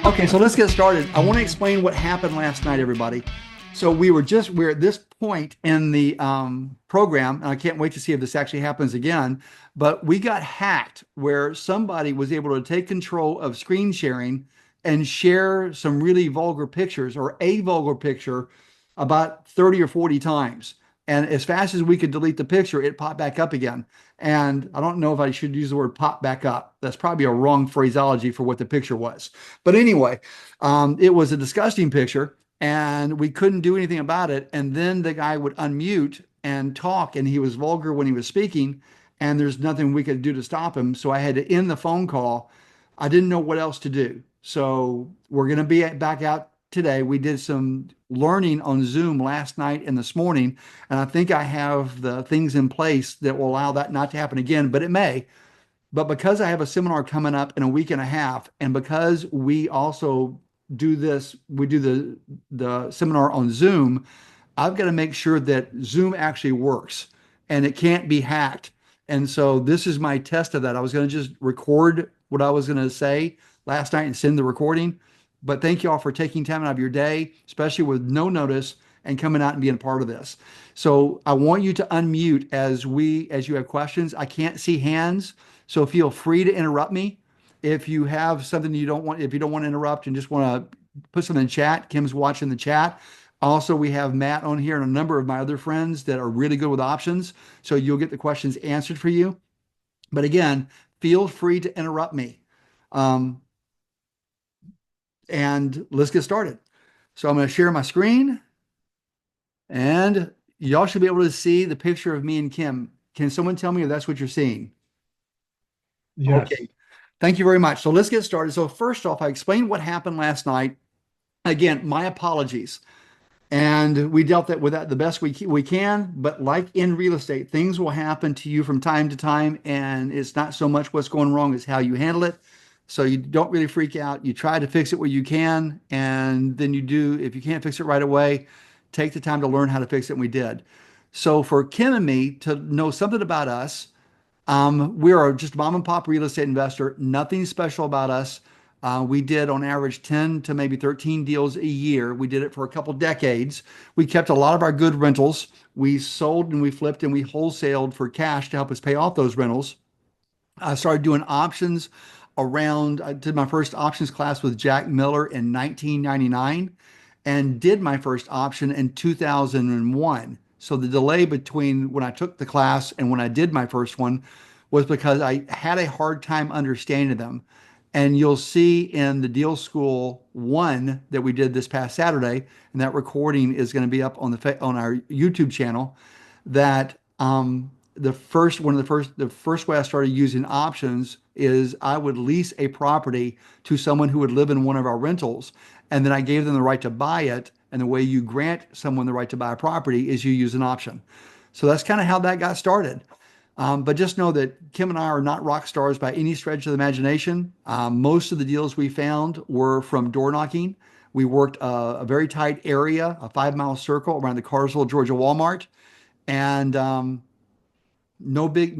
Okay, so let's get started. I want to explain what happened last night, everybody. So we're at this point in the program, and I can't wait to see if this actually happens again. But we got hacked where somebody was able to take control of screen sharing and share some really vulgar pictures or a vulgar picture about 30 or 40 times. And as fast as we could delete the picture, it popped back up again. And I don't know if I should use the word pop back up. That's probably a wrong phraseology for what the picture was. But anyway, it was a disgusting picture and we couldn't do anything about it. And then the guy would unmute and talk, and he was vulgar when he was speaking, and there's nothing we could do to stop him. So I had to end the phone call. I didn't know what else to do. So we're going to be back out today. We did some learning on Zoom last night and this morning, and I think I have the things in place that will allow that not to happen again, but it may. But because I have a seminar coming up in a week and a half, and because we also do this, we do the seminar on Zoom, I've got to make sure that Zoom actually works and it can't be hacked. And so this is my test of that. I was going to just record what I was going to say last night and send the recording. But thank you all for taking time out of your day, especially with no notice, and coming out and being a part of this. So I want you to unmute as you have questions. I can't see hands, so feel free to interrupt me. If you have something you don't want, if you don't want to interrupt and just want to put something in chat, Kim's watching the chat. Also, we have Matt on here and a number of my other friends that are really good with options. So you'll get the questions answered for you. But again, feel free to interrupt me. Um, and let's get started. So I'm going to share my screen and y'all should be able to see the picture of me and Kim. Can someone tell me if that's what you're seeing? Yes. Okay. Thank you very much. So let's get started. So first off, I explained what happened last night. Again, my apologies. And we dealt with that the best we can. But like in real estate, things will happen to you from time to time, and it's not so much what's going wrong as how you handle it. So you don't really freak out. You try to fix it where you can, and then you do. If you can't fix it right away, take the time to learn how to fix it, and we did. So for Kim and me to know something about us, we are just mom and pop real estate investor, nothing special about us. We did on average 10 to maybe 13 deals a year. We did it for a couple decades. We kept a lot of our good rentals. We sold and we flipped and we wholesaled for cash to help us pay off those rentals. I started doing options I did my first options class with Jack Miller in 1999 and did my first option in 2001. So the delay between when I took the class and when I did my first one was because I had a hard time understanding them. And you'll see in the Deal School one that we did this past Saturday, and that recording is going to be up on on our YouTube channel, that the first way I started using options is I would lease a property to someone who would live in one of our rentals, and then I gave them the right to buy it. And the way you grant someone the right to buy a property is you use an option. So that's kind of how that got started. But just know that Kim and I are not rock stars by any stretch of the imagination. Most of the deals we found were from door knocking. We worked a very tight area, a 5 mile circle around the Carsville, Georgia Walmart, and no big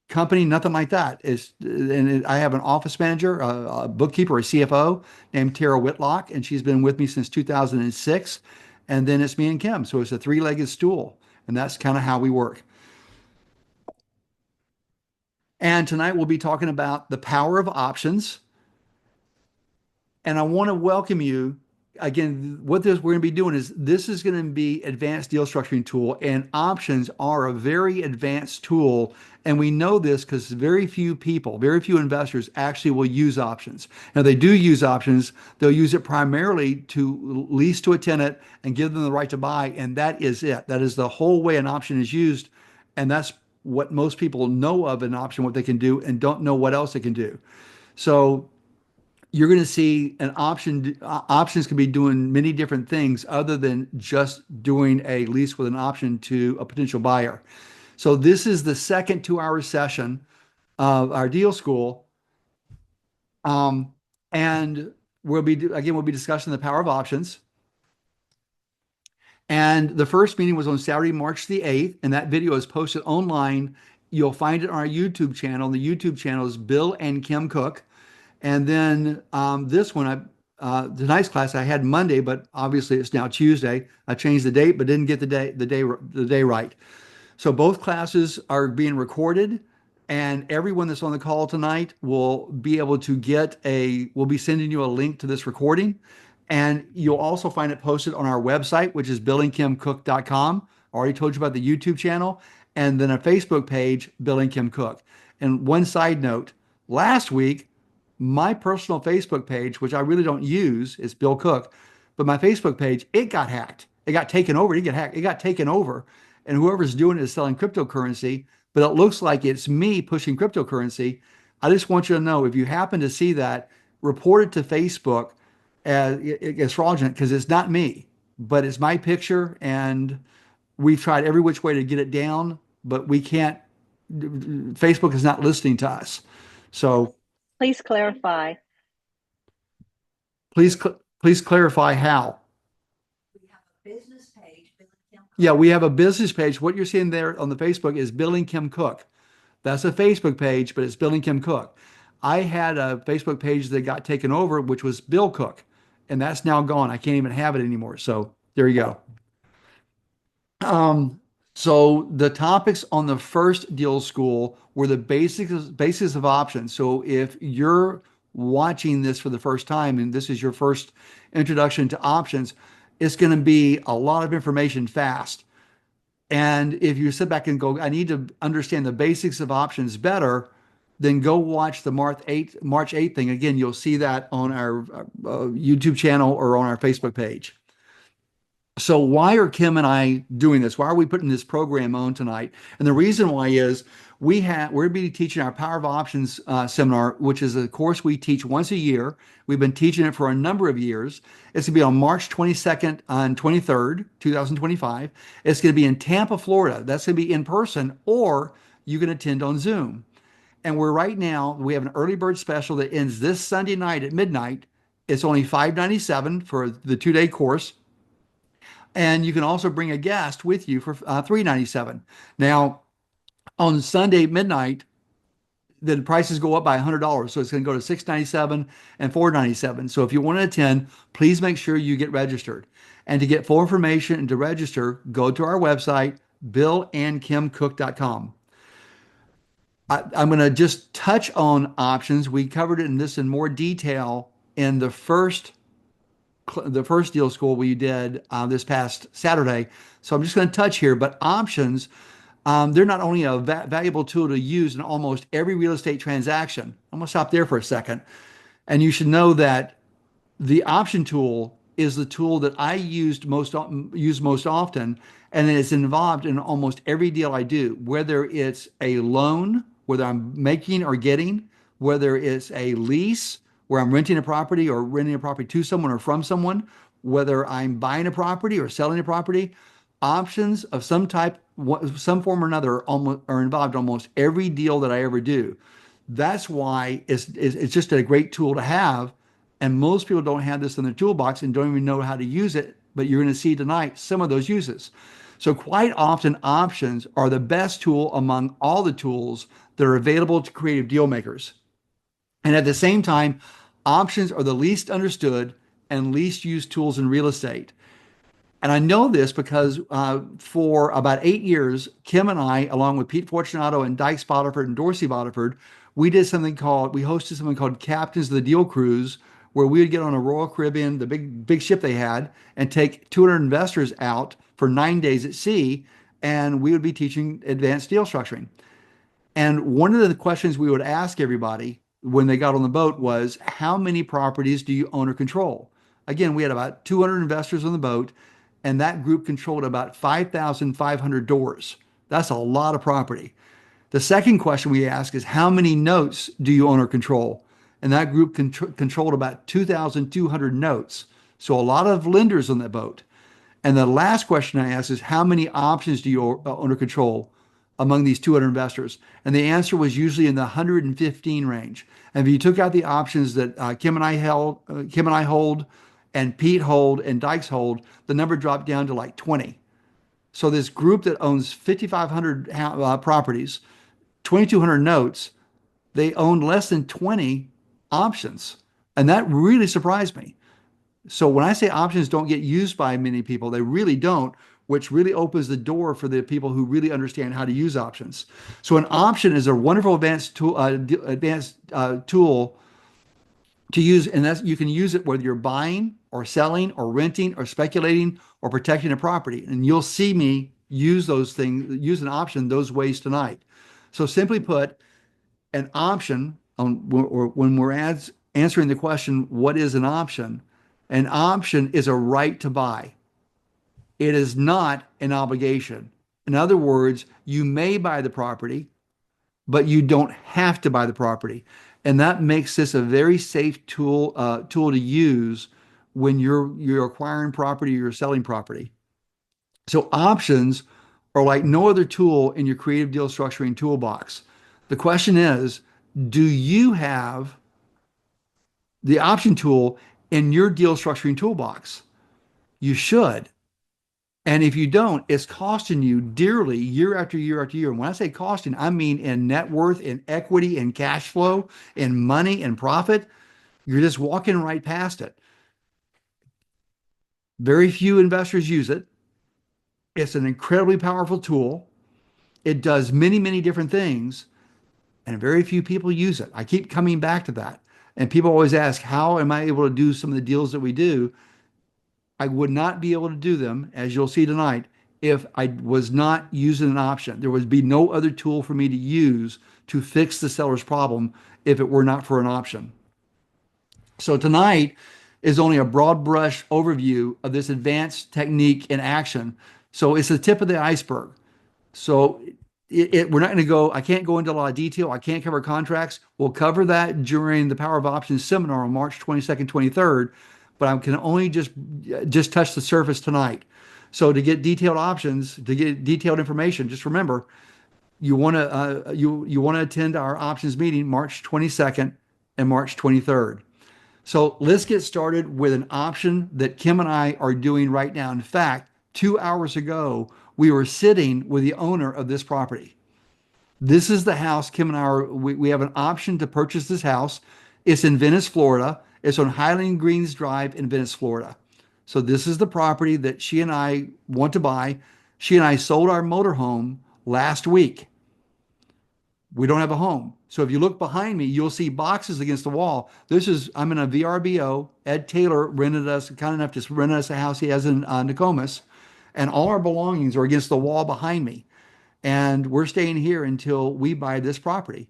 company, nothing like that. I have an office manager, a bookkeeper, a CFO named Tara Whitlock, and she's been with me since 2006. And then it's me and Kim. So it's a three-legged stool. And that's kind of how we work. And tonight we'll be talking about the power of options. And I want to welcome you. Again, what we're going to be doing is this is going to be advanced deal structuring tool, and options are a very advanced tool. And we know this because very few people, very few investors actually will use options. Now they do use options. They'll use it primarily to lease to a tenant and give them the right to buy. And that is it. That is the whole way an option is used. And that's what most people know of an option, what they can do, and don't know what else they can do. So you're going to see options can be doing many different things other than just doing a lease with an option to a potential buyer. So this is the second 2 hour session of our deal school. And we'll be discussing the power of options. And the first meeting was on Saturday, March the 8th, and that video is posted online. You'll find it on our YouTube channel. The YouTube channel is Bill and Kim Cook. And then this one, tonight's class I had Monday, but obviously it's now Tuesday. I changed the date, but didn't get the day right. So both classes are being recorded, and everyone that's on the call tonight will be able to we'll be sending you a link to this recording. And you'll also find it posted on our website, which is billingkimcook.com. I already told you about the YouTube channel, and then a Facebook page, Bill and Kim Cook. And one side note, last week, my personal Facebook page, which I really don't use, is Bill Cook, but my Facebook page, it got hacked. It got taken over. It got hacked. It got taken over. And whoever's doing it is selling cryptocurrency, but it looks like it's me pushing cryptocurrency. I just want you to know if you happen to see that, report it to Facebook as fraudulent because it's not me, but it's my picture. And we've tried every which way to get it down, but we can't. Facebook is not listening to us. So Please clarify. please clarify how. We have a business page, Bill and Kim Cook. Yeah, we have a business page. What you're seeing there on the Facebook is Bill and Kim Cook. That's a Facebook page, but it's Bill and Kim Cook. I had a Facebook page that got taken over, which was Bill Cook, and that's now gone. I can't even have it anymore. So there you go. So the topics on the first deal school were the basics of options. So if you're watching this for the first time and this is your first introduction to options, it's going to be a lot of information fast. And if you sit back and go, I need to understand the basics of options better, then go watch the March 8th thing. Again, you'll see that on our YouTube channel or on our Facebook page. So why are Kim and I doing this? Why are we putting this program on tonight? And the reason why is we're going to be teaching our Power of Options seminar, which is a course we teach once a year. We've been teaching it for a number of years. It's going to be on March 22nd and 23rd, 2025. It's going to be in Tampa, Florida. That's going to be in person, or you can attend on Zoom. And we have an early bird special that ends this Sunday night at midnight. It's only $597 for the 2-day course. And you can also bring a guest with you for $397. Now, on Sunday midnight, the prices go up by $100. So it's going to go to $697 and $497. So if you want to attend, please make sure you get registered. And to get full information and to register, go to our website, billandkimcook.com. I'm going to just touch on options. We covered in more detail in the first deal school we did this past Saturday. So I'm just going to touch here, but options, they're not only a valuable tool to use in almost every real estate transaction. I'm going to stop there for a second. And you should know that the option tool is the tool that I use most often, and it's involved in almost every deal I do, whether it's a loan, whether I'm making or getting, whether it's a lease, where I'm renting a property or renting a property to someone or from someone, whether I'm buying a property or selling a property, options of some type, some form or another are involved in almost every deal that I ever do. That's why it's just a great tool to have. And most people don't have this in their toolbox and don't even know how to use it, but you're going to see tonight some of those uses. So quite often options are the best tool among all the tools that are available to creative deal makers. And at the same time, options are the least understood and least used tools in real estate. And I know this because for about 8 years, Kim and I, along with Pete Fortunato and Dykes Botiford and Dorsey Botiford, we hosted something called Captains of the Deal Cruise, where we would get on a Royal Caribbean, the big ship they had, and take 200 investors out for 9 days at sea, and we would be teaching advanced deal structuring. And one of the questions we would ask everybody when they got on the boat was, how many properties do you own or control? Again, we had about 200 investors on the boat, and that group controlled about 5,500 doors. That's a lot of property. The second question we ask is, how many notes do you own or control? And that group controlled about 2,200 notes. So a lot of lenders on that boat. And the last question I asked is, how many options do you own or control among these 200 investors? And the answer was usually in the 115 range. And if you took out the options that Kim and I hold, and Pete hold and Dykes hold, the number dropped down to like 20. So this group that owns 5,500 properties, 2,200 notes, they owned less than 20 options. And that really surprised me. So when I say options don't get used by many people, they really don't, which really opens the door for the people who really understand how to use options. So an option is a wonderful advanced tool to use, and that's you can use it whether you're buying or selling or renting or speculating or protecting a property. And you'll see me use those things, use an option those ways tonight. So simply put, an option on or when we're answering the question, what is an option? An option is a right to buy. It is not an obligation. In other words, you may buy the property, but you don't have to buy the property. And that makes this a very safe tool to use when you're acquiring property or you're selling property. So options are like no other tool in your creative deal structuring toolbox. The question is, do you have the option tool in your deal structuring toolbox? You should. And if you don't, it's costing you dearly year after year after year. And when I say costing, I mean in net worth, in equity, in cash flow, in money, in profit. You're just walking right past it. Very few investors use it. It's an incredibly powerful tool. It does many, many different things, and very few people use it. I keep coming back to that. And people always ask, how am I able to do some of the deals that we do? I would not be able to do them, as you'll see tonight, if I was not using an option. There would be no other tool for me to use to fix the seller's problem if it were not for an option. So tonight is only a broad brush overview of this advanced technique in action. So it's the tip of the iceberg. So we're not going to go, I can't go into a lot of detail. I can't cover contracts. We'll cover that during the Power of Options seminar on March 22nd, 23rd, but I can only just touch the surface tonight. So to get detailed options, to get detailed information, just remember, you want to attend our options meeting March 22nd and March 23rd. So let's get started with an option that Kim and I are doing right now. In fact, 2 hours ago, we were sitting with the owner of this property. This is the house Kim and I we have an option to purchase this house. It's in Venice, Florida. It's on Highland Greens Drive in Venice, Florida. So this is the property that she and I want to buy. She and I sold our motorhome last week. We don't have a home. So if you look behind me, you'll see boxes against the wall. I'm in a VRBO. Ed Taylor rented us, kind enough to rent us a house he has in Nokomis. And all our belongings are against the wall behind me. And we're staying here until we buy this property.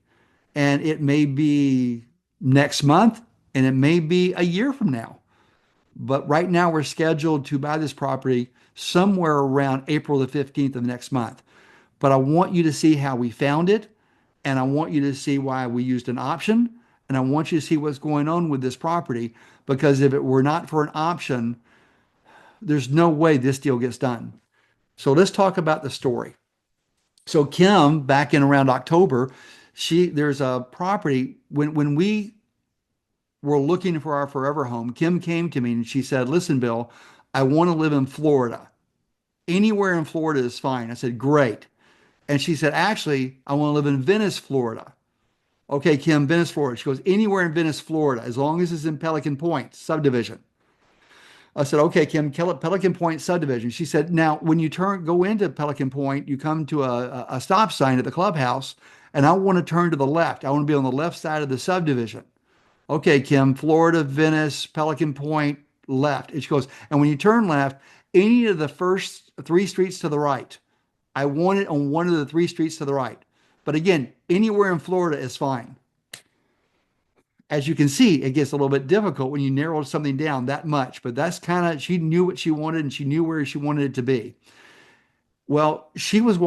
And it may be next month, and it may be a year from now. But right now we're scheduled to buy this property somewhere around April the 15th of next month. But I want you to see how we found it, and I want you to see why we used an option, and I want you to see what's going on with this property, because if it were not for an option, there's no way this deal gets done. So let's talk about the story. So Kim, back in around October, there's a property when we were looking for our forever home. Kim came to me and she said, "Listen, Bill, I want to live in Florida. Anywhere in Florida is fine." I said, "Great." And she said, "Actually, I want to live in Venice, Florida." Okay, Kim, Venice, Florida. She goes, "Anywhere in Venice, Florida, as long as it's in Pelican Point subdivision." I said, "Okay, Kim, Pelican Point subdivision." She said, "Now, when you go into Pelican Point, you come to a stop sign at the clubhouse, and I want to turn to the left. I want to be on the left side of the subdivision." Okay, Kim, Florida, Venice, Pelican Point, left. And she goes, "And when you turn left, any of the first three streets to the right. I want it on one of the three streets to the right. But again, anywhere in Florida is fine." As you can see, it gets a little bit difficult when you narrow something down that much, but that's kind of, she knew what she wanted and she knew where she wanted it to be. Well, she was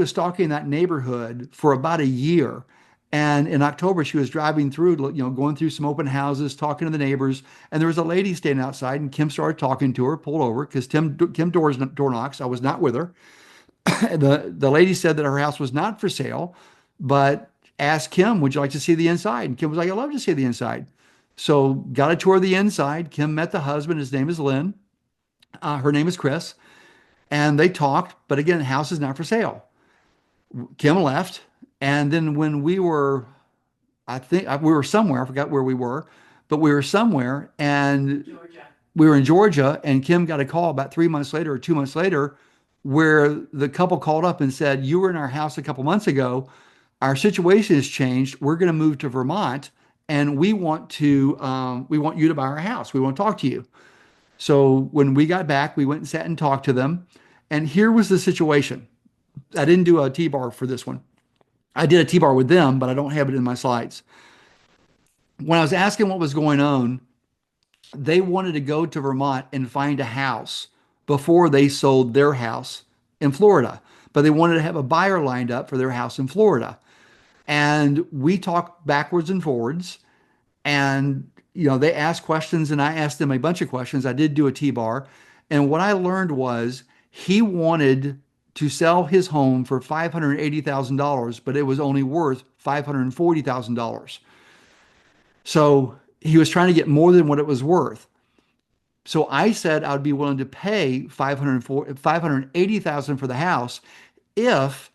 stalking that neighborhood for about a year. And in October, she was driving through, going through some open houses, talking to the neighbors. And there was a lady standing outside, and Kim started talking to her, pulled over, because Kim door knocks. I was not with her. The lady said that her house was not for sale, but asked Kim, "Would you like to see the inside?" And Kim was like, "I'd love to see the inside." So got a tour of the inside. Kim met the husband. His name is Lynn. Her name is Chris. And they talked, but again, the house is not for sale. Kim left. And then when we were, I think we were somewhere, I forgot where we were, but we were somewhere and Georgia. we were in Georgia. And Kim got a call about 3 months later or 2 months later where the couple called up and said, "You were in our house a couple months ago. Our situation has changed. We're going to move to Vermont and we want you to buy our house. We want to talk to you." So when we got back, we went and sat and talked to them. And here was the situation. I didn't do a T-bar for this one. I did a T-bar with them, but I don't have it in my slides. When I was asking what was going on, they wanted to go to Vermont and find a house before they sold their house in Florida, but they wanted to have a buyer lined up for their house in Florida. And we talked backwards and forwards. And, they asked questions and I asked them a bunch of questions. I did do a T-bar. And what I learned was he wanted to sell his home for $580,000, but it was only worth $540,000. So he was trying to get more than what it was worth. So I said I'd be willing to pay 580,000 for the house if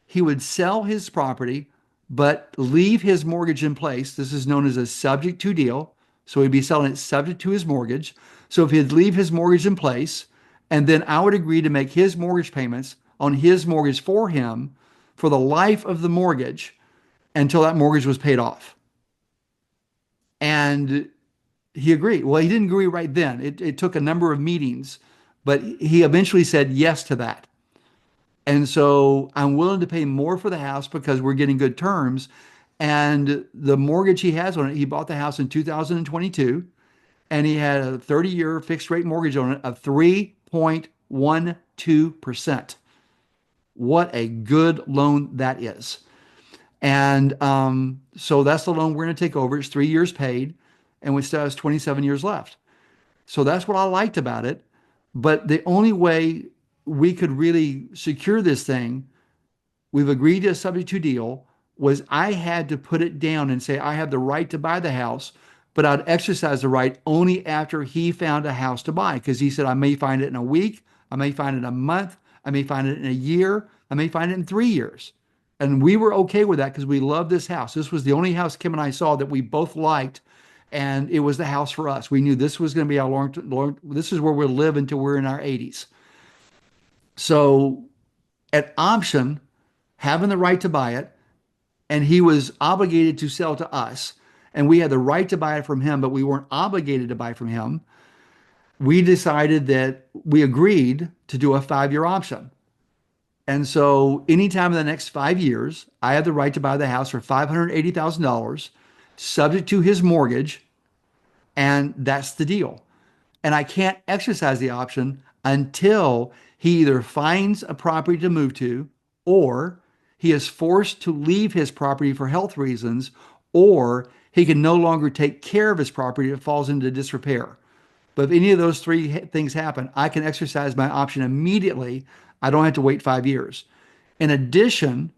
he would sell his property, but leave his mortgage in place. This is known as a subject to deal. So he'd be selling it subject to his mortgage. So if he'd leave his mortgage in place, and then I would agree to make his mortgage payments on his mortgage for him for the life of the mortgage until that mortgage was paid off. And he agreed. Well, he didn't agree right then. It took a number of meetings, but he eventually said yes to that. And so I'm willing to pay more for the house because we're getting good terms. And the mortgage he has on it, he bought the house in 2022 and he had a 30-year fixed rate mortgage on it of 3.12%. What a good loan that is. And so that's the loan we're going to take over. It's 3 years paid and we still have 27 years left. So that's what I liked about it. But the only way we could really secure this thing, we've agreed to a subject to deal, was I had to put it down and say I have the right to buy the house, but I'd exercise the right only after he found a house to buy. Because he said, I may find it in a week, I may find it in a month, I may find it in a year, I may find it in 3 years. And we were okay with that because we loved this house. This was the only house Kim and I saw that we both liked. And it was the house for us. We knew this was going to be our this is where we'll live until we're in our 80s. So at option, having the right to buy it, and he was obligated to sell to us, and we had the right to buy it from him, but we weren't obligated to buy from him. We decided that we agreed to do a 5-year option. And so anytime in the next 5 years, I have the right to buy the house for $580,000, subject to his mortgage, and that's the deal. And I can't exercise the option until he either finds a property to move to, or he is forced to leave his property for health reasons, or he can no longer take care of his property. It falls into disrepair. But if any of those three things happen, I can exercise my option immediately. I don't have to wait 5 years. In addition,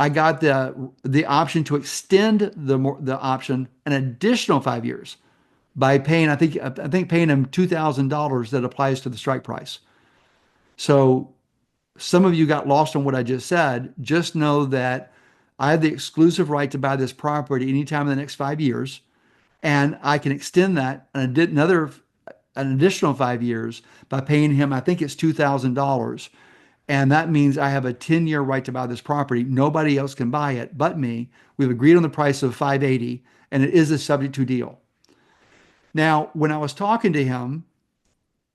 I got the option to extend the option an additional 5 years by paying, I think paying him $2,000 that applies to the strike price. So some of you got lost on what I just said. Just know that I have the exclusive right to buy this property anytime in the next 5 years, and I can extend that an additional 5 years by paying him, I think it's $2,000. And that means I have a 10-year right to buy this property. Nobody else can buy it but me. We've agreed on the price of 580, and it is a subject to deal. Now, when I was talking to him,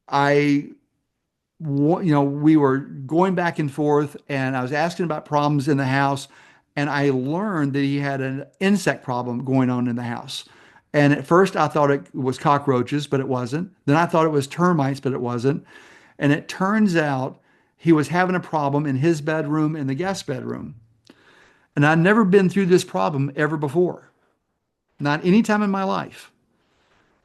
I, we were going back and forth, and I was asking about problems in the house, and I learned that he had an insect problem going on in the house. And at first, I thought it was cockroaches, but it wasn't. Then I thought it was termites, but it wasn't. And it turns out he was having a problem in his bedroom and the guest bedroom. And I'd never been through this problem ever before, not any time in my life.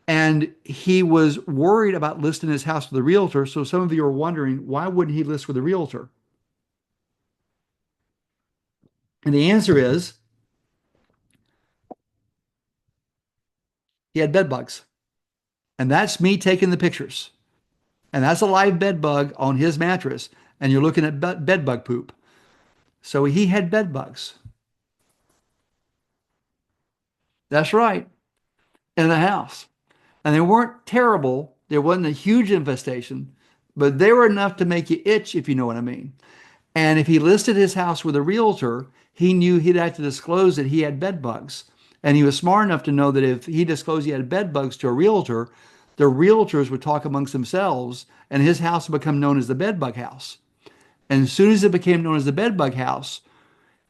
And he was worried about listing his house with a realtor. So some of you are wondering, why wouldn't he list with a realtor? And the answer is He had bed bugs. And that's me taking the pictures. And that's a live bed bug on his mattress. And you're looking at bed bug poop. So he had bed bugs. That's right. In the house. And they weren't terrible. There wasn't a huge infestation, but they were enough to make you itch, if you know what I mean. And if he listed his house with a realtor, he knew he'd have to disclose that he had bed bugs. And he was smart enough to know that if he disclosed he had bed bugs to a realtor, the realtors would talk amongst themselves and his house would become known as the bed bug house. And as soon as it became known as the bed bug house,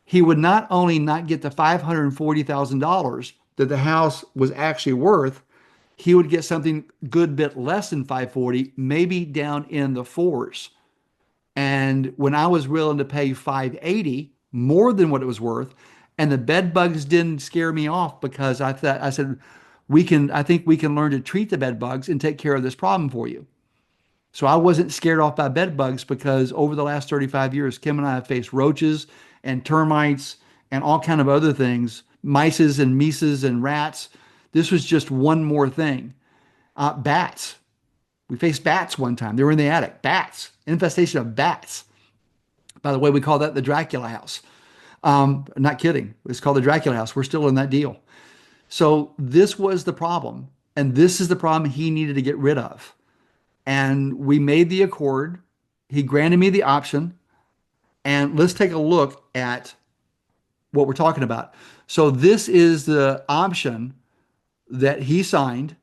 he would not only not get the $540,000 that the house was actually worth, he would get something good bit less than 540, maybe down in the fours. And when I was willing to pay 580, more than what it was worth, and the bed bugs didn't scare me off because I said, I think we can learn to treat the bed bugs and take care of this problem for you. So I wasn't scared off by bed bugs because over the last 35 years, Kim and I have faced roaches and termites and all kind of other things, mices and mices and rats. This was just one more thing. Bats. We faced bats one time. They were in the attic. Bats. Infestation of bats. By the way, we call that the Dracula house. Not kidding. It's called the Dracula house. We're still in that deal. So this was the problem. And this is the problem he needed to get rid of. And we made the accord. He granted me the option. And let's take a look at what we're talking about. So this is the option that he signed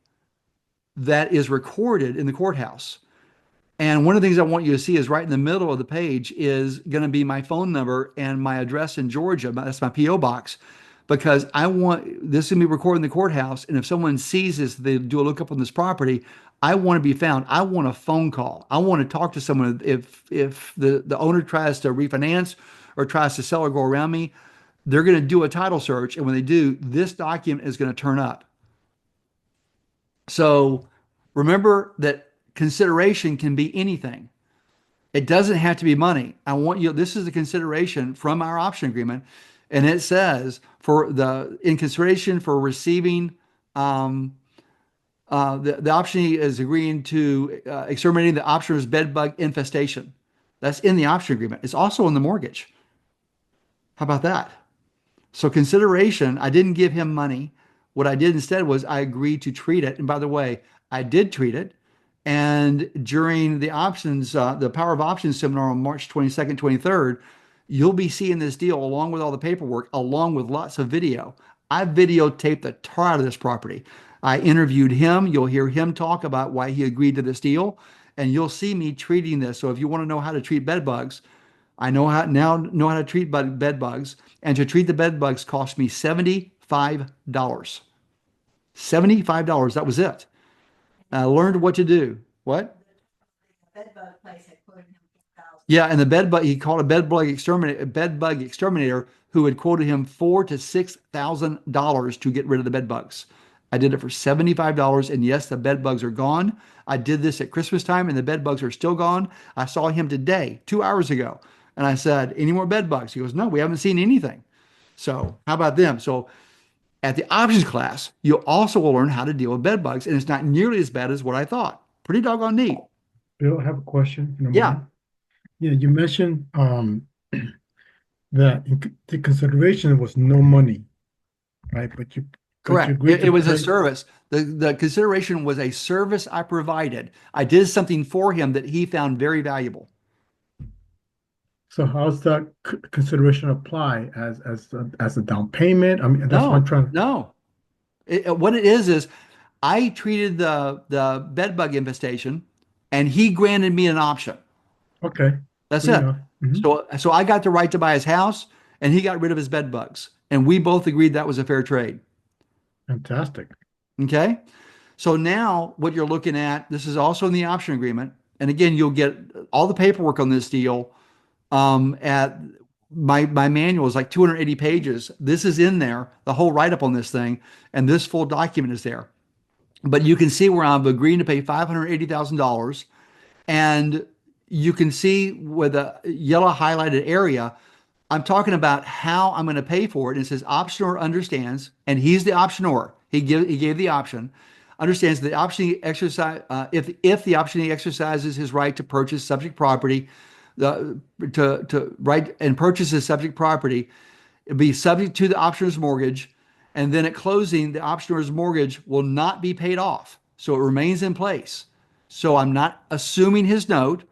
that is recorded in the courthouse. And one of the things I want you to see is right in the middle of the page is going to be my phone number and my address in Georgia. That's my P.O. box because I want this to be recorded in the courthouse. And if someone sees this, they do a lookup on this property. I want to be found. I want a phone call. I want to talk to someone. If the owner tries to refinance or tries to sell or go around me, they're going to do a title search. And when they do, this document is going to turn up. So remember that consideration can be anything. It doesn't have to be money. I want you, this is the consideration from our option agreement. And it says in consideration for receiving, the optionee is agreeing to exterminating the optioner's bed bug infestation. That's in the option agreement. It's also in the mortgage. How about that? So consideration, I didn't give him money. What I did instead was I agreed to treat it. And by the way, I did treat it. And during the options, the Power of Options seminar on March 22nd, 23rd, you'll be seeing this deal along with all the paperwork, along with lots of video. I videotaped the tar out of this property. I interviewed him. You'll hear him talk about why he agreed to this deal. And you'll see me treating this. So if you want to know how to treat bed bugs, I know how to treat bed bugs. And to treat the bed bugs cost me $75. $75. That was it. I learned what to do. What? The bed bug place had quoted him 4,000. Yeah, and the bed bug, he called a bed bug exterminator who had quoted him $4,000 to $6,000 to get rid of the bed bugs. I did it for $75, and yes, the bed bugs are gone. I did this at Christmas time, and the bed bugs are still gone. I saw him today, 2 hours ago, and I said, "Any more bed bugs?" He goes, "No, we haven't seen anything." So how about them? So at the options class, you also will learn how to deal with bed bugs, and it's not nearly as bad as what I thought. Pretty doggone neat. Bill, I have a question. In a Yeah, moment. Yeah, you mentioned that the consideration was no money, right? But you correct. agreed It to was a pay. service. The consideration was a service I provided. I did something for him that he found very valuable. So how's that consideration apply as a down payment? I mean, that's what I'm No, trying. no. What it is I treated the bed bug infestation, and he granted me an option. Okay, That's good it. enough. Mhm. So I got the right to buy his house, and he got rid of his bed bugs, and we both agreed that was a fair trade. Fantastic. Okay. So now what you're looking at, this is also in the option agreement. And again, you'll get all the paperwork on this deal at my manual is like 280 pages. This is in there, the whole write-up on this thing, and this full document is there. But you can see where I'm agreeing to pay $580,000, and you can see with a yellow highlighted area, I'm talking about how I'm going to pay for it. And it says optioner understands, and he's the optioner. He gave the option. Understands the optionee exercise if the optionee exercises his right to purchase subject property, to right and purchases subject property, it'd be subject to the optioner's mortgage, and then at closing, the optioner's mortgage will not be paid off, so it remains in place. So I'm not assuming his note.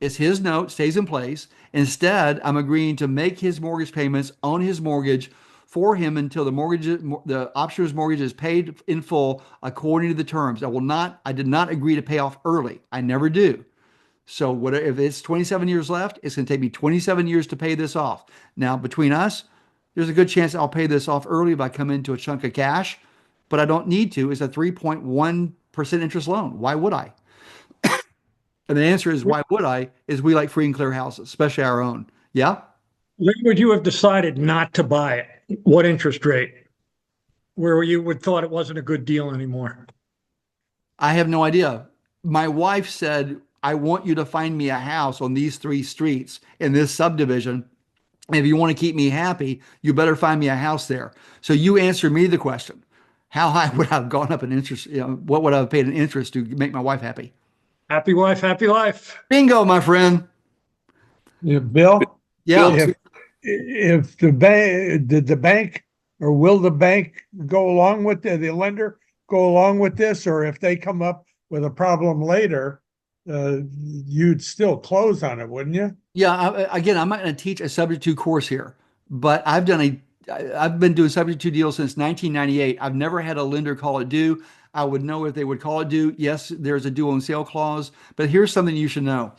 It's his note stays in place. Instead, I'm agreeing to make his mortgage payments on his mortgage for him until the optioner's mortgage is paid in full according to the terms. I did not agree to pay off early. I never do. So what if it's 27 years left? It's going to take me 27 years to pay this off. Now, between us, there's a good chance I'll pay this off early if I come into a chunk of cash, but I don't need to. It's a 3.1% interest loan. Why would I? And the answer is, why would I? Is we like free and clear houses, especially our own. Yeah. When would you have decided not to buy it? What interest rate? Where you would thought it wasn't a good deal anymore? I have no idea. My wife said, I want you to find me a house on these 3 streets in this subdivision. And if you want to keep me happy, you better find me a house there. So you answer me the question. How high would I have gone up in interest? What would I have paid in interest to make my wife happy? Happy wife, happy life. Bingo, my friend. Yeah, Bill, Yeah. if the bank, did the bank or will the bank go along with the lender go along with this? Or if they come up with a problem later, you'd still close on it, wouldn't you? Yeah. Again, I'm not going to teach a subject to course here, but I've been doing subject to deals since 1998. I've never had a lender call it due. I would know if they would call it due. Yes, there's a due on sale clause, but here's something you should know.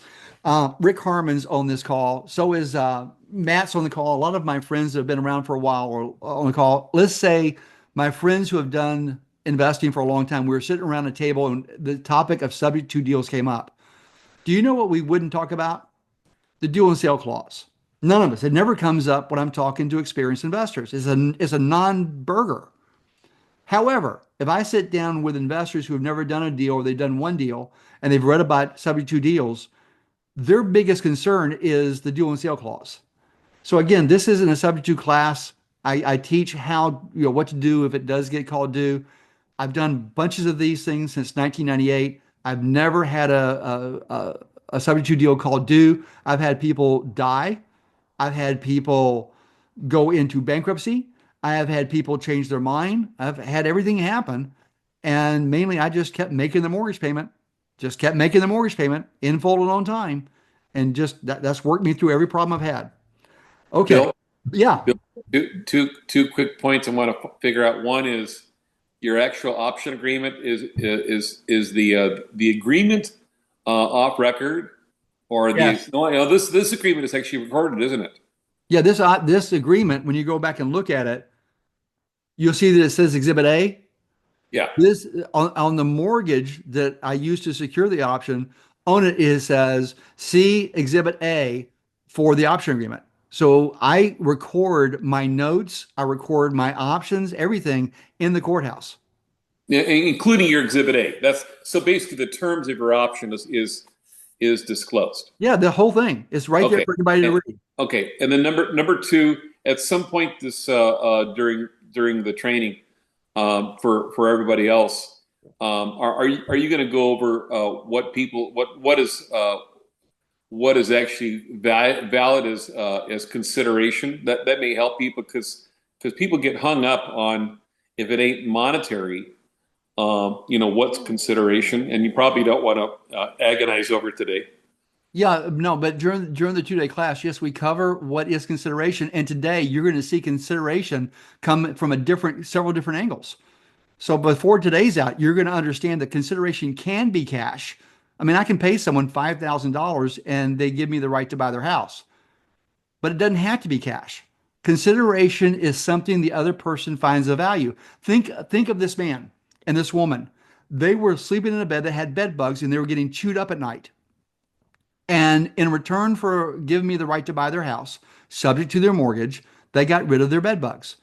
Rick Harmon's on this call. So is Matt's on the call. A lot of my friends that have been around for a while are on the call. Let's say my friends who have done investing for a long time, we were sitting around a table and the topic of subject to deals came up. Do you know what we wouldn't talk about? The due on sale clause. None of us. It never comes up when I'm talking to experienced investors. It's a non-burger. However, if I sit down with investors who have never done a deal or they've done one deal and they've read about subject to deals, their biggest concern is the due on sale clause. So again, this isn't a subject to class. I teach how, what to do if it does get called due. I've done bunches of these things since 1998. I've never had a subject to deal called due. I've had people die. I've had people go into bankruptcy. I have had people change their mind. I've had everything happen. And mainly I just kept making the mortgage payment, in full and on time. And just that's worked me through every problem I've had. Okay. Bill, Yeah. Bill, two quick points I want to figure out. One is your actual option agreement is the agreement off record, or Yes. no, this agreement is actually recorded, isn't it? Yeah. This agreement, when you go back and look at it, you'll see that it says Exhibit A. Yeah. This on the mortgage that I used to secure the option, on it says see Exhibit A for the option agreement. So I record my notes, I record my options, everything in the courthouse. Yeah, including your Exhibit A. That's so basically the terms of your option is disclosed. Yeah, the whole thing is right there Okay. for everybody to read. Okay, and then number two, at some point this during the training, for everybody else, are you going to go over what is actually valid as consideration? That may help people because people get hung up on if it ain't monetary, what's consideration, and you probably don't want to agonize over today. Yeah, no, but during the 2-day class, yes, we cover what is consideration, and today you're going to see consideration come from several different angles. So before today's out, you're going to understand that consideration can be cash. I mean, I can pay someone $5,000 and they give me the right to buy their house, but it doesn't have to be cash. Consideration is something the other person finds of value. Think of this man and this woman. They were sleeping in a bed that had bed bugs and they were getting chewed up at night. And in return for giving me the right to buy their house, subject to their mortgage, they got rid of their bed bugs.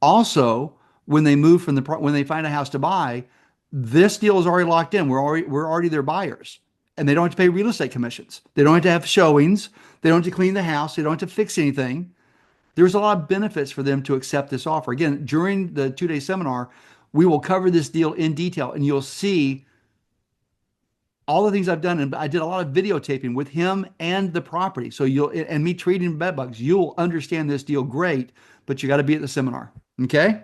Also, when they move when they find a house to buy, this deal is already locked in. We're already their buyers, and they don't have to pay real estate commissions. They don't have to have showings. They don't have to clean the house. They don't have to fix anything. There's a lot of benefits for them to accept this offer. Again, during the 2-day seminar, We will cover this deal in detail, and you'll see all the things I've done. And I did a lot of videotaping with him and the property. So and me treating bed bugs, you'll understand this deal great, but you got to be at the seminar. Okay.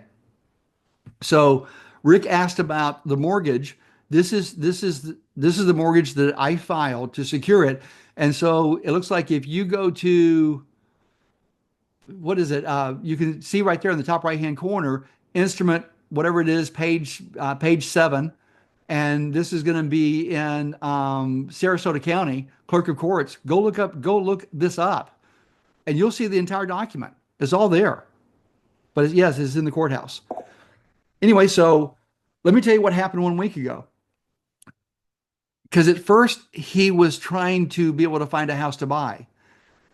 So Rick asked about the mortgage. This is the mortgage that I filed to secure it. And so it looks like if you go to, what is it? You can see right there in the top right-hand corner, instrument, whatever it is, page 7. And this is going to be in Sarasota County, Clerk of Courts. Go look this up, and you'll see the entire document. It's all there. But yes, it's in the courthouse. Anyway, so let me tell you what happened 1 week ago. Because at first he was trying to be able to find a house to buy.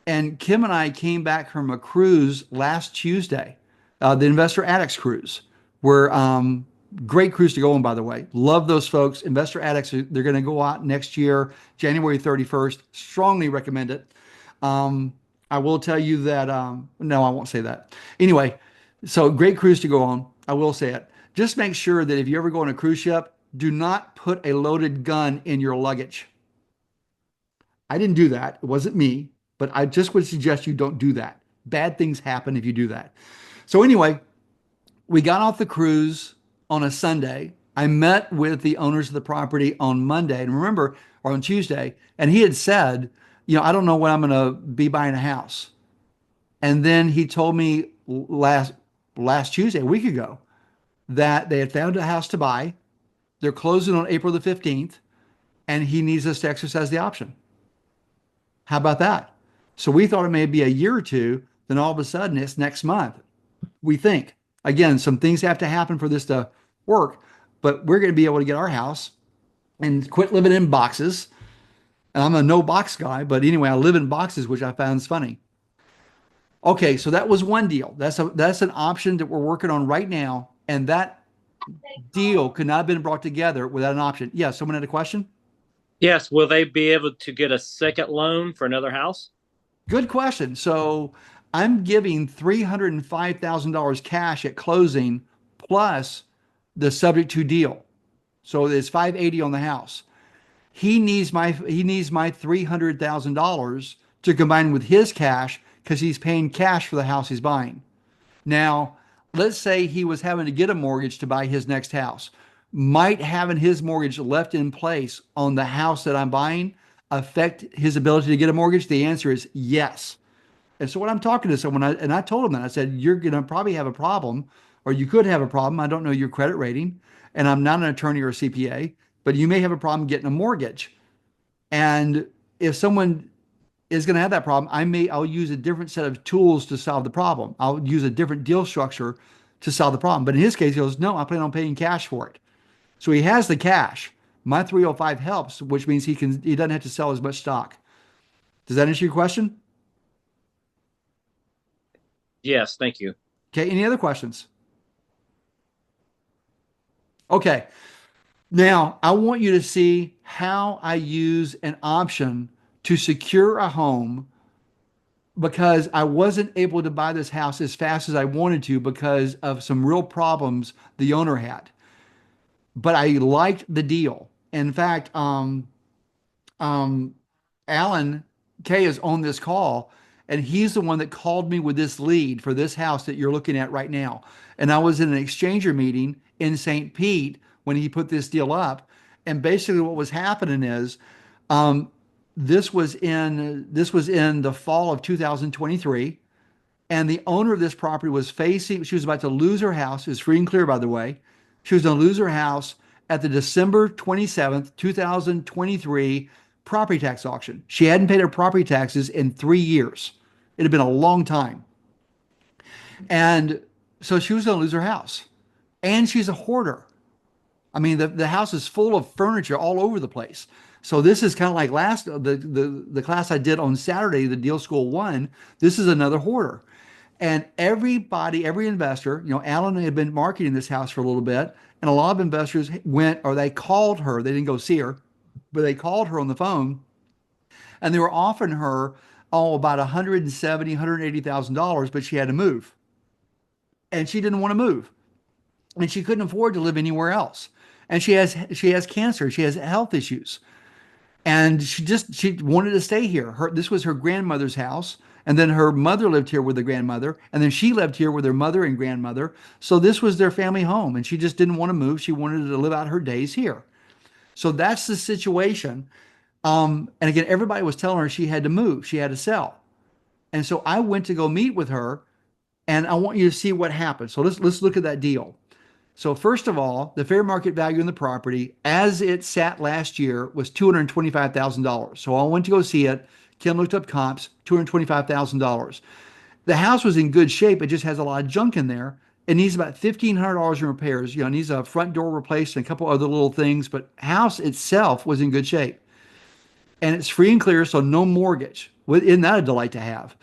And Kim and I came back from a cruise last Tuesday, the Investor Addicts cruise. We're great cruise to go on, by the way. Love those folks. Investor Addicts, they're going to go out next year, January 31st. Strongly recommend it. I will tell you that, no, I won't say that. Anyway, so great cruise to go on. I will say it. Just make sure that if you ever go on a cruise ship, do not put a loaded gun in your luggage. I didn't do that. It wasn't me, but I just would suggest you don't do that. Bad things happen if you do that. So anyway, we got off the cruise on a Sunday. I met with the owners of the property on Monday, and remember, or on Tuesday, and he had said, I don't know when I'm going to be buying a house. And then he told me last Tuesday, a week ago, that they had found a house to buy. They're closing on April the 15th, and he needs us to exercise the option. How about that? So we thought it may be a year or two, then all of a sudden it's next month. We think. Again, some things have to happen for this to work, but we're going to be able to get our house and quit living in boxes. And I'm a no box guy, but anyway, I live in boxes, which I found is funny. Okay, so that was one deal. That's an option that we're working on right now, and that deal could not have been brought together without an option. Yeah, someone had a question? Yes, will they be able to get a second loan for another house? Good question. So I'm giving $305,000 cash at closing plus the subject to deal. So there's 580 on the house. He needs my $300,000 to combine with his cash because he's paying cash for the house he's buying. Now, let's say he was having to get a mortgage to buy his next house. Might having his mortgage left in place on the house that I'm buying affect his ability to get a mortgage? The answer is yes. And so when I'm talking to someone, I told him that, I said, you're going to probably have a problem, or you could have a problem. I don't know your credit rating, and I'm not an attorney or a CPA, but you may have a problem getting a mortgage. And if someone is going to have that problem, I'll use a different set of tools to solve the problem. I'll use a different deal structure to solve the problem. But in his case, he goes, no, I plan on paying cash for it. So he has the cash. My 305 helps, which means he doesn't have to sell as much stock. Does that answer your question? Yes, thank you. Okay, any other questions? Okay, now I want you to see how I use an option to secure a home because I wasn't able to buy this house as fast as I wanted to because of some real problems the owner had. But I liked the deal. In fact, Alan Kay is on this call, and he's the one that called me with this lead for this house that you're looking at right now. And I was in an exchanger meeting in St. Pete when he put this deal up. And basically what was happening is this was in the fall of 2023. And the owner of this property she was about to lose her house. It's free and clear, by the way. She was going to lose her house at the December 27th, 2023 property tax auction. She hadn't paid her property taxes in 3 years. It had been a long time. And so she was going to lose her house. And she's a hoarder. I mean, the house is full of furniture all over the place. So this is kind of like the class I did on Saturday, the Deal School 1. This is another hoarder. And every investor, Alan had been marketing this house for a little bit, and a lot of investors they called her. They didn't go see her, but they called her on the phone, and they were offering her about $170,000, $180,000, but she had to move, and she didn't want to move. and she couldn't afford to live anywhere else. And she has cancer, she has health issues, and she wanted to stay here. This was her grandmother's house, and then her mother lived here with the grandmother, and then she lived here with her mother and grandmother. So this was their family home, and she just didn't want to move. She wanted to live out her days here. So that's the situation. And again, everybody was telling her she had to move, she had to sell. And so I went to go meet with her, and I want you to see what happened. So let's look at that deal. So first of all, the fair market value in the property as it sat last year was $225,000. So I went to go see it. Kim looked up comps, $225,000. The house was in good shape. It just has a lot of junk in there. It needs about $1,500 in repairs. It needs a front door replaced and a couple other little things, but house itself was in good shape. And it's free and clear, so no mortgage. Isn't that a delight to have?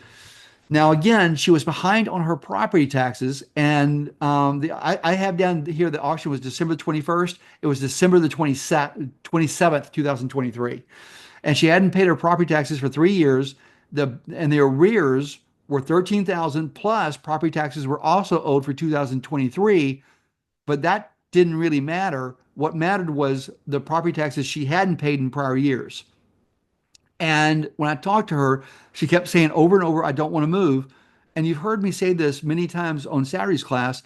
Now, again, she was behind on her property taxes, and I have down here the auction was December 21st. It was December the 27th, 2023. And she hadn't paid her property taxes for 3 years. And the arrears were 13,000 plus property taxes were also owed for 2023, but that didn't really matter. What mattered was the property taxes she hadn't paid in prior years. And when I talked to her, she kept saying over and over, I don't want to move. And you've heard me say this many times on Saturday's class.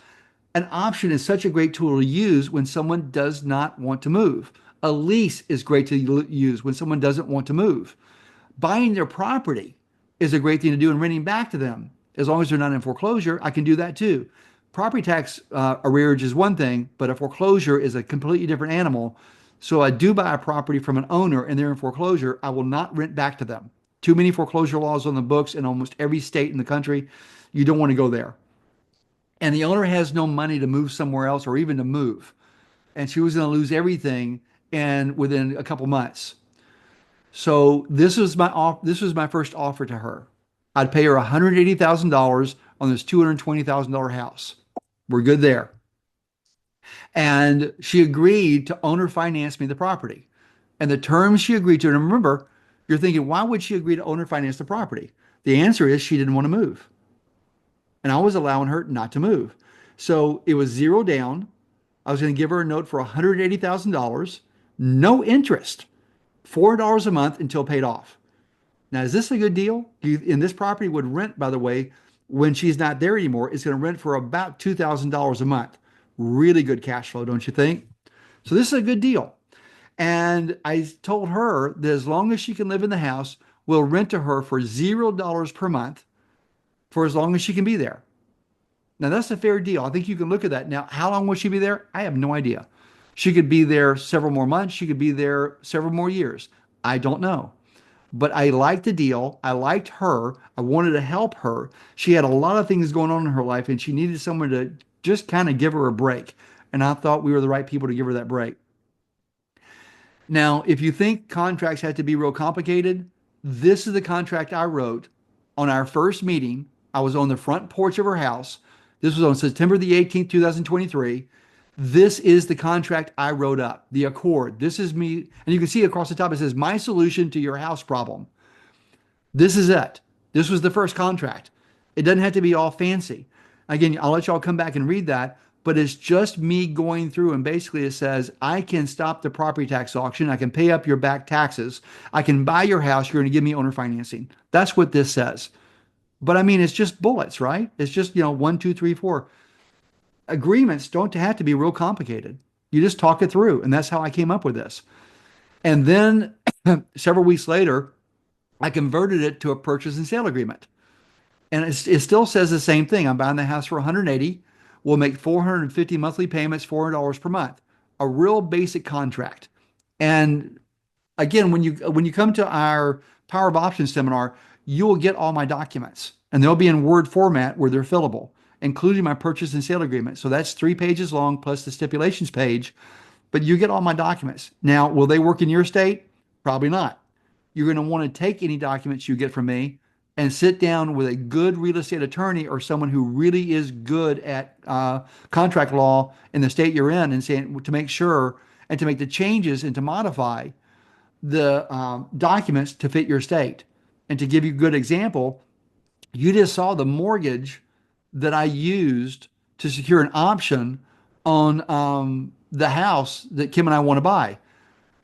An option is such a great tool to use when someone does not want to move. A lease is great to use when someone doesn't want to move. Buying their property is a great thing to do and renting back to them. As long as they're not in foreclosure, I can do that too. Property tax arrearage is one thing, but a foreclosure is a completely different animal. So I do buy a property from an owner and they're in foreclosure, I will not rent back to them. Too many foreclosure laws on the books in almost every state in the country. You don't want to go there. And the owner has no money to move somewhere else or even to move. And she was going to lose everything and within a couple months. So this was my first offer to her. I'd pay her $180,000 on this $220,000 house. We're good there. And she agreed to owner finance me the property. And the terms she agreed to, and remember, you're thinking, why would she agree to owner finance the property? The answer is she didn't want to move. And I was allowing her not to move. So it was zero down. I was going to give her a note for $180,000, no interest, $400 a month until paid off. Now, is this a good deal? And this property would rent, by the way, when she's not there anymore, it's going to rent for about $2,000 a month. Really good cash flow, don't you think? So this is a good deal. And I told her that as long as she can live in the house, we'll rent to her for $0 per month for as long as she can be there. Now that's a fair deal. I think you can look at that. Now, how long will she be there? I have no idea. She could be there several more months. She could be there several more years. I don't know. But I liked the deal. I liked her. I wanted to help her. She had a lot of things going on in her life and she needed someone to just kind of give her a break. And I thought we were the right people to give her that break. Now, if you think contracts have to be real complicated, this is the contract I wrote on our first meeting. I was on the front porch of her house. This was on September the 18th, 2023. This is the contract I wrote up, the accord. This is me. And you can see across the top, it says, my solution to your house problem. This is it. This was the first contract. It doesn't have to be all fancy. Again, I'll let y'all come back and read that, but it's just me going through and basically it says, I can stop the property tax auction. I can pay up your back taxes. I can buy your house. You're going to give me owner financing. That's what this says. But I mean, it's just bullets, right? It's just, 1, 2, 3, 4. Agreements don't have to be real complicated. You just talk it through. And that's how I came up with this. And then several weeks later, I converted it to a purchase and sale agreement. And it still says the same thing. I'm buying the house for 180. We'll make 450 monthly payments, $400 per month. A real basic contract. And again, when you come to our Power of Options seminar, you will get all my documents. And they'll be in Word format where they're fillable, including my purchase and sale agreement. So that's 3 pages long plus the stipulations page. But you get all my documents. Now, will they work in your state? Probably not. You're going to want to take any documents you get from me and sit down with a good real estate attorney or someone who really is good at contract law in the state you're in and saying to make sure and to make the changes and to modify the documents to fit your state. And to give you a good example, you just saw the mortgage that I used to secure an option on the house that Kim and I want to buy.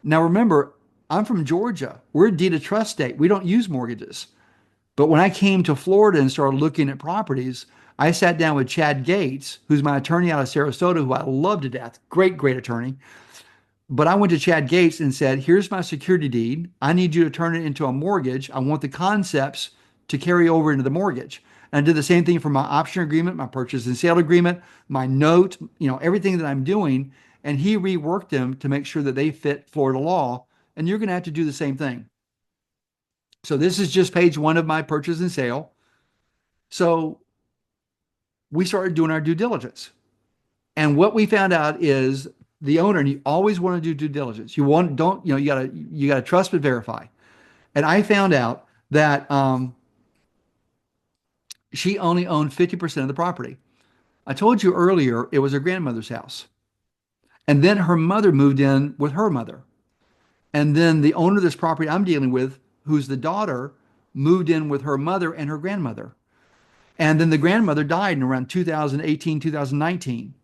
Now remember, I'm from Georgia. We're a deed of trust state. We don't use mortgages. But when I came to Florida and started looking at properties, I sat down with Chad Gates, who's my attorney out of Sarasota, who I love to death. Great, great attorney. But I went to Chad Gates and said, here's my security deed. I need you to turn it into a mortgage. I want the concepts to carry over into the mortgage. And I did the same thing for my option agreement, my purchase and sale agreement, my note, everything that I'm doing. And he reworked them to make sure that they fit Florida law. And you're going to have to do the same thing. So this is just page one of my purchase and sale. So we started doing our due diligence. And what we found out is the owner, and you always want to do due diligence. You gotta trust but verify. And I found out that she only owned 50% of the property. I told you earlier it was her grandmother's house. And then her mother moved in with her mother. And then the owner of this property I'm dealing with, who's the daughter, moved in with her mother and her grandmother. And then the grandmother died in around 2018, 2019.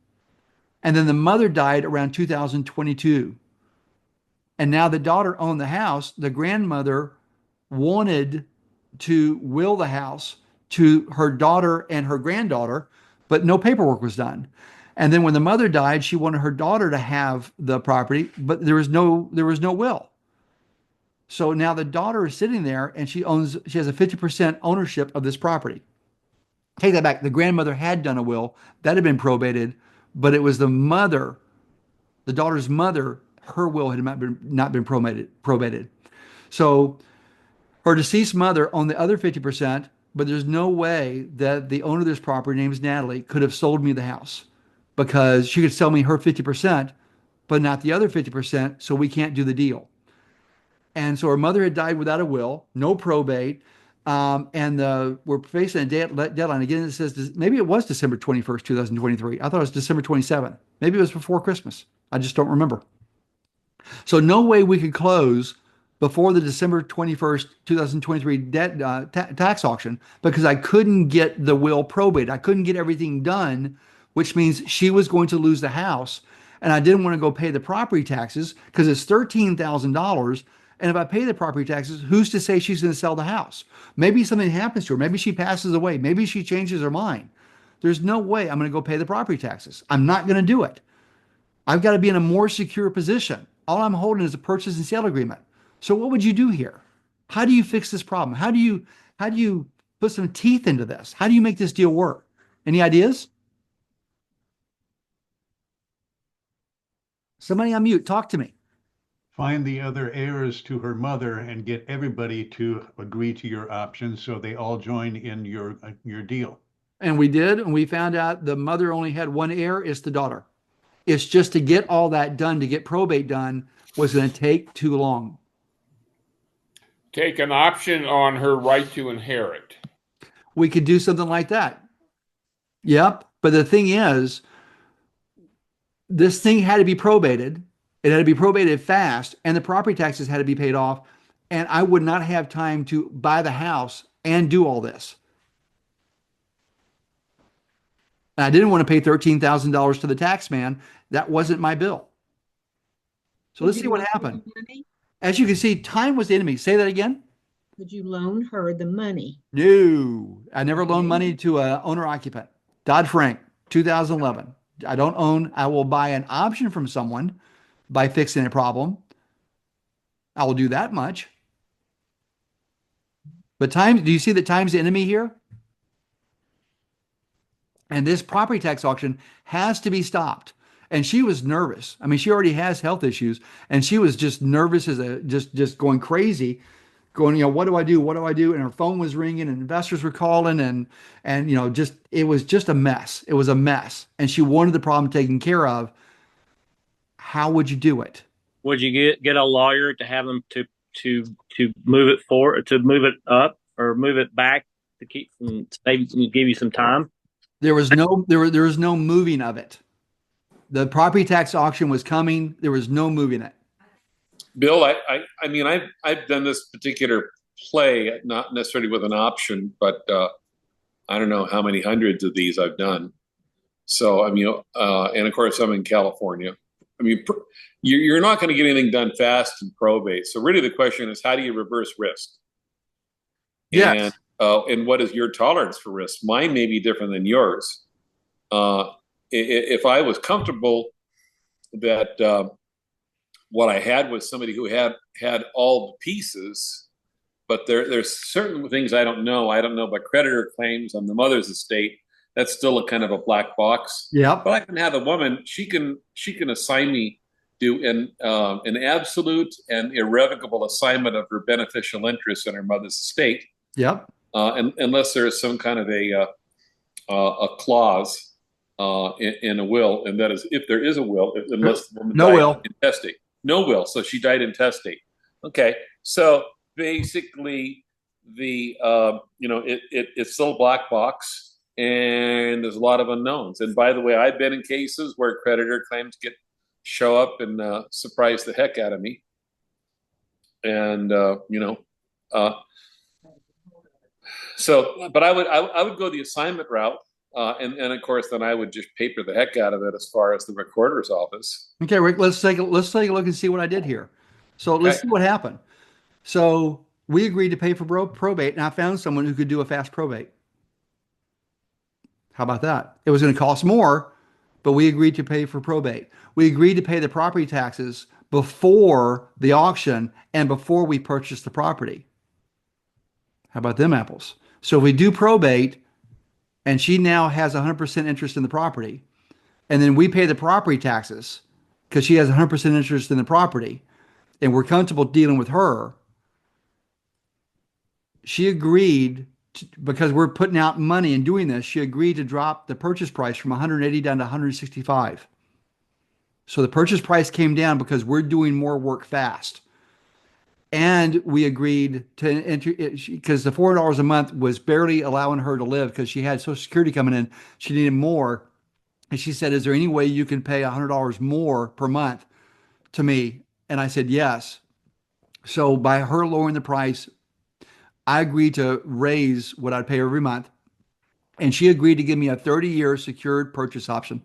And then the mother died around 2022. And now the daughter owned the house. The grandmother wanted to will the house to her daughter and her granddaughter, but no paperwork was done. And then when the mother died, she wanted her daughter to have the property, but there was no will. So now the daughter is sitting there and she has a 50% ownership of this property. Take that back. The grandmother had done a will that had been probated, but it was the daughter's mother, her will had not been probated. So her deceased mother owned the other 50%, but there's no way that the owner of this property, named Natalie, could have sold me the house because she could sell me her 50%, but not the other 50%, so we can't do the deal. And so her mother had died without a will, no probate. We're facing a deadline. Again, it says maybe it was December 21st, 2023. I thought it was December 27th. Maybe it was before Christmas. I just don't remember. So no way we could close before the December 21st, 2023 tax auction because I couldn't get the will probated. I couldn't get everything done, which means she was going to lose the house. And I didn't want to go pay the property taxes because it's $13,000. And if I pay the property taxes, who's to say she's going to sell the house? Maybe something happens to her. Maybe she passes away. Maybe she changes her mind. There's no way I'm going to go pay the property taxes. I'm not going to do it. I've got to be in a more secure position. All I'm holding is a purchase and sale agreement. So what would you do here? How do you fix this problem? How do you put some teeth into this? How do you make this deal work? Any ideas? Somebody on mute, talk to me. Find the other heirs to her mother and get everybody to agree to your options so they all join in your deal. And we did, and we found out the mother only had one heir, it's the daughter. It's just to get all that done, to get probate done, was going to take too long. Take an option on her right to inherit. We could do something like that. Yep. But the thing is, this thing had to be probated. It had to be probated fast, and the property taxes had to be paid off. And I would not have time to buy the house and do all this. And I didn't want to pay $13,000 to the tax man. That wasn't my bill. So let's see what happened. As you can see, time was the enemy. Say that again. Could you loan her the money? No, I never loaned money to an owner occupant. Dodd-Frank, 2011. I don't own. I will buy an option from someone by fixing a problem. I will do that much. But time, do you see that time's the enemy here? And this property tax auction has to be stopped. And she was nervous. I mean, she already has health issues, and she was just nervous as just going crazy, going, what do I do? What do I do? And her phone was ringing, and investors were calling, and it was just a mess. It was a mess, and she wanted the problem taken care of. How would you do it? Would you get a lawyer to have them to move it forward, to move it up or move it back to keep maybe give you some time? There was no moving of it. The property tax auction was coming. There was no moving it. Bill, I mean, I've done this particular play, not necessarily with an option, but I don't know how many hundreds of these I've done. So, I mean, and of course, I'm in California. I mean, you're not going to get anything done fast in probate. So, really, the question is, how do you reverse risk? Yes. And what is your tolerance for risk? Mine may be different than yours. If I was comfortable that what I had was somebody who had all the pieces, but there's certain things I don't know. I don't know about creditor claims on the mother's estate. That's still a kind of a black box. Yep. But I can have a woman. She can assign me do an absolute and irrevocable assignment of her beneficial interest in her mother's estate. Yep. And unless there is some kind of a clause in a will, and that is if there is a will, unless the woman No died will. intestate. No will. So she died intestate. Okay. So basically, it's still a black box, and there's a lot of unknowns. And by the way, I've been in cases where creditor claims show up and surprise the heck out of me. And so, but I would go the assignment route, and of course, then I would just paper the heck out of it as far as the recorder's office. Okay, Rick, let's take a look and see what I did here. So let's see what happened. So we agreed to pay for probate, and I found someone who could do a fast probate. How about that? It was going to cost more, but we agreed to pay for probate. We agreed to pay the property taxes before the auction and before we purchased the property. How about them apples? So if we do probate and she now has 100% interest in the property, and then we pay the property taxes because she has 100% interest in the property, and we're comfortable dealing with her, she agreed to, because we're putting out money and doing this, she agreed to drop the purchase price from 180 down to 165. So the purchase price came down because we're doing more work fast. And we agreed to enter because the $400 a month was barely allowing her to live because she had Social Security coming in. She needed more. And she said, "Is there any way you can pay $100 more per month to me?" And I said, "Yes." So by her lowering the price, I agreed to raise what I'd pay her every month. And she agreed to give me a 30-year secured purchase option.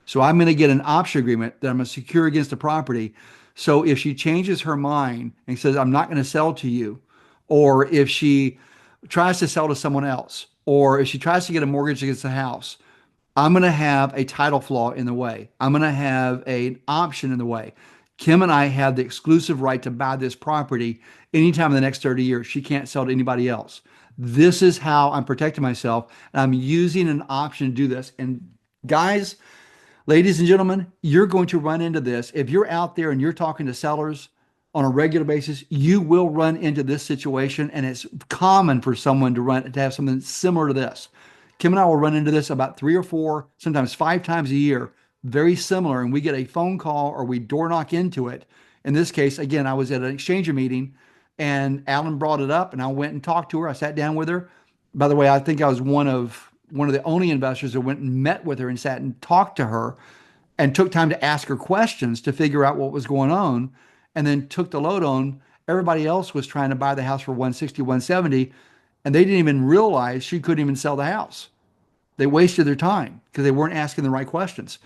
So I'm going to get an option agreement that I'm going to secure against the property. So if she changes her mind and says, "I'm not going to sell to you," or if she tries to sell to someone else, or if she tries to get a mortgage against the house, I'm going to have a title flaw in the way. I'm going to have an option in the way. Kim and I have the exclusive right to buy this property anytime in the next 30 years. She can't sell to anybody else. This is how I'm protecting myself. And I'm using an option to do this. And guys, ladies and gentlemen, you're going to run into this. If you're out there and you're talking to sellers on a regular basis, you will run into this situation. And it's common for someone to have something similar to this. Kim and I will run into this about 3 or 4, sometimes 5 times a year, very similar. And we get a phone call or we door knock into it. In this case, again, I was at an exchanger meeting and Alan brought it up and I went and talked to her. I sat down with her. By the way, I think I was one of the only investors that went and met with her and sat and talked to her and took time to ask her questions to figure out what was going on, and then took the load on. Everybody else was trying to buy the house for 160, 170, and they didn't even realize she couldn't even sell the house. They wasted their time because they weren't asking the right questions.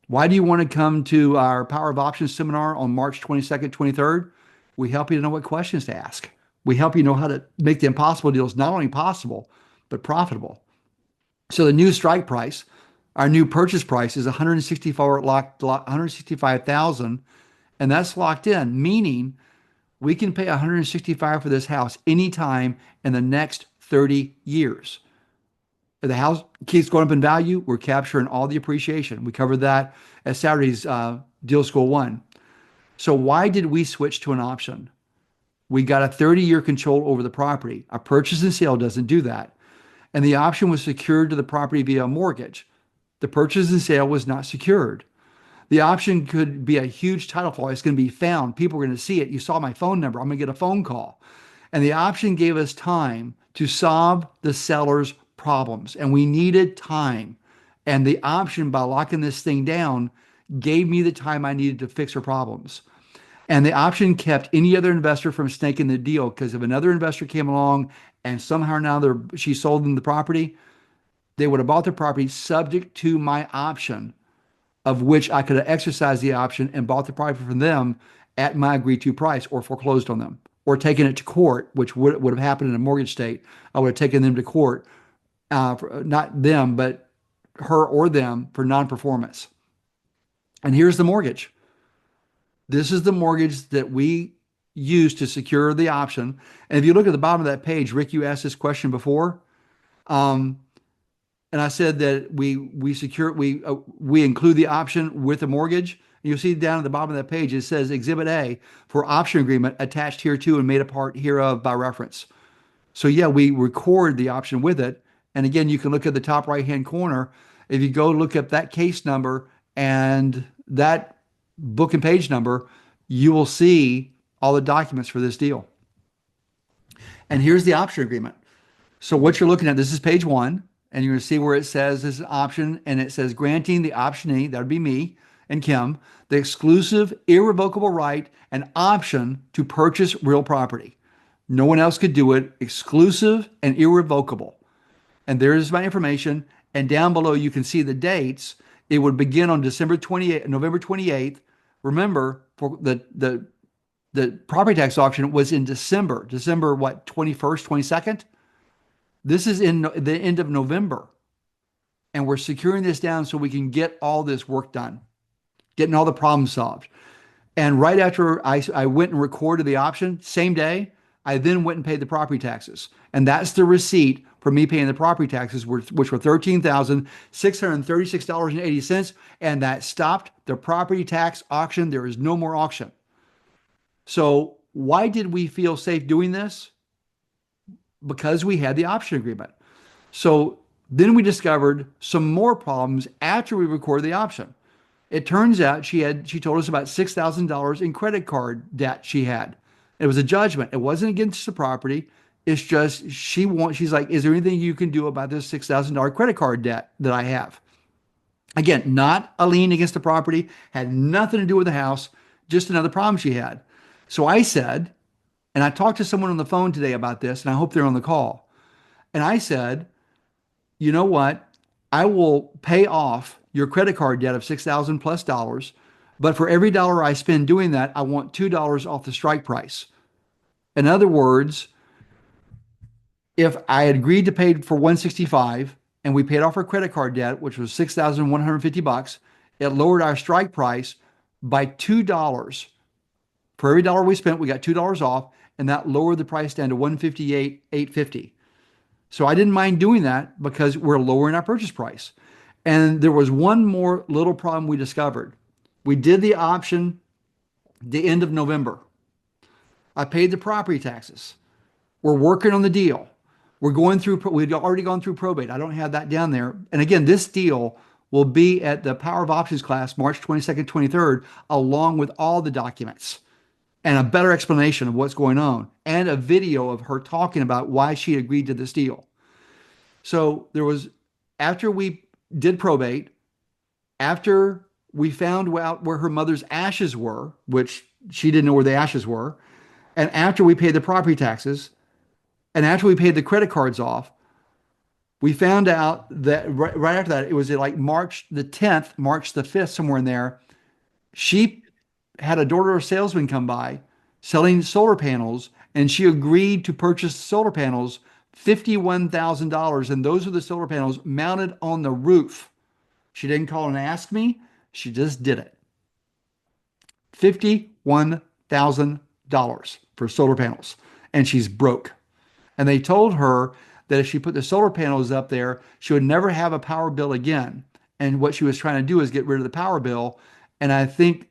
Why do you want to come to our Power of Options seminar on March 22nd, 23rd? We help you to know what questions to ask. We help you know how to make the impossible deals not only possible, but profitable. So the new strike price, our new purchase price is 165,000, and that's locked in, meaning we can pay 165 for this house anytime in the next 30 years. If the house keeps going up in value, we're capturing all the appreciation. We covered that at Saturday's Deal School 1. So why did we switch to an option? We got a 30-year control over the property. A purchase and sale doesn't do that. And the option was secured to the property via a mortgage. The purchase and sale was not secured. The option could be a huge title flaw. It's going to be found. People are going to see it. You saw my phone number. I'm going to get a phone call. And the option gave us time to solve the seller's problems. And we needed time. And the option, by locking this thing down, gave me the time I needed to fix her problems. And the option kept any other investor from snaking the deal, because if another investor came along and somehow or another she sold them the property, they would have bought the property subject to my option, of which I could have exercised the option and bought the property from them at my agreed to price, or foreclosed on them, or taken it to court, which would have happened in a mortgage state. I would have taken them to court, not them, but her or them, for non-performance. And here's the mortgage. This is the mortgage that we used to secure the option. And if you look at the bottom of that page, Rick, you asked this question before. And I said that we include the option with the mortgage. You'll see down at the bottom of that page, it says Exhibit A for option agreement attached hereto and made a part hereof by reference. So yeah, we record the option with it. And again, you can look at the top right-hand corner. If you go look up that case number and that book and page number, you will see all the documents for this deal. And here's the option agreement. So what you're looking at, this is page 1, and you're going to see where it says this is an option, and it says granting the optionee, that would be me and Kim, the exclusive irrevocable right and option to purchase real property. No one else could do it, exclusive and irrevocable. And there's my information. And down below, you can see the dates. It would begin on November 28th. Remember, for the property tax auction was in December what, 21st, 22nd? This is in the end of November. And we're securing this down so we can get all this work done, getting all the problems solved. And right after I went and recorded the option, same day, I then went and paid the property taxes. And that's the receipt for me paying the property taxes, which were $13,636.80. And that stopped the property tax auction. There is no more auction. So why did we feel safe doing this? Because we had the option agreement. So then we discovered some more problems after we recorded the option. It turns out she told us about $6,000 in credit card debt she had. It was a judgment. It wasn't against the property. It's just she's like, is there anything you can do about this $6,000 credit card debt that I have? Again, not a lien against the property, had nothing to do with the house, just another problem she had. So I said, and I talked to someone on the phone today about this, and I hope they're on the call. And I said, you know what? I will pay off your credit card debt of $6,000 plus dollars, but for every dollar I spend doing that, I want $2 off the strike price. In other words, if I had agreed to pay for $165 and we paid off our credit card debt, which was $6,150, it lowered our strike price by $2. For every dollar we spent, we got $2 off, and that lowered the price down to $158,850. So I didn't mind doing that because we're lowering our purchase price. And there was one more little problem we discovered. We did the option the end of November. I paid the property taxes. We're working on the deal. We'd already gone through probate. I don't have that down there. And again, this deal will be at the Power of Options class, March 22nd, 23rd, along with all the documents and a better explanation of what's going on and a video of her talking about why she agreed to this deal. So after we did probate, after we found out where her mother's ashes were, which she didn't know where the ashes were, and after we paid the property taxes, and after we paid the credit cards off, we found out that right after that, it was like March the 10th, March the 5th, somewhere in there, she had a door-to-door salesman come by selling solar panels, and she agreed to purchase solar panels, $51,000, and those are the solar panels mounted on the roof. She didn't call and ask me. She just did it. $51,000 for solar panels, and she's broke. And they told her that if she put the solar panels up there, she would never have a power bill again. And what she was trying to do is get rid of the power bill. And I think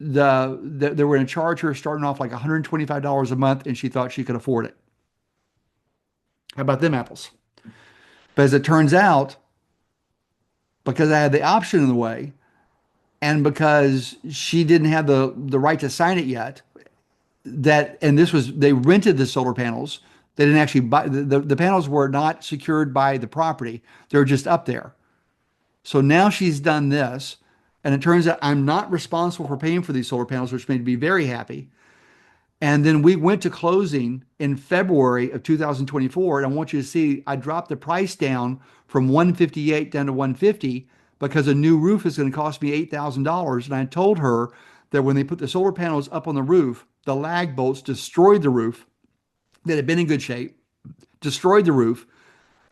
they were going to charge her starting off like $125 a month, and she thought she could afford it. How about them apples? But as it turns out, because I had the option in the way, and because she didn't have the right to sign it yet, they rented the solar panels. They didn't actually buy the panels were not secured by the property. They were just up there. So now she's done this, and it turns out I'm not responsible for paying for these solar panels, which made me very happy. And then we went to closing in February of 2024. And I want you to see, I dropped the price down from 158 down to 150 because a new roof is going to cost me $8,000. And I told her that when they put the solar panels up on the roof, the lag bolts destroyed the roof that had been in good shape, destroyed the roof,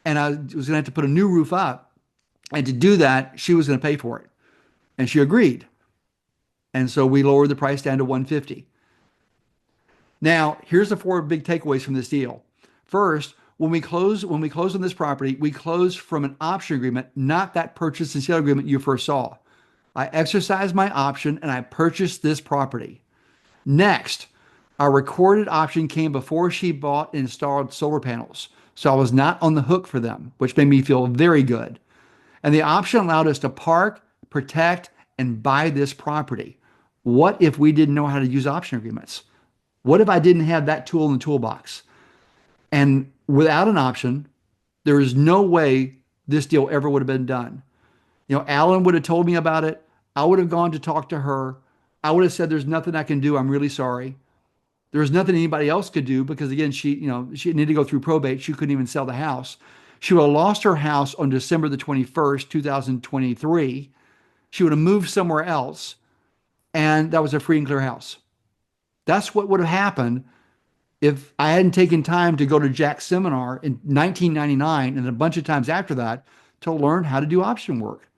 and I was going to have to put a new roof up. And to do that, she was going to pay for it. And she agreed. And so we lowered the price down to 150. Now, here's the four big takeaways from this deal. First, when we close on this property, we close from an option agreement, not that purchase and sale agreement you first saw. I exercised my option and I purchased this property. Next, our recorded option came before she bought and installed solar panels. So I was not on the hook for them, which made me feel very good. And the option allowed us to park, protect, and buy this property. What if we didn't know how to use option agreements? What if I didn't have that tool in the toolbox? And without an option, there is no way this deal ever would have been done. You know, Alan would have told me about it. I would have gone to talk to her. I would have said, there's nothing I can do. I'm really sorry. There was nothing anybody else could do because, again, she needed to go through probate. She couldn't even sell the house. She would have lost her house on December the 21st, 2023. She would have moved somewhere else, and that was a free and clear house. That's what would have happened if I hadn't taken time to go to Jack's seminar in 1999 and a bunch of times after that to learn how to do option work.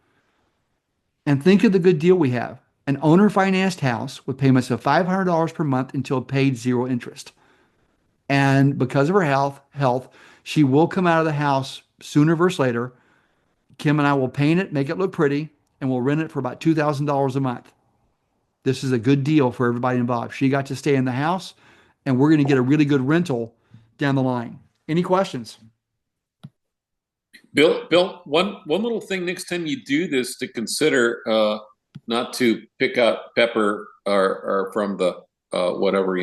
And think of the good deal we have. An owner-financed house with payments of $500 per month until paid zero interest. And because of her health, she will come out of the house sooner versus later. Kim and I will paint it, make it look pretty, and we'll rent it for about $2,000 a month. This is a good deal for everybody involved. She got to stay in the house, and we're going to get a really good rental down the line. Any questions? Bill, one little thing next time you do this to consider, not to pick out Pepper or from the whatever,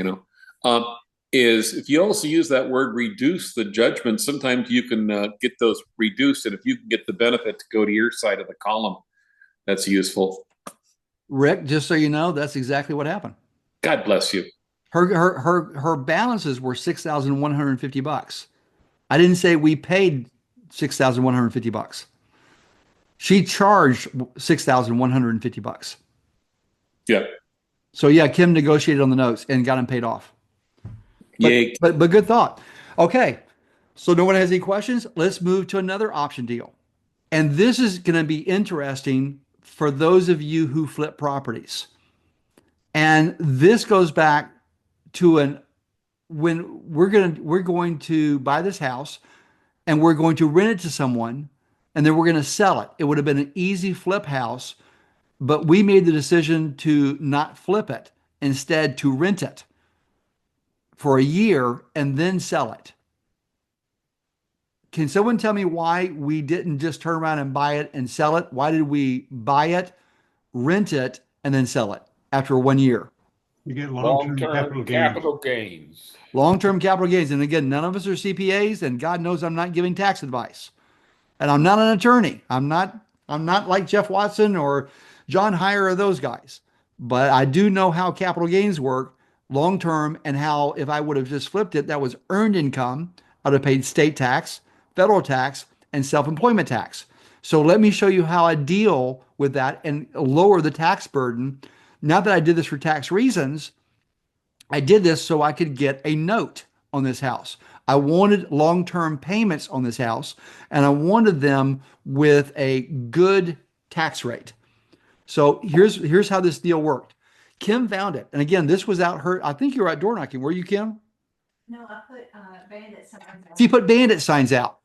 is if you also use that word reduce the judgment, sometimes you can get those reduced. And if you can get the benefit to go to your side of the column, that's useful. Rick, just so you know, that's exactly what happened. God bless you. Her balances were $6,150. I didn't say we paid $6,150. She charged $6,150. Yeah. So yeah, Kim negotiated on the notes and got them paid off. Yay. But good thought. Okay. So no one has any questions? Let's move to another option deal. And this is going to be interesting for those of you who flip properties. And this goes back to when we're going to buy this house and we're going to rent it to someone and then we're going to sell it. It would have been an easy flip house, but we made the decision to not flip it, instead to rent it for a year and then sell it. Can someone tell me why we didn't just turn around and buy it and sell it? Why did we buy it, rent it, and then sell it after 1 year? You get long-term capital gains. Long-term capital gains. And again, none of us are CPAs, and God knows I'm not giving tax advice. And I'm not an attorney. I'm not like Jeff Watson or John Heyer or those guys. But I do know how capital gains work long-term and how if I would have just flipped it, that was earned income. I would have paid state tax, federal tax, and self-employment tax. So let me show you how I deal with that and lower the tax burden. Not that I did this for tax reasons. I did this so I could get a note on this house. I wanted long-term payments on this house, and I wanted them with a good tax rate. So here's how this deal worked. Kim found it. And again, this was out her, I think you were out door knocking. Were you, Kim? No, I put bandit signs out. She put bandit signs out.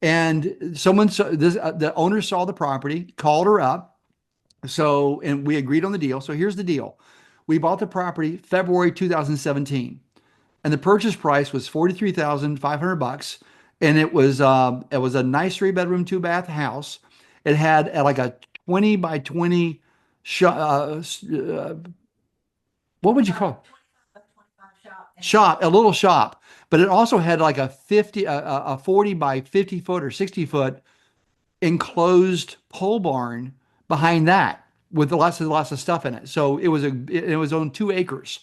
And someone saw this, the owner saw the property, called her up. So, and we agreed on the deal. So here's the deal. We bought the property February 2017, and the purchase price was $43,500. And it was a nice 3-bedroom, 2-bath house. It had like a 20 by 20 what would you call it? 25 Shop, a little shop. But it also had like a 40 by 50 foot or 60 foot enclosed pole barn behind that with lots of stuff in it. So it was on 2 acres.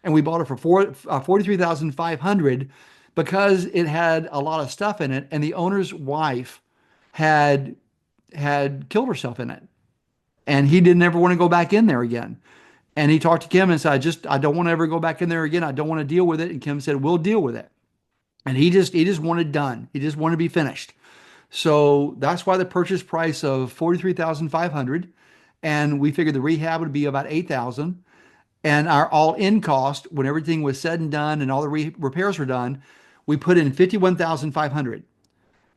and we bought it for 43,500 because it had a lot of stuff in it, and the owner's wife had killed herself in it, and he didn't ever want to go back in there again. And he talked to Kim and said, I don't want to ever go back in there again. I don't want to deal with it. And Kim said, we'll deal with it. And he just wanted done. He just wanted to be finished. So that's why the purchase price of 43,500, and we figured the rehab would be about 8,000, and our all-in cost when everything was said and done and all the repairs were done, we put in 51,500.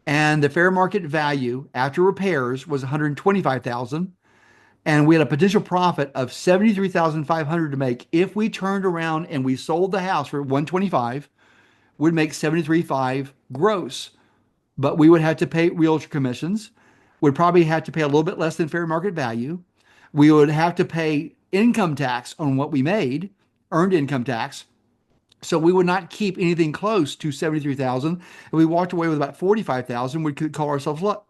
And the fair market value after repairs was 125,000, and we had a potential profit of 73,500 to make if we turned around and we sold the house for 125, would make 73.5 gross. But we would have to pay realtor commissions. We'd probably have to pay a little bit less than fair market value. We would have to pay income tax on what we made, earned income tax. So we would not keep anything close to 73,000. And we walked away with about 45,000. We could call ourselves lucky.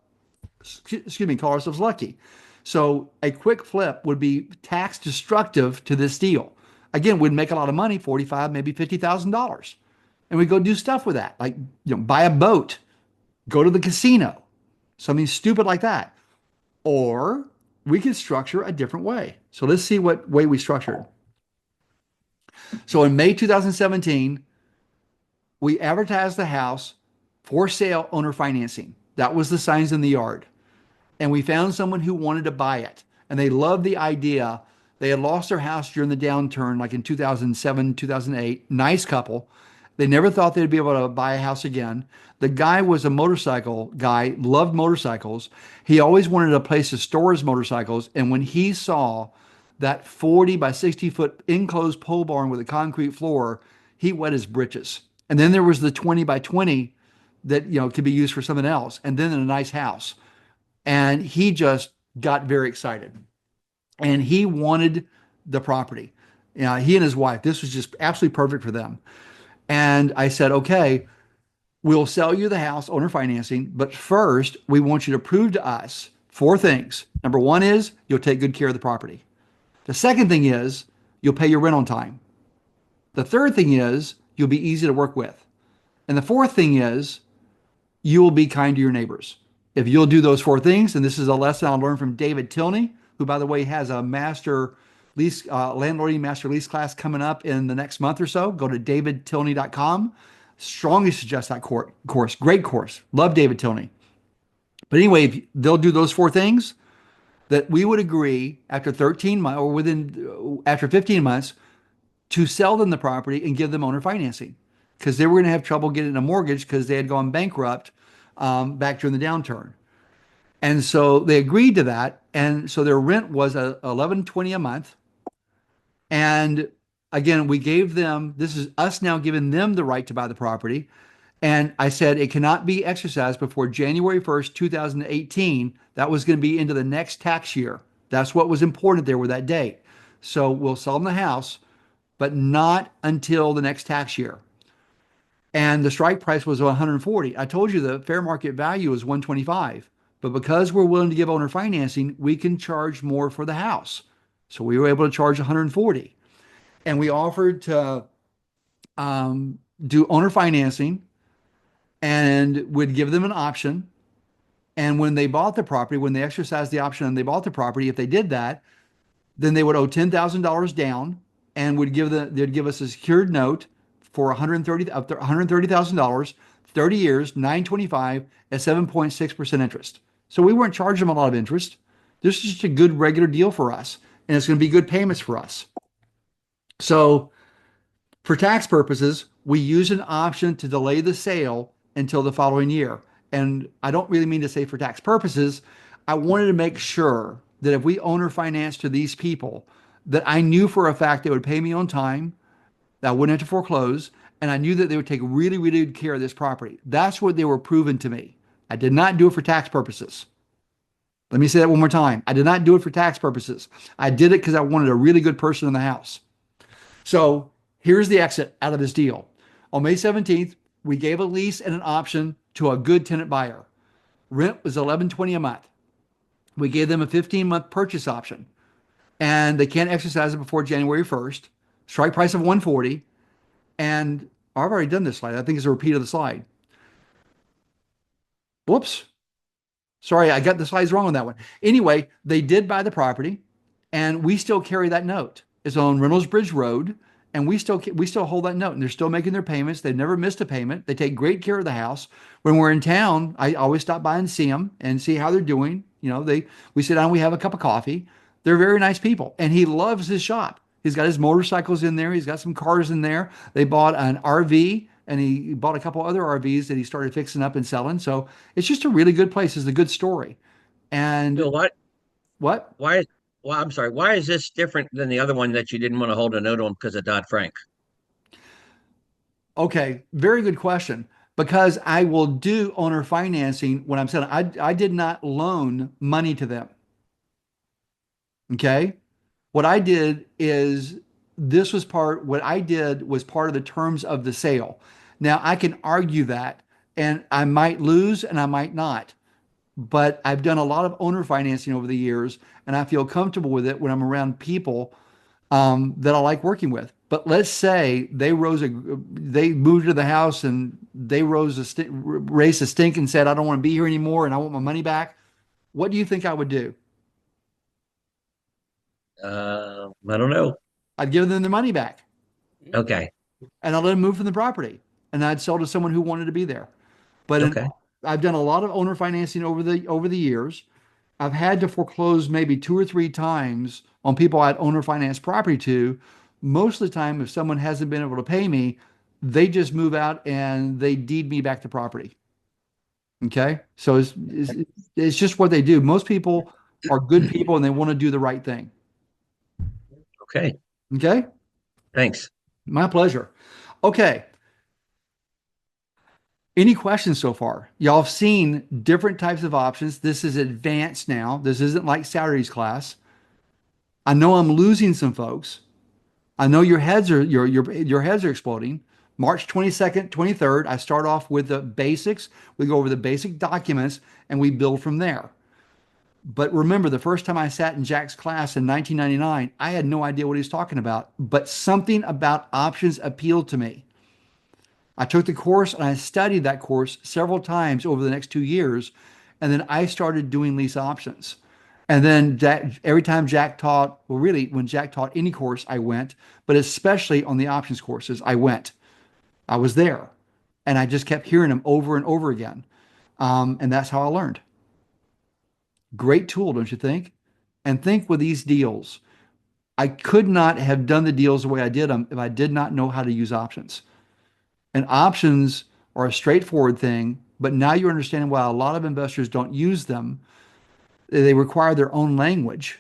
So a quick flip would be tax destructive to this deal. Again, we'd make a lot of money, 45, maybe $50,000. And we go do stuff with that, like, buy a boat, go to the casino, something stupid like that. Or we could structure a different way. So let's see what way we structured. So in May 2017, we advertised the house for sale, owner financing. That was the signs in the yard. And we found someone who wanted to buy it. And they loved the idea. They had lost their house during the downturn, like in 2007, 2008. Nice couple. They never thought they'd be able to buy a house again. The guy was a motorcycle guy, loved motorcycles. He always wanted a place to store his motorcycles. And when he saw that 40 by 60 foot enclosed pole barn with a concrete floor, he wet his britches. And then there was the 20 by 20 that, could be used for something else. And then in a nice house. And he just got very excited. And he wanted the property. He and his wife, this was just absolutely perfect for them. And I said, okay, we'll sell you the house, owner financing, but first we want you to prove to us 4 things. Number 1 is you'll take good care of the property. The second thing is you'll pay your rent on time. The third thing is you'll be easy to work with. And the fourth thing is you will be kind to your neighbors. If you'll do those 4 things, and this is a lesson I learned from David Tilney, who, by the way, has a master lease, landlording master lease class coming up in the next month or so. Go to davidtilney.com. Strongly suggest that course. Great course. Love David Tilney. But anyway, if they'll do those 4 things, that we would agree after 13 months or after 15 months to sell them the property and give them owner financing, because they were going to have trouble getting a mortgage because they had gone bankrupt back during the downturn. And so they agreed to that. And so their rent was $11.20 a month. And again, we gave them, this is us now giving them the right to buy the property. And I said it cannot be exercised before January 1st, 2018. That was going to be into the next tax year. That's what was important there with that date. So we'll sell them the house, but not until the next tax year. And the strike price was 140. I told you the fair market value is 125. But because we're willing to give owner financing, we can charge more for the house. So we were able to charge 140. And we offered to do owner financing and would give them an option. And when they bought the property, when they exercised the option and they bought the property, if they did that, then they would owe $10,000 down and they'd give us a secured note for $130,000, 30 years, 925 at 7.6% interest. So we weren't charging them a lot of interest. This is just a good regular deal for us, and it's going to be good payments for us. So for tax purposes, we use an option to delay the sale until the following year. And I don't really mean to say for tax purposes. I wanted to make sure that if we owner finance to these people, that I knew for a fact they would pay me on time, that I wouldn't have to foreclose, and I knew that they would take really, really good care of this property. That's what they were proving to me. I did not do it for tax purposes. Let me say that one more time. I did not do it for tax purposes. I did it because I wanted a really good person in the house. So here's the exit out of this deal. On May 17th, we gave a lease and an option to a good tenant buyer. Rent was $11.20 a month. We gave them a 15-month purchase option, and they can't exercise it before January 1st. strike price of 140. And I've already done this slide. I think it's a repeat of the slide. Whoops. Sorry, I got the slides wrong on that one. Anyway, they did buy the property, and we still carry that note. It's on Reynolds Bridge Road, and we still hold that note, and they're still making their payments. They've never missed a payment. They take great care of the house. When we're in town, I always stop by and see them and see how they're doing. We sit down, we have a cup of coffee. They're very nice people, and he loves his shop. He's got his motorcycles in there. He's got some cars in there. They bought an RV, and he bought a couple other RVs that he started fixing up and selling. So it's just a really good place. It's a good story. And Bill, what? why, well, I'm sorry, why is this different than the other one that you didn't want to hold a note on because of Dodd-Frank? Okay, very good question. Because I will do owner financing when I'm selling. I did not loan money to them. Okay. What I did is what I did was part of the terms of the sale. Now I can argue that and I might lose and I might not, but I've done a lot of owner financing over the years and I feel comfortable with it when I'm around people that I like working with. But let's say they moved to the house and they raised a stink and said, I don't want to be here anymore and I want my money back. What do you think I would do? I don't know. I'd give them their money back Okay. and I'd let them move from the property and I'd sell to someone who wanted to be there. But Okay. I've done a lot of owner financing over the years. I've had to foreclose maybe 2 or 3 times on people I'd owner finance property to. Most of the time, if someone hasn't been able to pay me, they just move out and they deed me back the property. Okay. So it's just what they do. Most people are good people and they want to do the right thing. Okay. Okay. Thanks. My pleasure. Okay. Any questions so far? Y'all have seen different types of options. This is advanced now. This isn't like Saturday's class. I know I'm losing some folks. I know your heads are exploding. March 22nd, 23rd, I start off with the basics. We go over the basic documents and we build from there. But remember, the first time I sat in Jack's class in 1999, I had no idea what he was talking about, but something about options appealed to me. I took the course and I studied that course several times over the next 2 years. And then I started doing lease options. And then every time Jack taught, well, really, when Jack taught any course, I went, but especially on the options courses, I went. I was there. And I just kept hearing him over and over again. And that's how I learned. Great tool, don't you think? And think with these deals, I could not have done the deals the way I did them if I did not know how to use options. And options are a straightforward thing, but now you're understanding why a lot of investors don't use them. They require their own language.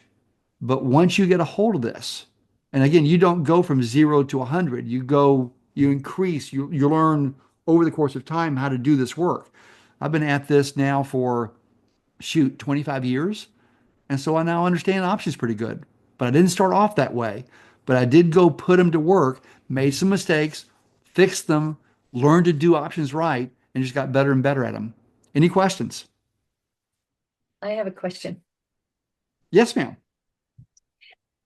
But once you get a hold of this, and again, you don't go from 0 to 100, you increase, you learn over the course of time how to do this work. I've been at this now for, 25 years. And so I now understand options pretty good. But I didn't start off that way. But I did go put them to work, made some mistakes, fixed them, learned to do options right, and just got better and better at them. Any questions? I have a question. Yes, ma'am.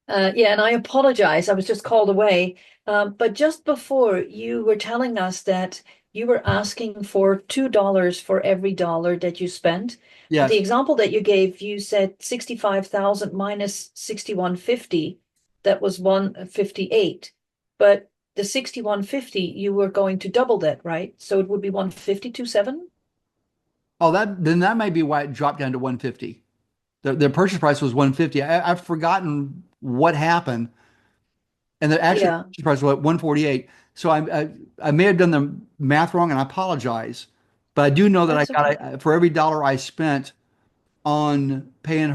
Yeah, and I apologize. I was just called away. But just before you were telling us that you were asking for $2 for every dollar that you spent. Yes. The example that you gave, you said 65,000 minus 6150. That was 158. But the 6150, you were going to double that, right? So it would be 152.7. Oh, that may be why it dropped down to 150. The purchase price was 150. I've forgotten what happened. And the actual purchase price was 148. So I may have done the math wrong and I apologize. But I do know that That's I got okay. for every dollar I spent on paying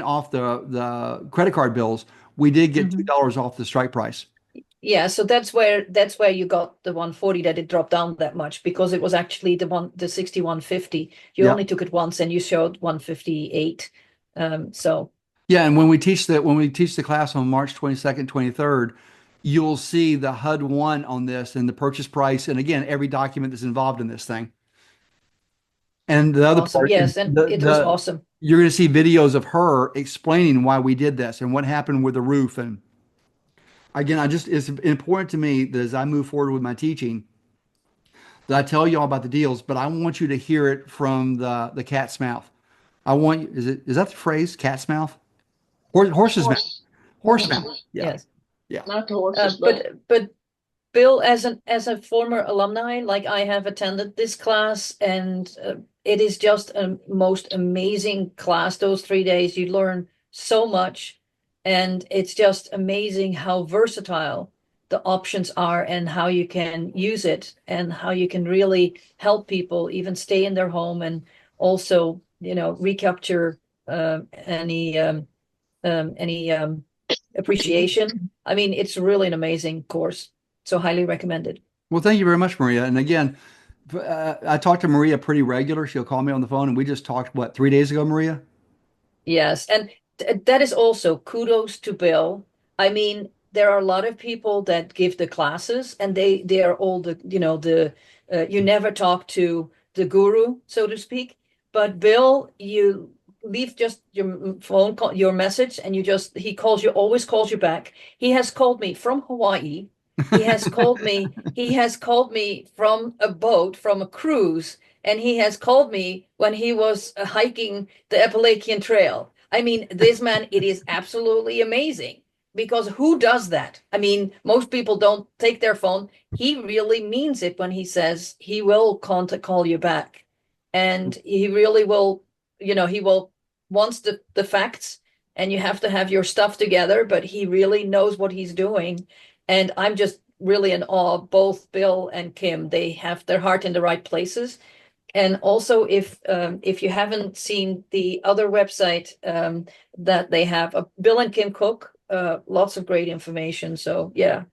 off the credit card bills, we did get $2 off the strike price. Yeah, so that's where you got the 140, that it dropped down that much, because it was actually the 6150. You Yeah. only took it once and you showed 158. So Yeah, and when we teach the class on March 22nd, 23rd, you'll see the HUD 1 on this and the purchase price, and again, every document that's involved in this thing. And the other awesome. part, Yes, and it was awesome. You're going to see videos of her explaining why we did this and what happened with the roof. And again, it's important to me that as I move forward with my teaching, that I tell you all about the deals, but I want you to hear it from the cat's mouth. Is that the phrase, cat's mouth? Horse's mouth. Horse mouth. Yeah. Yes. Yeah. Not the horses, But Bill, as a former alumni, like I have attended this class, and it is just a most amazing class. Those 3 days, you learn so much, and it's just amazing how versatile the options are and how you can use it and how you can really help people even stay in their home and also, recapture any appreciation. I mean, it's really an amazing course. So highly recommended. Well, thank you very much, Maria. And again, I talk to Maria pretty regular. She'll call me on the phone, and we just talked, what, 3 days ago, Maria? Yes, and that is also kudos to Bill. I mean, there are a lot of people that give the classes, and they are all you never talk to the guru, so to speak. But Bill, you leave just your phone call, your message, and he always calls you back. He has called me from Hawaii. He has called me. He has called me from a boat, from a cruise, and he has called me when he was hiking the Appalachian Trail. I mean, this man, it is absolutely amazing because who does that? I mean, most people don't take their phone. He really means it when he says he will call you back, and he really will. He will wants the facts, and you have to have your stuff together. But he really knows what he's doing. And I'm just really in awe of both Bill and Kim. They have their heart in the right places. And also, if you haven't seen the other website that they have, Bill and Kim Cook, lots of great information. So yeah,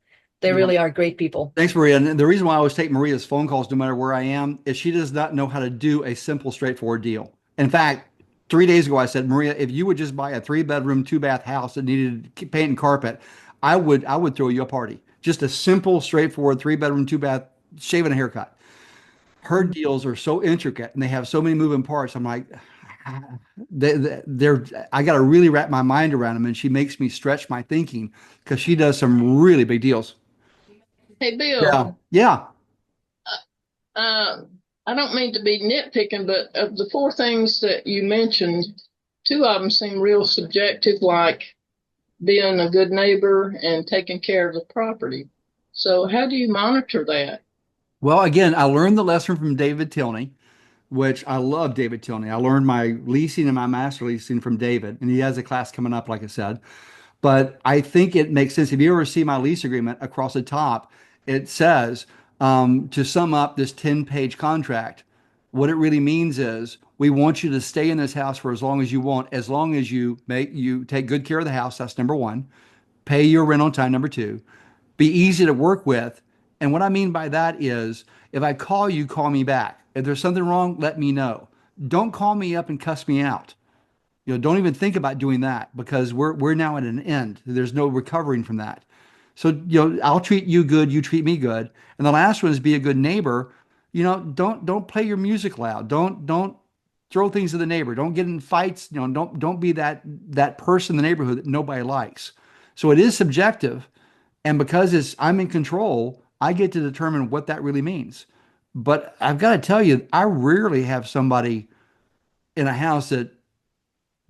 they really are great people. Thanks, Maria. And the reason why I always take Maria's phone calls no matter where I am is she does not know how to do a simple, straightforward deal. In fact, 3 days ago, I said, Maria, if you would just buy a 3-bedroom, 2-bath house that needed paint and carpet, I would throw you a party. Just a simple, straightforward 3-bedroom, 2-bath, shave and a haircut. Her deals are so intricate and they have so many moving parts. I'm like, I got to really wrap my mind around them. And she makes me stretch my thinking because she does some really big deals. Hey, Bill. Yeah. I don't mean to be nitpicking, but of the 4 things that you mentioned, 2 of them seem real subjective, like being a good neighbor and taking care of the property. So how do you monitor that? Well, again, I learned the lesson from David Tilney, which I love David Tilney. I learned my leasing and my master leasing from David, and he has a class coming up, like I said. But I think it makes sense. If you ever see my lease agreement across the top, it says, to sum up this 10-page contract, what it really means is we want you to stay in this house for as long as you want, as long as you take good care of the house. That's number 1. Pay your rent on time, number 2. Be easy to work with. And what I mean by that is if I call you, call me back. If there's something wrong, let me know. Don't call me up and cuss me out. Don't even think about doing that because we're now at an end. There's no recovering from that. So, I'll treat you good, you treat me good. And the last one is be a good neighbor. Don't play your music loud. Don't throw things to the neighbor. Don't get in fights. Don't be that person in the neighborhood that nobody likes. So it is subjective. And because I'm in control, I get to determine what that really means. But I've got to tell you, I rarely have somebody in a house that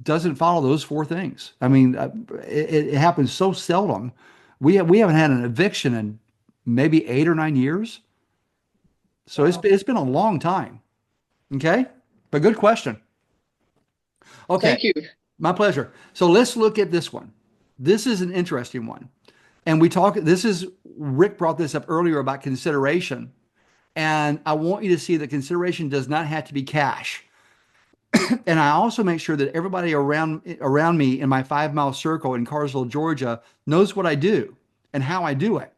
doesn't follow those 4 things. I mean, it happens so seldom. We haven't had an eviction in maybe 8 or 9 years. So it's been a long time. Okay? But good question. Okay. Thank you. My pleasure. So let's look at this one. This is an interesting one. And Rick brought this up earlier about consideration. And I want you to see that consideration does not have to be cash. And I also make sure that everybody around me in my 5-mile circle in Carsville, Georgia, knows what I do and how I do it.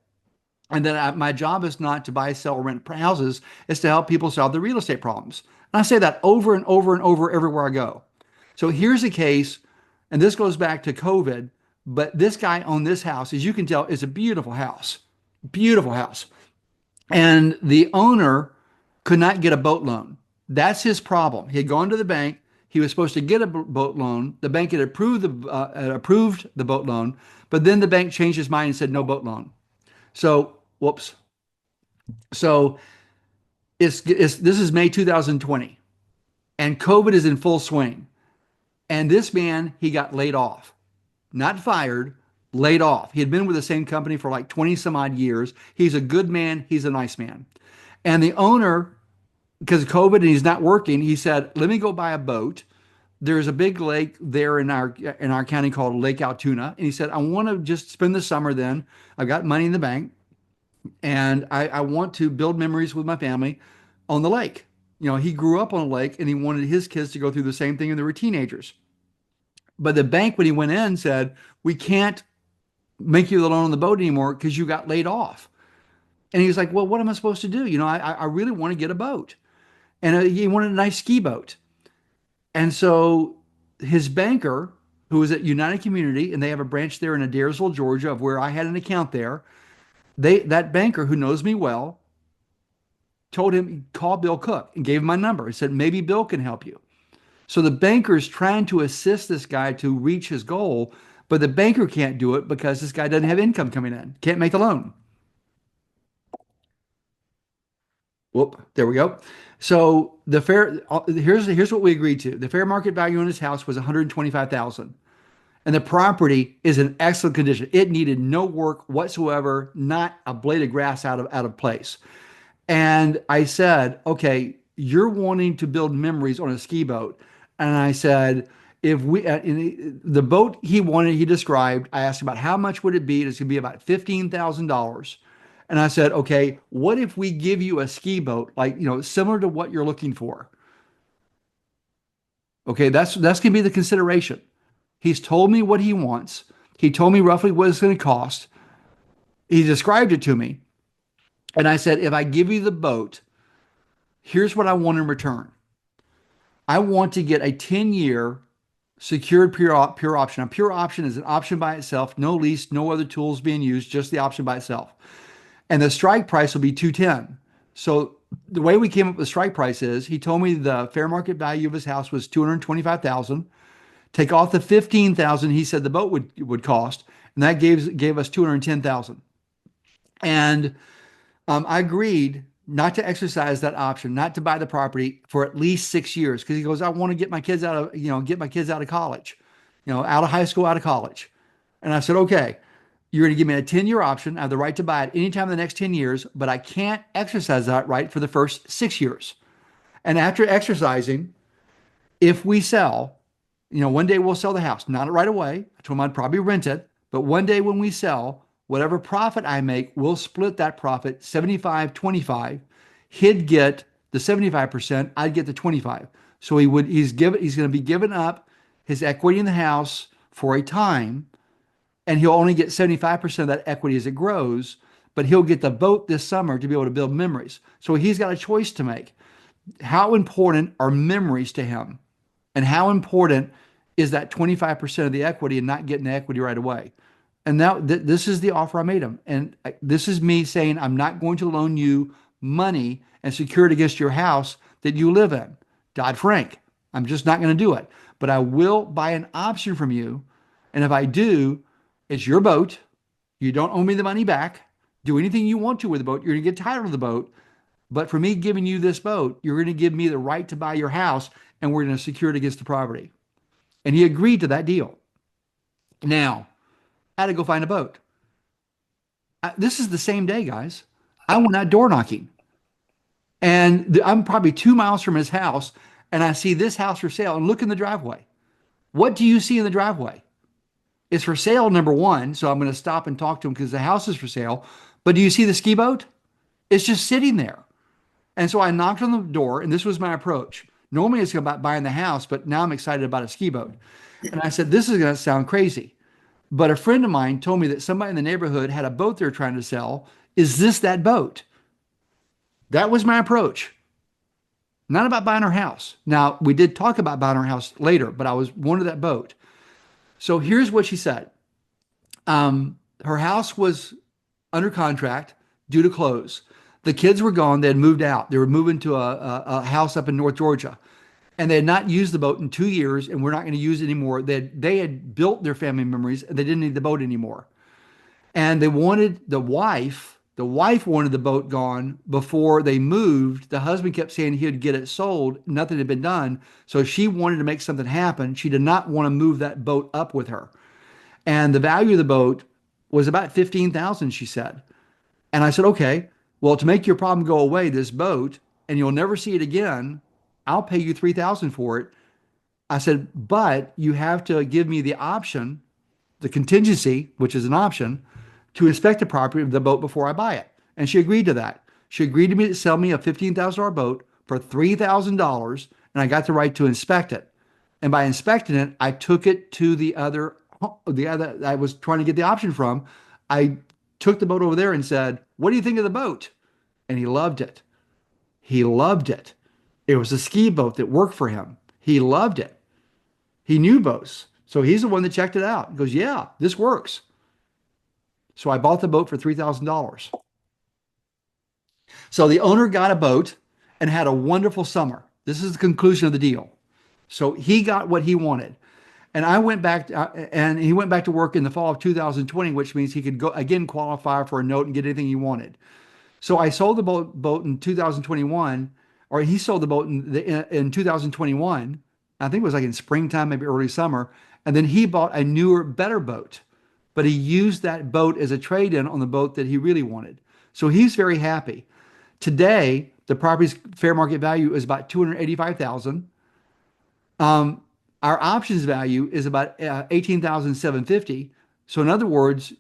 And that my job is not to buy, sell, rent houses. It's to help people solve their real estate problems. And I say that over and over and over everywhere I go. So here's a case, and this goes back to COVID, but this guy owned this house. As you can tell, it's a beautiful house. Beautiful house. And the owner could not get a boat loan. That's his problem. He had gone to the bank. He was supposed to get a boat loan. The bank had approved the boat loan, but then the bank changed his mind and said no boat loan. So, whoops. So this is May 2020, and COVID is in full swing. And this man, he got laid off, not fired, laid off. He had been with the same company for like 20 some odd years. He's a good man. He's a nice man. And the owner, because of COVID and he's not working, he said, let me go buy a boat. There's a big lake there in our county called Lake Altoona. And he said, I want to just spend the summer then. I've got money in the bank and I want to build memories with my family on the lake. You know, he grew up on a lake and he wanted his kids to go through the same thing when they were teenagers. But the bank, when he went in, said, we can't make you the loan on the boat anymore because you got laid off. And he was like, well, what am I supposed to do? You know, I really want to get a boat. And he wanted a nice ski boat. And so his banker, who was at United Community, and they have a branch there in Adairsville, Georgia, of where I had an account there, that banker who knows me well told him, call Bill Cook, and gave him my number. He said, maybe Bill can help you. So the banker is trying to assist this guy to reach his goal, but the banker can't do it because this guy doesn't have income coming in, can't make a loan. Whoop, there we go. So here's what we agreed to. The fair market value on his house was $125,000. And the property is in excellent condition. It needed no work whatsoever, not a blade of grass out of place. And I said, okay, you're wanting to build memories on a ski boat. And I said, if we, the boat he described, I asked about how much would it be? It's going to be about $15,000. And I said, okay, what if we give you a ski boat, like, you know, similar to what you're looking for? Okay, that's going to be the consideration. He's told me what he wants. He told me roughly what it's going to cost. He described it to me. And I said, if I give you the boat, here's what I want in return. I want to get a 10-year secured pure option. A pure option is an option by itself, no lease, no other tools being used, just the option by itself. And the strike price will be $210,000. So the way we came up with the strike price is, he told me the fair market value of his house was $225,000. Take off the $15,000 he said the boat would cost, and that gave us $210,000. And I agreed not to exercise that option, not to buy the property for at least 6 years, because he goes, I want to get my kids out of college, out of high school, out of college. And I said, okay, you're going to give me a 10-year option. I have the right to buy it anytime in the next 10 years, but I can't exercise that right for the first 6 years. And after exercising, if we sell, one day we'll sell the house, not right away. I told him I'd probably rent it, but one day when we sell, whatever profit I make, we'll split that profit 75-25. He'd get the 75%, I'd get the 25. So he's going to be giving up his equity in the house for a time, and he'll only get 75% of that equity as it grows, but he'll get the boat this summer to be able to build memories. So he's got a choice to make. How important are memories to him? And how important is that 25% of the equity and not getting the equity right away? And now this is the offer I made him. And this is me saying, I'm not going to loan you money and secure it against your house that you live in. Dodd-Frank. I'm just not going to do it. But I will buy an option from you. And if I do, it's your boat. You don't owe me the money back. Do anything you want to with the boat. You're going to get title of the boat. But for me giving you this boat, you're going to give me the right to buy your house, and we're going to secure it against the property. And he agreed to that deal. Now, I had to go find a boat. This is the same day, guys. I went out door knocking. And I'm probably 2 miles from his house, and I see this house for sale, and look in the driveway. What do you see in the driveway? It's for sale, number one, so I'm going to stop and talk to him because the house is for sale. But do you see the ski boat? It's just sitting there. And so I knocked on the door, and this was my approach. Normally it's about buying the house, but now I'm excited about a ski boat. And I said, this is going to sound crazy. But a friend of mine told me that somebody in the neighborhood had a boat they're trying to sell. Is this that boat? That was my approach. Not about buying our house. Now, we did talk about buying our house later, but I wanted that boat. So here's what she said. Her house was under contract due to close. The kids were gone. They had moved out. They were moving to a house up in North Georgia. and they had not used the boat in 2 years, and we're not going to use it anymore. They had built their family memories, and they didn't need the boat anymore. And they wanted the wife wanted the boat gone before they moved. The husband kept saying he'd get it sold. Nothing had been done. So she wanted to make something happen. She did not want to move that boat up with her. And the value of the boat was about 15,000, she said. And I said, okay, well, to make your problem go away, this boat, and you'll never see it again, I'll pay you 3,000 for it. I said, but you have to give me the option, the contingency, which is an option, to inspect the property of the boat before I buy it. And she agreed to that. She agreed to me to sell me a $15,000 boat for $3,000, and I got the right to inspect it. And by inspecting it, I took it to the other I was trying to get the option from. I took the boat over there and said, "What do you think of the boat?" And he loved it. He loved it. It was a ski boat that worked for him. He loved it. He knew boats. So he's the one that checked it out. He goes, "Yeah, this works." So I bought the boat for $3,000. So the owner got a boat and had a wonderful summer. This is the conclusion of the deal. So he got what he wanted. And I went back, and he went back to work in the fall of 2020, which means he could go again qualify for a note and get anything he wanted. So I sold the boat in 2021, or he sold the boat in 2021. I think it was like in springtime, maybe early summer. And then he bought a newer, better boat. But he used that boat as a trade-in on the boat that he really wanted. So he's very happy. Today, the property's fair market value is about 285,000. Our options value is about 18,750. So in other words,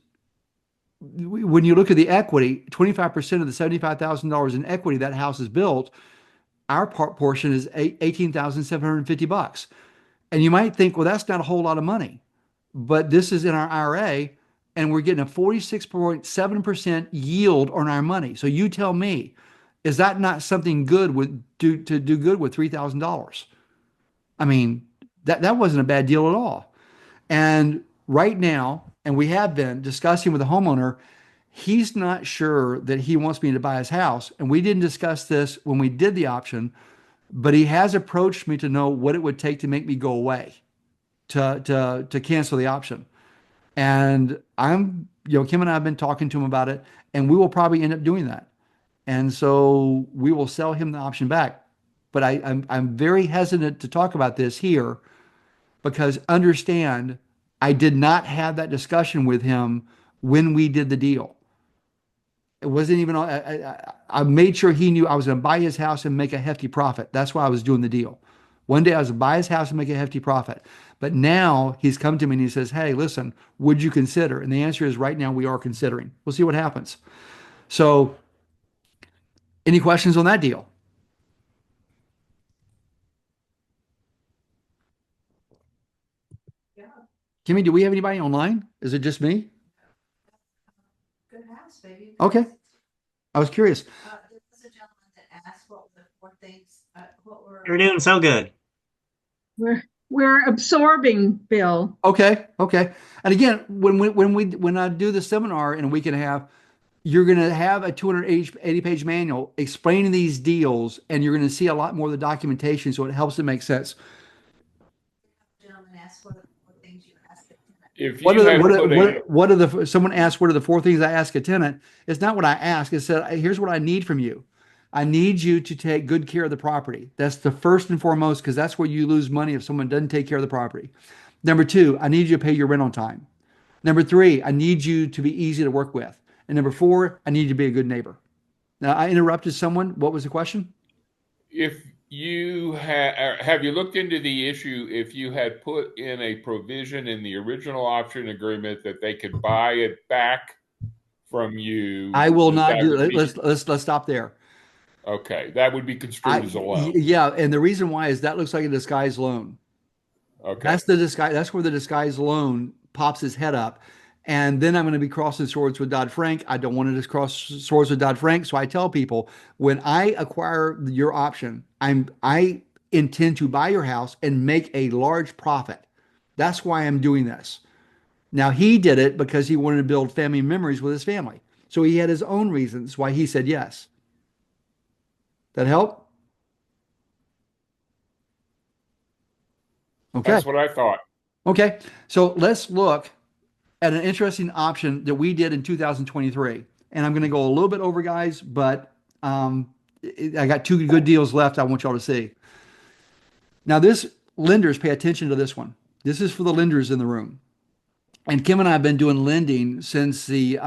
when you look at the equity, 25% of the $75,000 in equity that house is built, our portion is 18,750 bucks. And you might think, well, that's not a whole lot of money, but this is in our IRA, and we're getting a 46.7% yield on our money. So you tell me, is that not something good to do good with $3,000? I mean, that wasn't a bad deal at all. And right now, and we have been discussing with the homeowner, he's not sure that he wants me to buy his house. And we didn't discuss this when we did the option, but he has approached me to know what it would take to make me go away, to cancel the option. And Kim and I have been talking to him about it, and we will probably end up doing that. And so we will sell him the option back. But I'm very hesitant to talk about this here because understand, I did not have that discussion with him when we did the deal. It wasn't even, I made sure he knew I was going to buy his house and make a hefty profit. That's why I was doing the deal. One day I was going to buy his house and make a hefty profit. But now he's come to me and he says, "Hey, listen, would you consider?" And the answer is right now we are considering. We'll see what happens. So any questions on that deal? Yeah, Kimmy, do we have anybody online? Is it just me? good house, baby. Okay. I was curious. There was a gentleman that asked what were the four things, what were. You're doing so good. We're absorbing, Bill. Okay. And again, when I do the seminar in a week and a half, you're going to have a 280-page manual explaining these deals, and you're going to see a lot more of the documentation, so it helps it make sense. Gentleman asked what are the four things you asked the tenant. If you had put Someone asked, what are the four things I ask a tenant? It's not what I ask. It said, here's what I need from you. I need you to take good care of the property. That's the first and foremost, because that's where you lose money if someone doesn't take care of the property. Number two, I need you to pay your rent on time. Number three, I need you to be easy to work with. And number four, I need you to be a good neighbor. Now, I interrupted someone. What was the question? if you have you looked into the issue if you had put in a provision in the original option agreement that they could buy it back from you? I will not do it. Let's stop there. Okay, that would be construed as a loan. Yeah, and the reason why is that looks like a disguised loan. Okay. That's the disguise. That's where the disguised loan pops his head up. And then I'm going to be crossing swords with Dodd-Frank. I don't want to just cross swords with Dodd-Frank. So I tell people, when I acquire your option, I intend to buy your house and make a large profit. That's why I'm doing this. Now, he did it because he wanted to build family memories with his family. So he had his own reasons why he said yes. That help? Okay. That's what I thought. Okay. So let's look at an interesting option that we did in 2023. And I'm going to go a little bit over, guys, but I got two good deals left I want y'all to see. Now, this lenders, pay attention to this one. This is for the lenders in the room. And Kim and I have been doing lending since the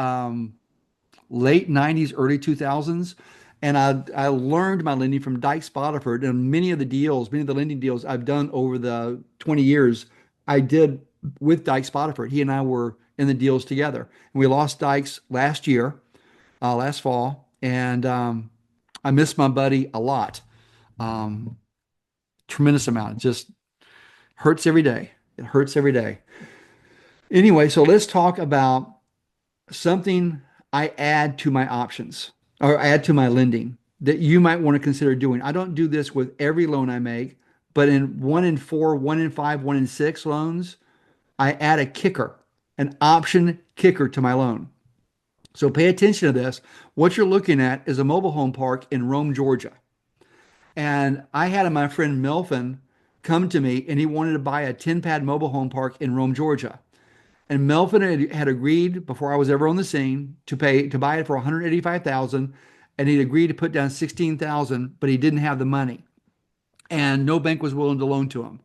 late 90s, early 2000s. And I learned my lending from Dyke Spotiford, and many of the lending deals I've done over the 20 years, I did with Dyke Spotiford. He and I were in the deals together. And we lost Dykes last year, last fall. And I miss my buddy a lot. Tremendous amount. It just hurts every day. It hurts every day. Anyway, so let's talk about something I add to my options or add to my lending that you might want to consider doing. I don't do this with every loan I make, but in 1 in 4, 1 in 5, 1 in 6 loans, I add a kicker, an option kicker to my loan. So pay attention to this. What you're looking at is a mobile home park in Rome, Georgia. And I had my friend Melvin come to me and he wanted to buy a 10-pad mobile home park in Rome, Georgia. And Melvin had agreed before I was ever on the scene to buy it for 185,000, and he'd agreed to put down 16,000, but he didn't have the money, and no bank was willing to loan to him.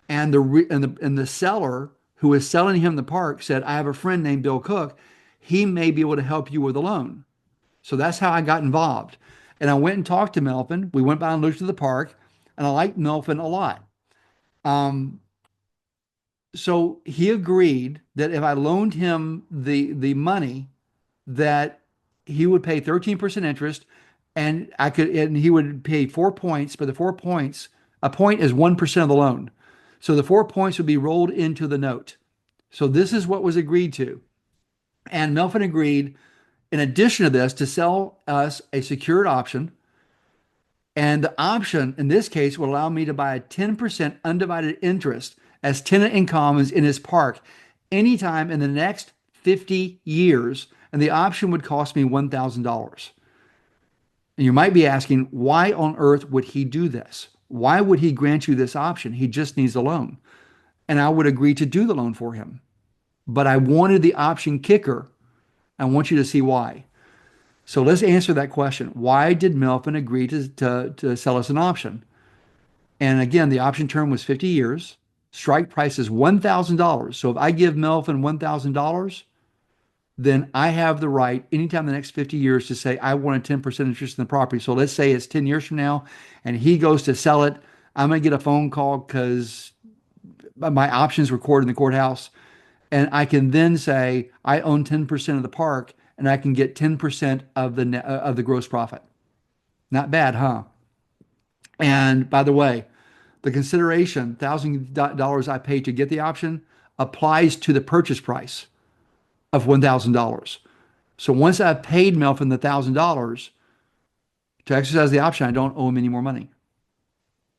And the seller who was selling him the park said, "I have a friend named Bill Cook. He may be able to help you with a loan." So that's how I got involved. And I went and talked to Melvin. We went by and looked at the park, and I liked Melvin a lot. So he agreed that if I loaned him the money, that he would pay 13% interest, and he would pay 4 points. But the 4 points, a point is 1% of the loan, so the 4 points would be rolled into the note. So this is what was agreed to, and Melvin agreed, in addition to this, to sell us a secured option. And the option in this case will allow me to buy a 10% undivided interest as tenant in commons in his park anytime in the next 50 years. And the option would cost me $1,000. And you might be asking, why on earth would he do this? Why would he grant you this option? He just needs a loan. And I would agree to do the loan for him. But I wanted the option kicker. I want you to see why. So let's answer that question. Why did Melvin agree to sell us an option? And again, the option term was 50 years. Strike price is $1,000. So if I give Melvin $1,000, then I have the right anytime in the next 50 years to say, I want a 10% interest in the property. So let's say it's 10 years from now and he goes to sell it. I'm going to get a phone call because my option's recorded in the courthouse. And I can then say, I own 10% of the park and I can get 10% of the gross profit. Not bad, huh? And by the way, the consideration, $1,000 I paid to get the option, applies to the purchase price of $1,000. So once I've paid Melvin the $1,000 to exercise the option, I don't owe him any more money.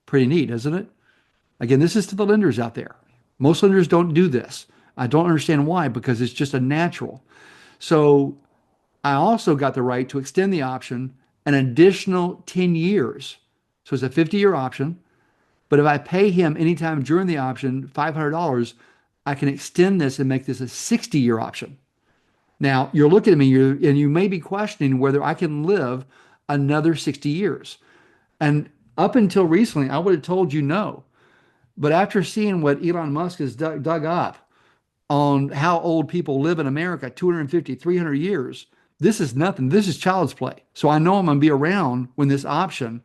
Pretty neat, isn't it? Again, this is to the lenders out there. Most lenders don't do this. I don't understand why, because it's just a natural. So I also got the right to extend the option an additional 10 years. So it's a 50-year option. But if I pay him anytime during the option $500, I can extend this and make this a 60-year option. Now, you're looking at me and you may be questioning whether I can live another 60 years. And up until recently, I would have told you no. But after seeing what Elon Musk has dug up on how old people live in America, 250, 300 years, this is nothing. This is child's play. So I know I'm going to be around when this option,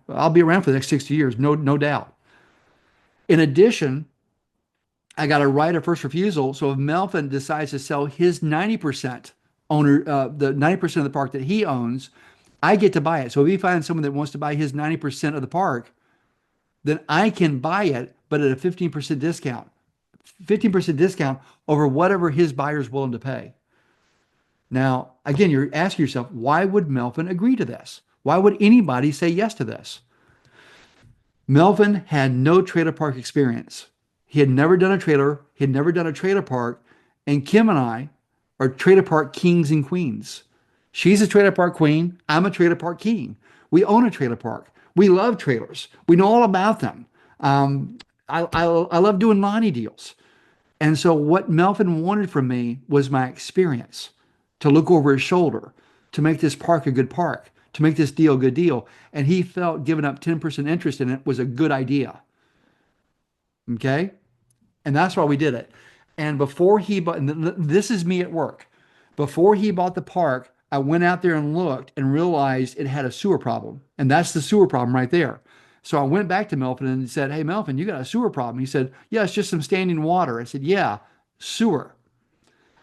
I'll be around for the next 60 years, no doubt. In addition, I got a right of first refusal. So if Melvin decides to sell his 90% the 90% of the park that he owns, I get to buy it. So if he finds someone that wants to buy his 90% of the park, then I can buy it, but at a 15% discount. 15% discount over whatever his buyer is willing to pay. Now, again, you're asking yourself, why would Melvin agree to this? Why would anybody say yes to this? Melvin had no trailer park experience. He had never done a trailer. He had never done a trailer park. And Kim and I are trailer park kings and queens. She's a trailer park queen. I'm a trailer park king. We own a trailer park. We love trailers. We know all about them. I love doing money deals. And so what Melvin wanted from me was my experience, to look over his shoulder, to make this park a good park, to make this deal a good deal. And he felt giving up 10% interest in it was a good idea. Okay. And that's why we did it. And before he bought, and this is me at work. Before he bought the park, I went out there and looked and realized it had a sewer problem. And that's the sewer problem right there. So I went back to Melvin and said, "Hey, Melvin, you got a sewer problem." He said, "Yeah, it's just some standing water." I said, "Yeah, sewer."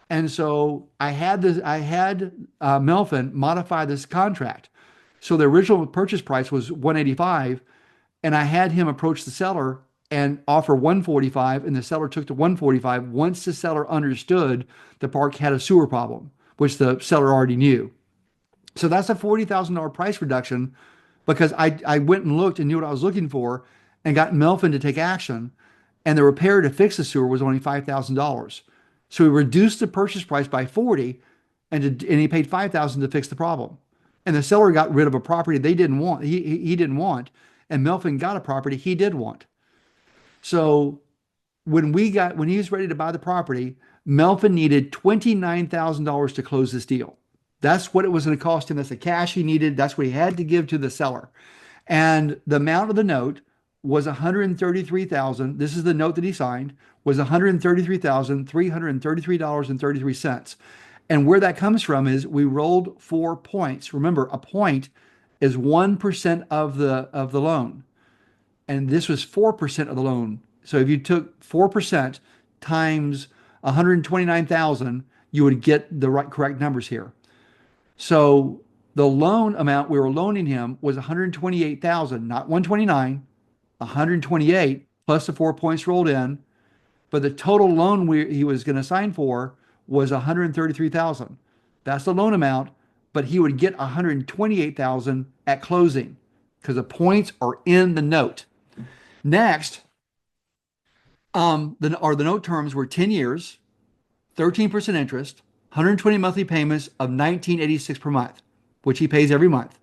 And so I had Melvin modify this contract. So the original purchase price was 185, and I had him approach the seller and offer 145, and the seller took the 145 once the seller understood the park had a sewer problem, which the seller already knew. So that's a $40,000 price reduction because I went and looked and knew what I was looking for and got Melvin to take action. And the repair to fix the sewer was only $5,000. So we reduced the purchase price by 40, and he paid 5,000 to fix the problem. And the seller got rid of a property they didn't want. He didn't want, and Melvin got a property he did want. So when he was ready to buy the property, Melvin needed $29,000 to close this deal. That's what it was going to cost him. That's the cash he needed. That's what he had to give to the seller. And the amount of the note was 133,000. This is the note that he signed, was $133,333.33. And where that comes from is we rolled 4 points. Remember, a point is 1% of the loan. And this was 4% of the loan. So if you took 4% times 129,000, you would get the correct numbers here. So the loan amount we were loaning him was 128,000, not 129, 128 plus the 4 points rolled in. But the total loan he was going to sign for was 133,000. That's the loan amount, but he would get 128,000 at closing because the points are in the note. Next, the note terms were 10 years, 13% interest, 120 monthly payments of $19.86 per month, which he pays every month.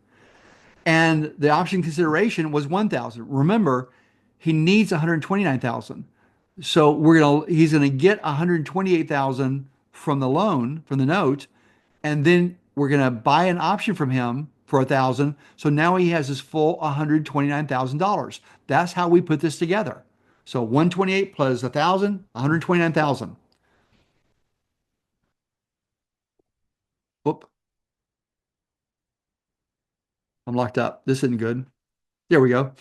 And the option consideration was 1,000. Remember, he needs 129,000. So he's gonna get 128,000 from the loan, from the note, and then we're gonna buy an option from him for 1,000. So now he has his full $129,000. That's how we put this together. So 128 plus 1,000, 129,000. Whoop. I'm locked up. This isn't good. There we go.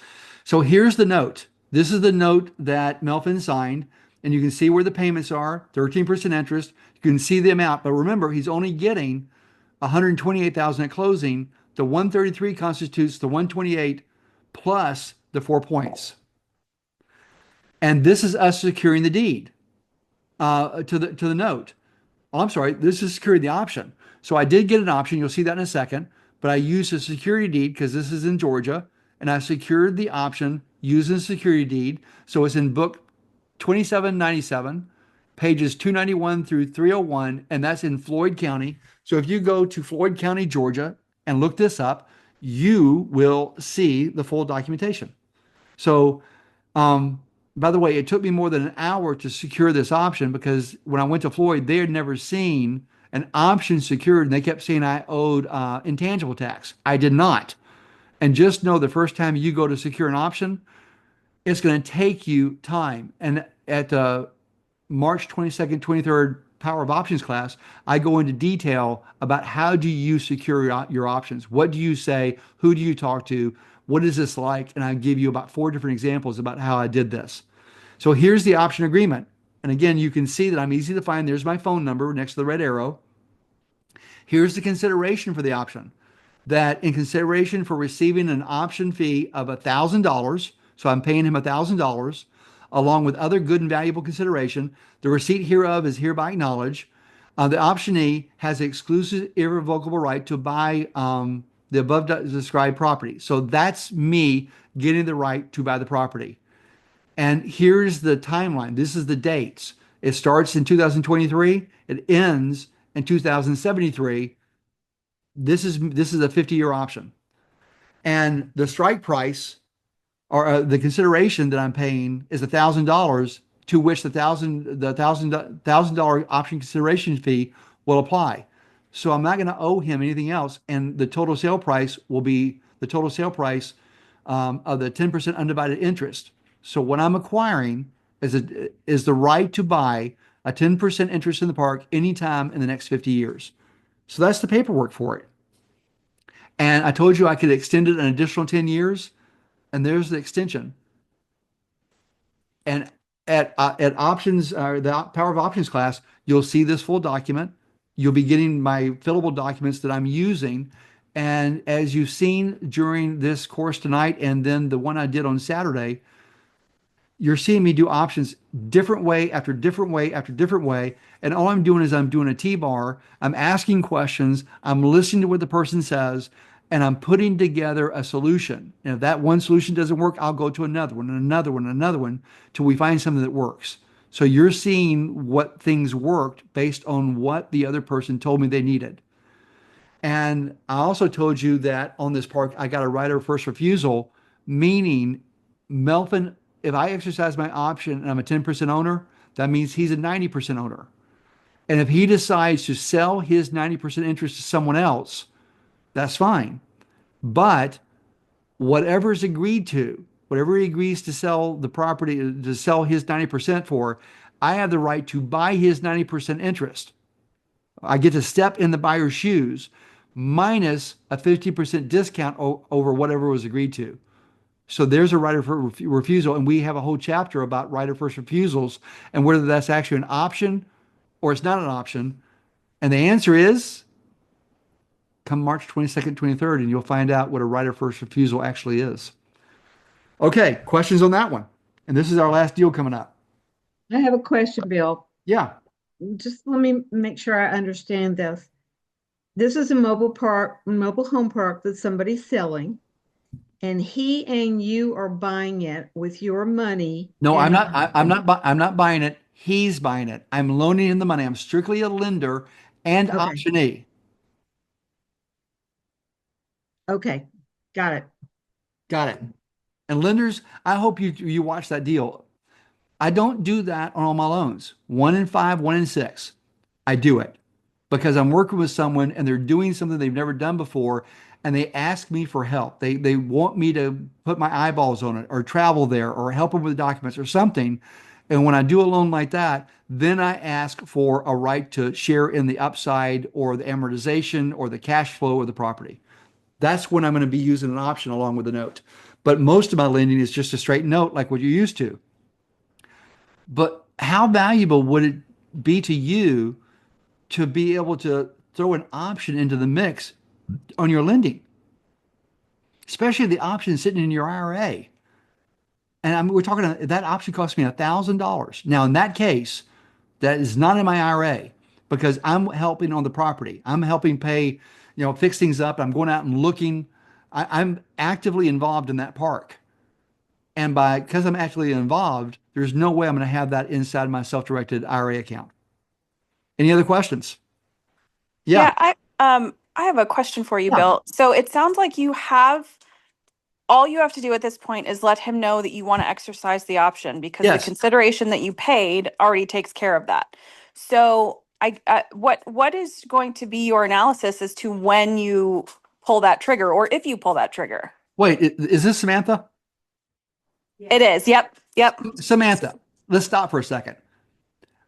So here's the note. This is the note that Melvin signed, and you can see where the payments are, 13% interest. You can see the amount, but remember, he's only getting 128,000 at closing. The 133 constitutes the 128 plus the 4 points. And this is us securing the deed to the note. Oh, I'm sorry, this is securing the option. So I did get an option. You'll see that in a second. But I used a security deed because this is in Georgia, and I secured the option using a security deed. So it's in book 2797, pages 291 through 301, and that's in Floyd County. So if you go to Floyd County, Georgia, and look this up, you will see the full documentation. So, by the way, it took me more than an hour to secure this option because when I went to Floyd, they had never seen an option secured, and they kept saying I owed intangible tax. I did not. And just know the first time you go to secure an option, it's going to take you time. And at March 22nd, 23rd Power of Options class, I go into detail about how do you secure your options? What do you say? Who do you talk to? What is this like? And I give you about 4 different examples about how I did this. So here's the option agreement. And again, you can see that I'm easy to find. There's my phone number next to the red arrow. Here's the consideration for the option. That in consideration for receiving an option fee of $1,000, so I'm paying him $1,000, along with other good and valuable consideration, the receipt hereof is hereby acknowledged. The optionee has exclusive irrevocable right to buy the above described property. So that's me getting the right to buy the property. And here's the timeline. This is the dates. It starts in 2023. It ends in 2073. This is a 50-year option. And the strike price or the consideration that I'm paying is $1,000, to which the $1,000 option consideration fee will apply. So I'm not going to owe him anything else, and the total sale price will be the total sale price of the 10% undivided interest. So what I'm acquiring is the right to buy a 10% interest in the park anytime in the next 50 years. So that's the paperwork for it. And I told you I could extend it an additional 10 years, and there's the extension. And at options, the power of options class, you'll see this full document. You'll be getting my fillable documents that I'm using. And as you've seen during this course tonight, and then the one I did on Saturday, you're seeing me do options different way after different way after different way. And all I'm doing is I'm doing a T-bar. I'm asking questions. I'm listening to what the person says, and I'm putting together a solution. And if that one solution doesn't work, I'll go to another one and another one and another one till we find something that works. So you're seeing what things worked based on what the other person told me they needed. And I also told you that on this park, I got a right of first refusal, meaning Melvin, if I exercise my option and I'm a 10% owner, that means he's a 90% owner. And if he decides to sell his 90% interest to someone else, that's fine. But whatever is agreed to, whatever he agrees to sell the property, to sell his 90% for, I have the right to buy his 90% interest. I get to step in the buyer's shoes minus a 50% discount over whatever was agreed to. So there's a right of refusal, and we have a whole chapter about right of first refusals and whether that's actually an option or it's not an option. And the answer is come March 22nd, 23rd, and you'll find out what a right of first refusal actually is. Okay, questions on that one? And this is our last deal coming up. I have a question, Bill. Yeah. Just let me make sure I understand this. This is a mobile home park that somebody's selling, and he and you are buying it with your money. No, I'm and- not. I'm not buying it. He's buying it. I'm loaning him the money. I'm strictly a lender and Okay. optionee. Okay, got it. Got it. And lenders, I hope you watch that deal. I don't do that on all my loans. 1 in 5, 1 in 6. I do it because I'm working with someone and they're doing something they've never done before, and they ask me for help. They want me to put my eyeballs on it or travel there or help them with documents or something. And when I do a loan like that, then I ask for a right to share in the upside or the amortization or the cash flow of the property. That's when I'm going to be using an option along with a note. But most of my lending is just a straight note like what you're used to. But how valuable would it be to you to be able to throw an option into the mix on your lending? Especially the option sitting in your IRA. And we're talking, that option cost me $1,000. Now, in that case, that is not in my IRA because I'm helping on the property. I'm helping pay, fix things up. I'm going out and looking. I'm actively involved in that park. And because I'm actually involved, there's no way I'm going to have that inside my self-directed IRA account. Any other questions? Yeah. I have a question for you, Yeah. Bill. So it sounds like all you have to do at this point is let him know that you want to exercise the option because the Yes. consideration that you paid already takes care of that. So what is going to be your analysis as to when you pull that trigger or if you pull that trigger? Wait, is this Samantha? It is. Yep. Samantha, let's stop for a second.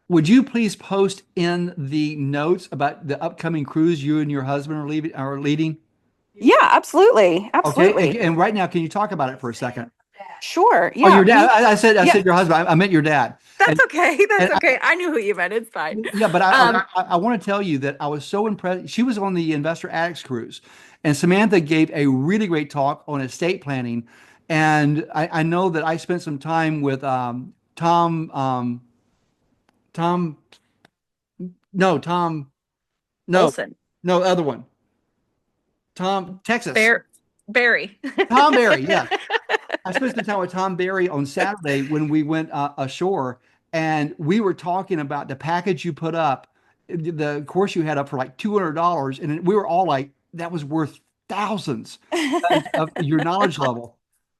Would you please post in the notes about the upcoming cruise you and your husband are leading? Yeah, absolutely. Absolutely. Okay. And right now, can you talk about it for a second? Sure. Oh, Yeah. your dad. I said Yeah. your husband. I meant your dad. That's okay. That's and okay. I knew who you meant. It's fine. Yeah, but I want to tell you that I was so impressed. She was on the Investor Addicts cruise, and Samantha gave a really great talk on estate planning. And I know that I spent some time with Tom, Olson. no, other one. Tom, Texas. Barry. Tom Barry, yeah. I spent some time with Tom Barry on Saturday when we went ashore, and we were talking about the package you put up, the course you had up for like $200, and we were all like, that was worth thousands of your knowledge level.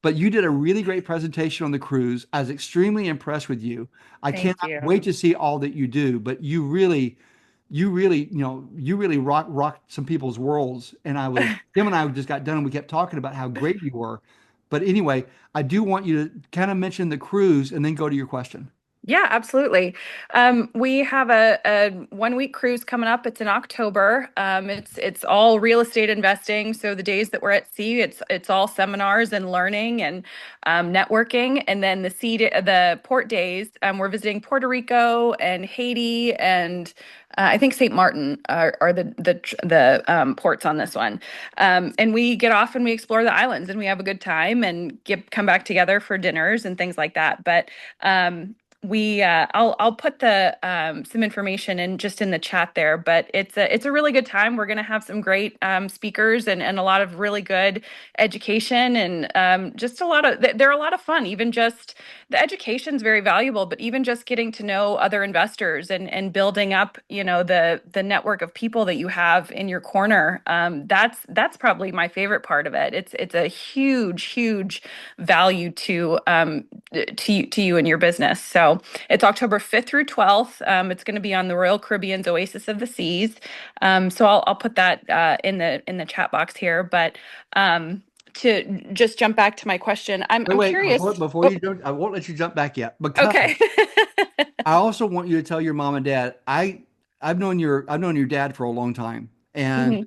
but you did a really great presentation on the cruise. I was extremely impressed with you. I Thank cannot you. wait to see all that you do, but you really, you really rocked some people's worlds. And Tim and I just got done and we kept talking about how great you were. But anyway, I do want you to kind of mention the cruise and then go to your question. Yeah, absolutely. We have a 1 week cruise coming up. It's in October. It's all real estate investing. So the days that we're at sea, it's all seminars and learning and networking. And then the port days, we're visiting Puerto Rico and Haiti and I think St. Martin are the ports on this one. And we get off and we explore the islands and we have a good time and come back together for dinners and things like that. But I'll put the some information in the chat there, but it's a really good time. We're going to have some great speakers and a lot of really good education and just they're a lot of fun. Even just the education is very valuable, but even just getting to know other investors and building up, the network of people that you have in your corner. That's probably my favorite part of it. It's a huge value to you and your business. So it's October 5th through 12th. It's going to be on the Royal Caribbean's Oasis of the Seas. So I'll put that in the chat box here. But to just jump back to my question, I'm curious. Before you jump, I won't let you jump back yet because Okay. I also want you to tell your mom and dad. I've known your dad for a long time, and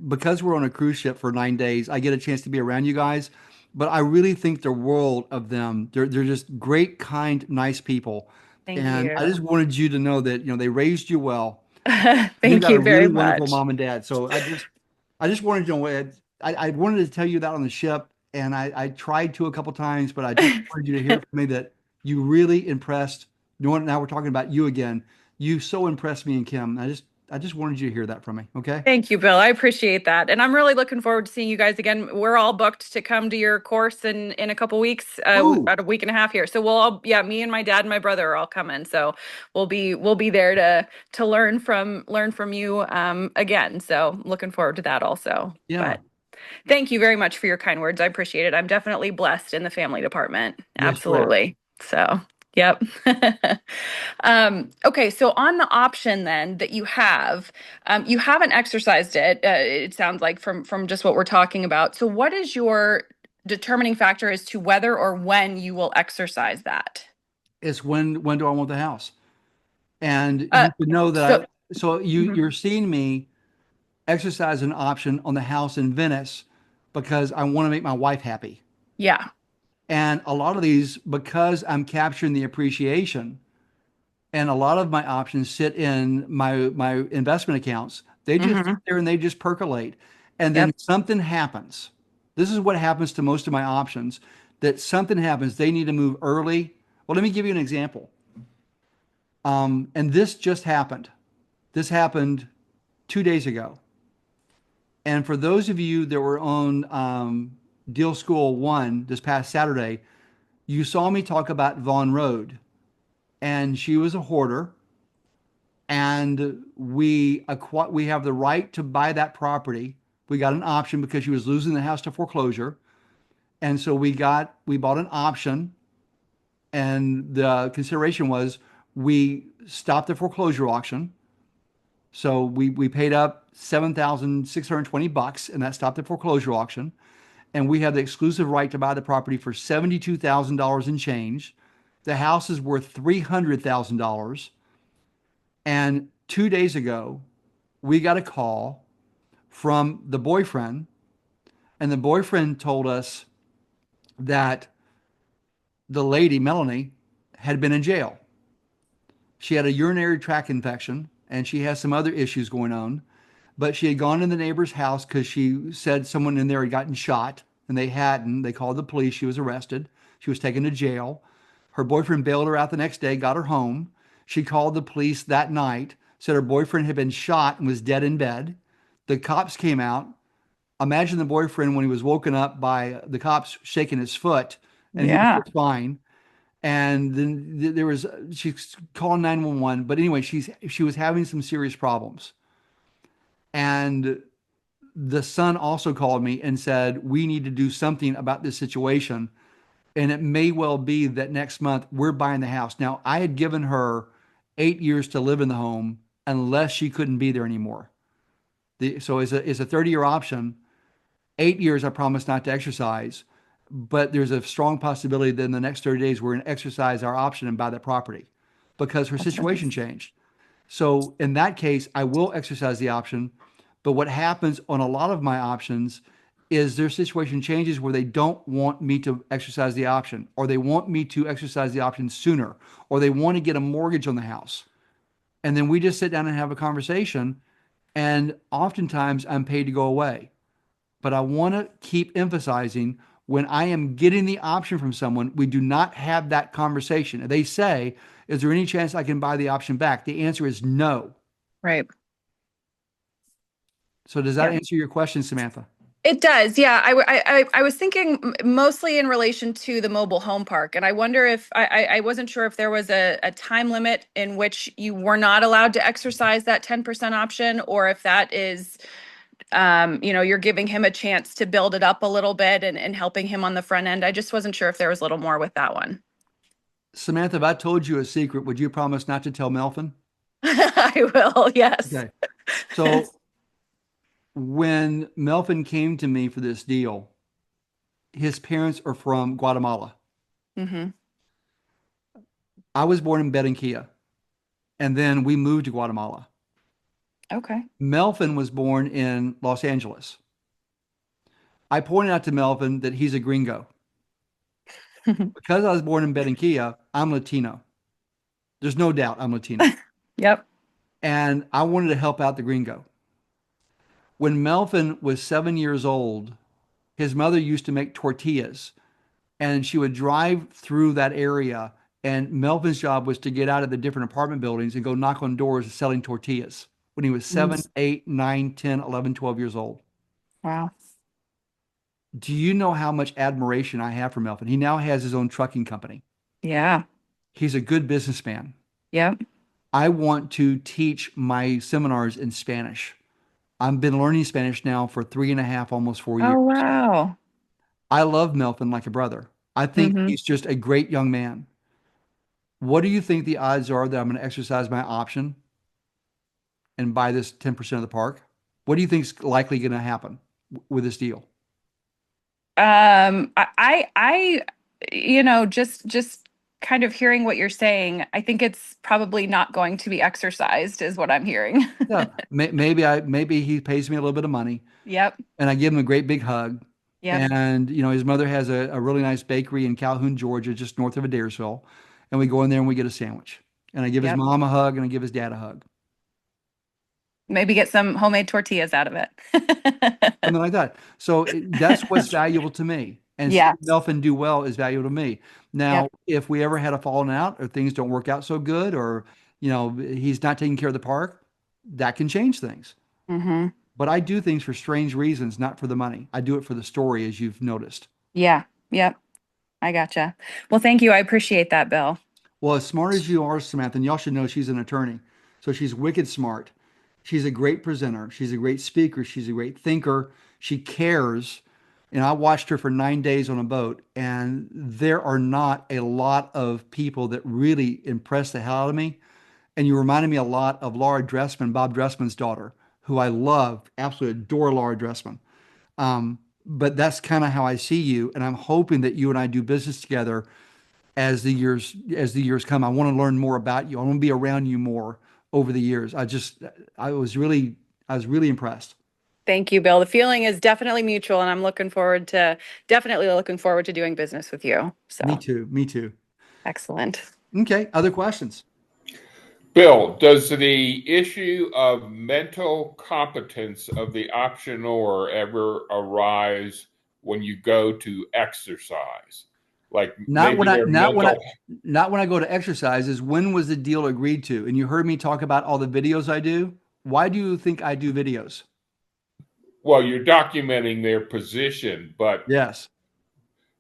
because we're on a cruise ship for 9 days, I get a chance to be around you guys. But I really think the world of them. They're just great, kind, nice people. Thank And I you. just wanted you to know that they raised you well. Thank got you a very really wonderful much. mom and dad. So I just wanted to know. I wanted to tell you that on the ship, and I tried to a couple times, but I just wanted you to hear from me that you really impressed. Now we're talking about you again. You so impressed me and Kim. I just wanted you to hear that from me. Okay. Thank you, Bill. I appreciate that. And I'm really looking forward to seeing you guys again. We're all booked to come to your course in a couple weeks, Ooh. about a week and a half here. So me and my dad and my brother are all coming. So we'll be there to learn from you again. So looking forward to that also. Yeah. But thank you very much for your kind words. I appreciate it. I'm definitely blessed in the family department. Yes, you are. Absolutely. So, yep. Okay, so on the option then that you haven't exercised it. It sounds like from just what we're talking about. So, what is your determining factor as to whether or when you will exercise that? It's when do I want the house? And you Uh, should know so, that you're seeing me exercise an option on the house in Venice because I want to make my wife happy. yeah. And a lot of these, because I'm capturing the appreciation, and a lot of my options sit in my investment accounts. They just sit there and they just percolate. And then something happens. This is what happens to most of my options, that something happens. They need to move early. Well, let me give you an example. And this just happened. This happened 2 days ago. And for those of you that were on Deal School 1 this past Saturday, you saw me talk about Vaughn Road. And she was a hoarder. And we have the right to buy that property. We got an option because she was losing the house to foreclosure. And so we bought an option. And the consideration was we stopped the foreclosure auction. So we paid up $7,620 and that stopped the foreclosure auction. And we have the exclusive right to buy the property for $72,000 and change. The house is worth $300,000. And 2 days ago, we got a call from the boyfriend, and the boyfriend told us that the lady, Melanie, had been in jail. She had a urinary tract infection, and she has some other issues going on. But she had gone in the neighbor's house because she said someone in there had gotten shot, and they hadn't. They called the police. She was arrested. She was taken to jail. Her boyfriend bailed her out the next day, got her home. She called the police that night, said her boyfriend had been shot and was dead in bed. The cops came out. Imagine the boyfriend when he was woken up by the cops shaking his foot, and he was just fine. And then she called 911. But anyway, she was having some serious problems. And the son also called me and said, we need to do something about this situation. And it may well be that next month we're buying the house. Now, I had given her 8 years to live in the home unless she couldn't be there anymore. So it's a 30-year option. 8 years, I promise not to exercise, but there's a strong possibility that in the next 30 days, we're going to exercise our option and buy that property because her situation changed. So in that case, I will exercise the option. But what happens on a lot of my options is their situation changes where they don't want me to exercise the option, or they want me to exercise the option sooner, or they want to get a mortgage on the house. And then we just sit down and have a conversation. And oftentimes I'm paid to go away. But I want to keep emphasizing when I am getting the option from someone, we do not have that conversation. They say, is there any chance I can buy the option back? The answer is no. Right. So does that Yeah. answer your question, Samantha? It does. Yeah. I was thinking mostly in relation to the mobile home park. And I wonder if I wasn't sure if there was a time limit in which you were not allowed to exercise that 10% option, or if that is, you're giving him a chance to build it up a little bit and helping him on the front end. I just wasn't sure if there was a little more with that one. Samantha, if I told you a secret, would you promise not to tell Melvin? I will. Yes. Okay. So when Melvin came to me for this deal, his parents are from Guatemala. Mm-hmm. I was born in Barranquilla, and then we moved to Guatemala. Okay. Melvin was born in Los Angeles. I pointed out to Melvin that he's a gringo. Because I was born in Barranquilla, I'm Latino. There's no doubt I'm Latino. Yep. And I wanted to help out the gringo. When Melvin was 7 years old, his mother used to make tortillas, and she would drive through that area. And Melvin's job was to get out of the different apartment buildings and go knock on doors selling tortillas when he was 7, 8, 9, 10, 11, 12 years old. Wow. Do you know how much admiration I have for Melvin? He now has his own trucking company. Yeah. He's a good businessman. Yep. I want to teach my seminars in Spanish. I've been learning Spanish now for 3.5, almost 4 years. Oh, wow. I love Melvin like a brother. I think Mm-hmm. he's just a great young man. What do you think the odds are that I'm going to exercise my option and buy this 10% of the park? What do you think is likely going to happen with this deal? I, just kind of hearing what you're saying, I think it's probably not going to be exercised, is what I'm hearing. Yeah, maybe he pays me a little bit of money, Yep. and I give him a great big hug. Yep. And his mother has a really nice bakery in Calhoun, Georgia, just north of Adairsville. And we go in there and we get a sandwich. And I give his Yep. mom a hug and I give his dad a hug. Maybe get some homemade tortillas out of it. Something like that. So that's what's valuable to me. And Yeah. seeing Melvin do well is valuable to me. Now, Yep. if we ever had a falling out or things don't work out so good, or he's not taking care of the park, that can change things. Mm-hmm. But I do things for strange reasons, not for the money. I do it for the story, as you've noticed. Yeah. Yep. I gotcha. Well, thank you. I appreciate that, Bill. Well, as smart as you are, Samantha, and y'all should know she's an attorney. So she's wicked smart. She's a great presenter. She's a great speaker. She's a great thinker. She cares. And I watched her for 9 days on a boat, and there are not a lot of people that really impress the hell out of me. And you reminded me a lot of Laura Dressman, Bob Dressman's daughter, who I love, absolutely adore Laura Dressman. But that's kind of how I see you, and I'm hoping that you and I do business together as the years come. I want to learn more about you. I want to be around you more over the years. I was really impressed. Thank you, Bill. The feeling is definitely mutual, and I'm definitely looking forward to doing business with you. So Me too. excellent. Okay, other questions? Bill, does the issue of mental competence of the optionor ever arise when you go to exercise? Like Not maybe when I their not when I mental. not when I go to exercises. When was the deal agreed to? And you heard me talk about all the videos I do. Why do you think I do videos? Well, you're documenting their position, but Yes.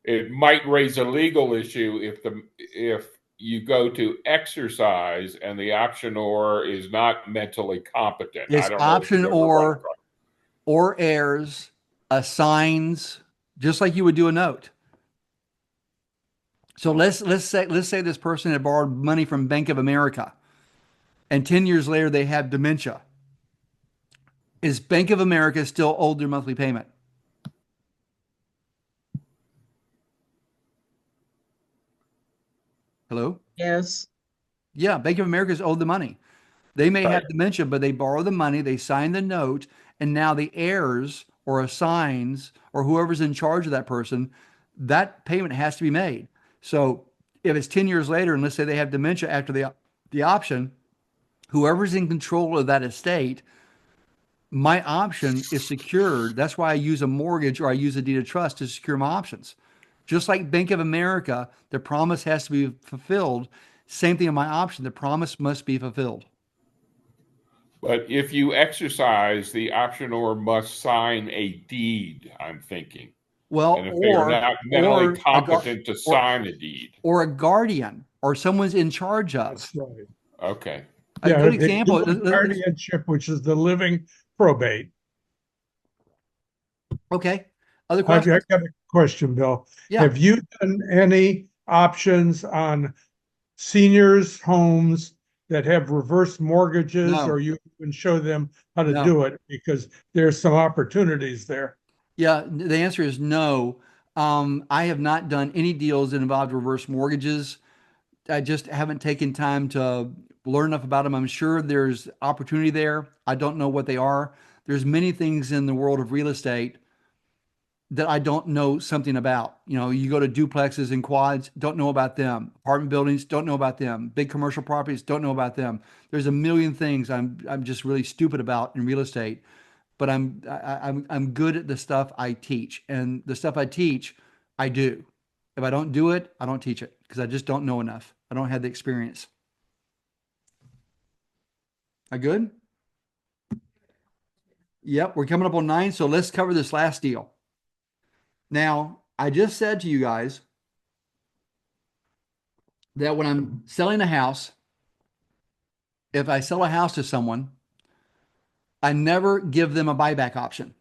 it might raise a legal issue if you go to exercise and the optionor is not mentally competent. It's I don't know if option you've ever run across. or heirs assigns, just like you would do a note. So let's say this person had borrowed money from Bank of America, and 10 years later they have dementia. Is Bank of America still owed their monthly payment? Hello? Yes. Yeah, Bank of America is owed the money. They may have Right. dementia, but they borrow the money, they sign the note, and now the heirs or assigns or whoever's in charge of that person, that payment has to be made. So if it's 10 years later, and let's say they have dementia after the option, whoever's in control of that estate, my option is secured. That's why I use a mortgage or I use a deed of trust to secure my options. Just like Bank of America, the promise has to be fulfilled. Same thing in my option. The promise must be fulfilled. But if you exercise, the optionor must sign a deed, I'm thinking. Well, And if they are not mentally or competent to sign a deed. or a guardian or someone's in charge of. That's right. Okay. A Yeah, good they example. do a guardianship, which is the living probate. Okay. Other I've questions? got a question, Bill. Yeah. Have you done any options on seniors' homes that have reverse mortgages, No. or you can show them how to No. do it? Because there's some opportunities there. Yeah, the answer is no. I have not done any deals that involved reverse mortgages. I just haven't taken time to learn enough about them. I'm sure there's opportunity there. I don't know what they are. There's many things in the world of real estate that I don't know something about. You go to duplexes and quads, don't know about them. Apartment buildings, don't know about them. Big commercial properties, don't know about them. There's a million things I'm just really stupid about in real estate, but I'm good at the stuff I teach, and the stuff I teach, I do. If I don't do it, I don't teach it because I just don't know enough. I don't have the experience. I good? Yep, we're coming up on 9, so let's cover this last deal. Now, I just said to you guys that when I'm selling a house, if I sell a house to someone, I never give them a buyback option.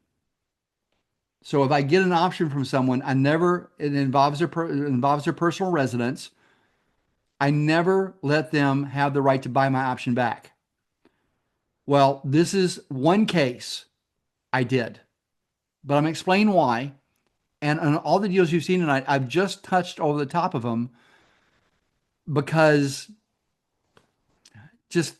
So if I get an option from someone, it involves their personal residence. I never let them have the right to buy my option back. Well, this is one case I did, but I'm explaining why. And on all the deals you've seen tonight, I've just touched over the top of them because just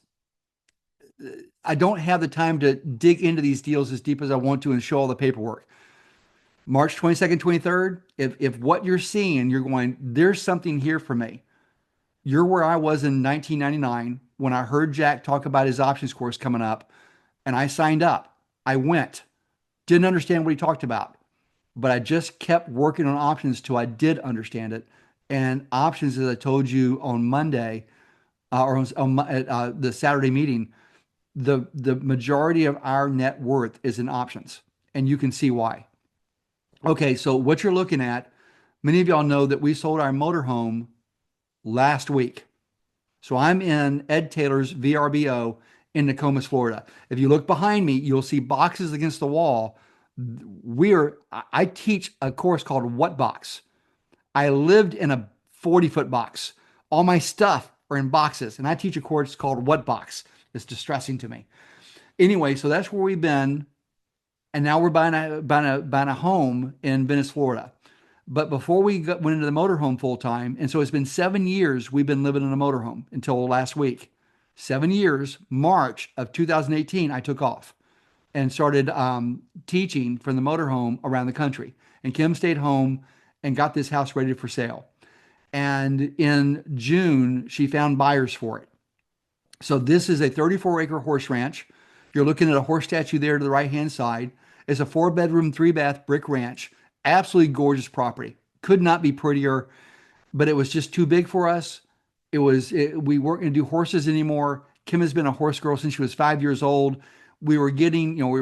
I don't have the time to dig into these deals as deep as I want to and show all the paperwork. March 22nd, 23rd, if what you're seeing, you're going, there's something here for me. You're where I was in 1999 when I heard Jack talk about his options course coming up, and I signed up. I went, didn't understand what he talked about, but I just kept working on options till I did understand it. And options, as I told you on Monday, or on the Saturday meeting, the majority of our net worth is in options, and you can see why. Okay, so what you're looking at, many of y'all know that we sold our motorhome last week. So I'm in Ed Taylor's VRBO in Nokomis, Florida. If you look behind me, you'll see boxes against the wall. I teach a course called What Box. I lived in a 40-foot box. All my stuff are in boxes, and I teach a course called What Box. It's distressing to me. Anyway, so that's where we've been. And now we're buying a home in Venice, Florida. But before we went into the motorhome full time, and so it's been 7 years we've been living in a motorhome until last week. 7 years, March of 2018, I took off and started teaching from the motorhome around the country. And Kim stayed home and got this house ready for sale. And in June, she found buyers for it. So this is a 34-acre horse ranch. You're looking at a horse statue there to the right-hand side. It's a 4-bedroom, 3-bath brick ranch. Absolutely gorgeous property. Could not be prettier, but it was just too big for us. We weren't going to do horses anymore. Kim has been a horse girl since she was 5 years old. We were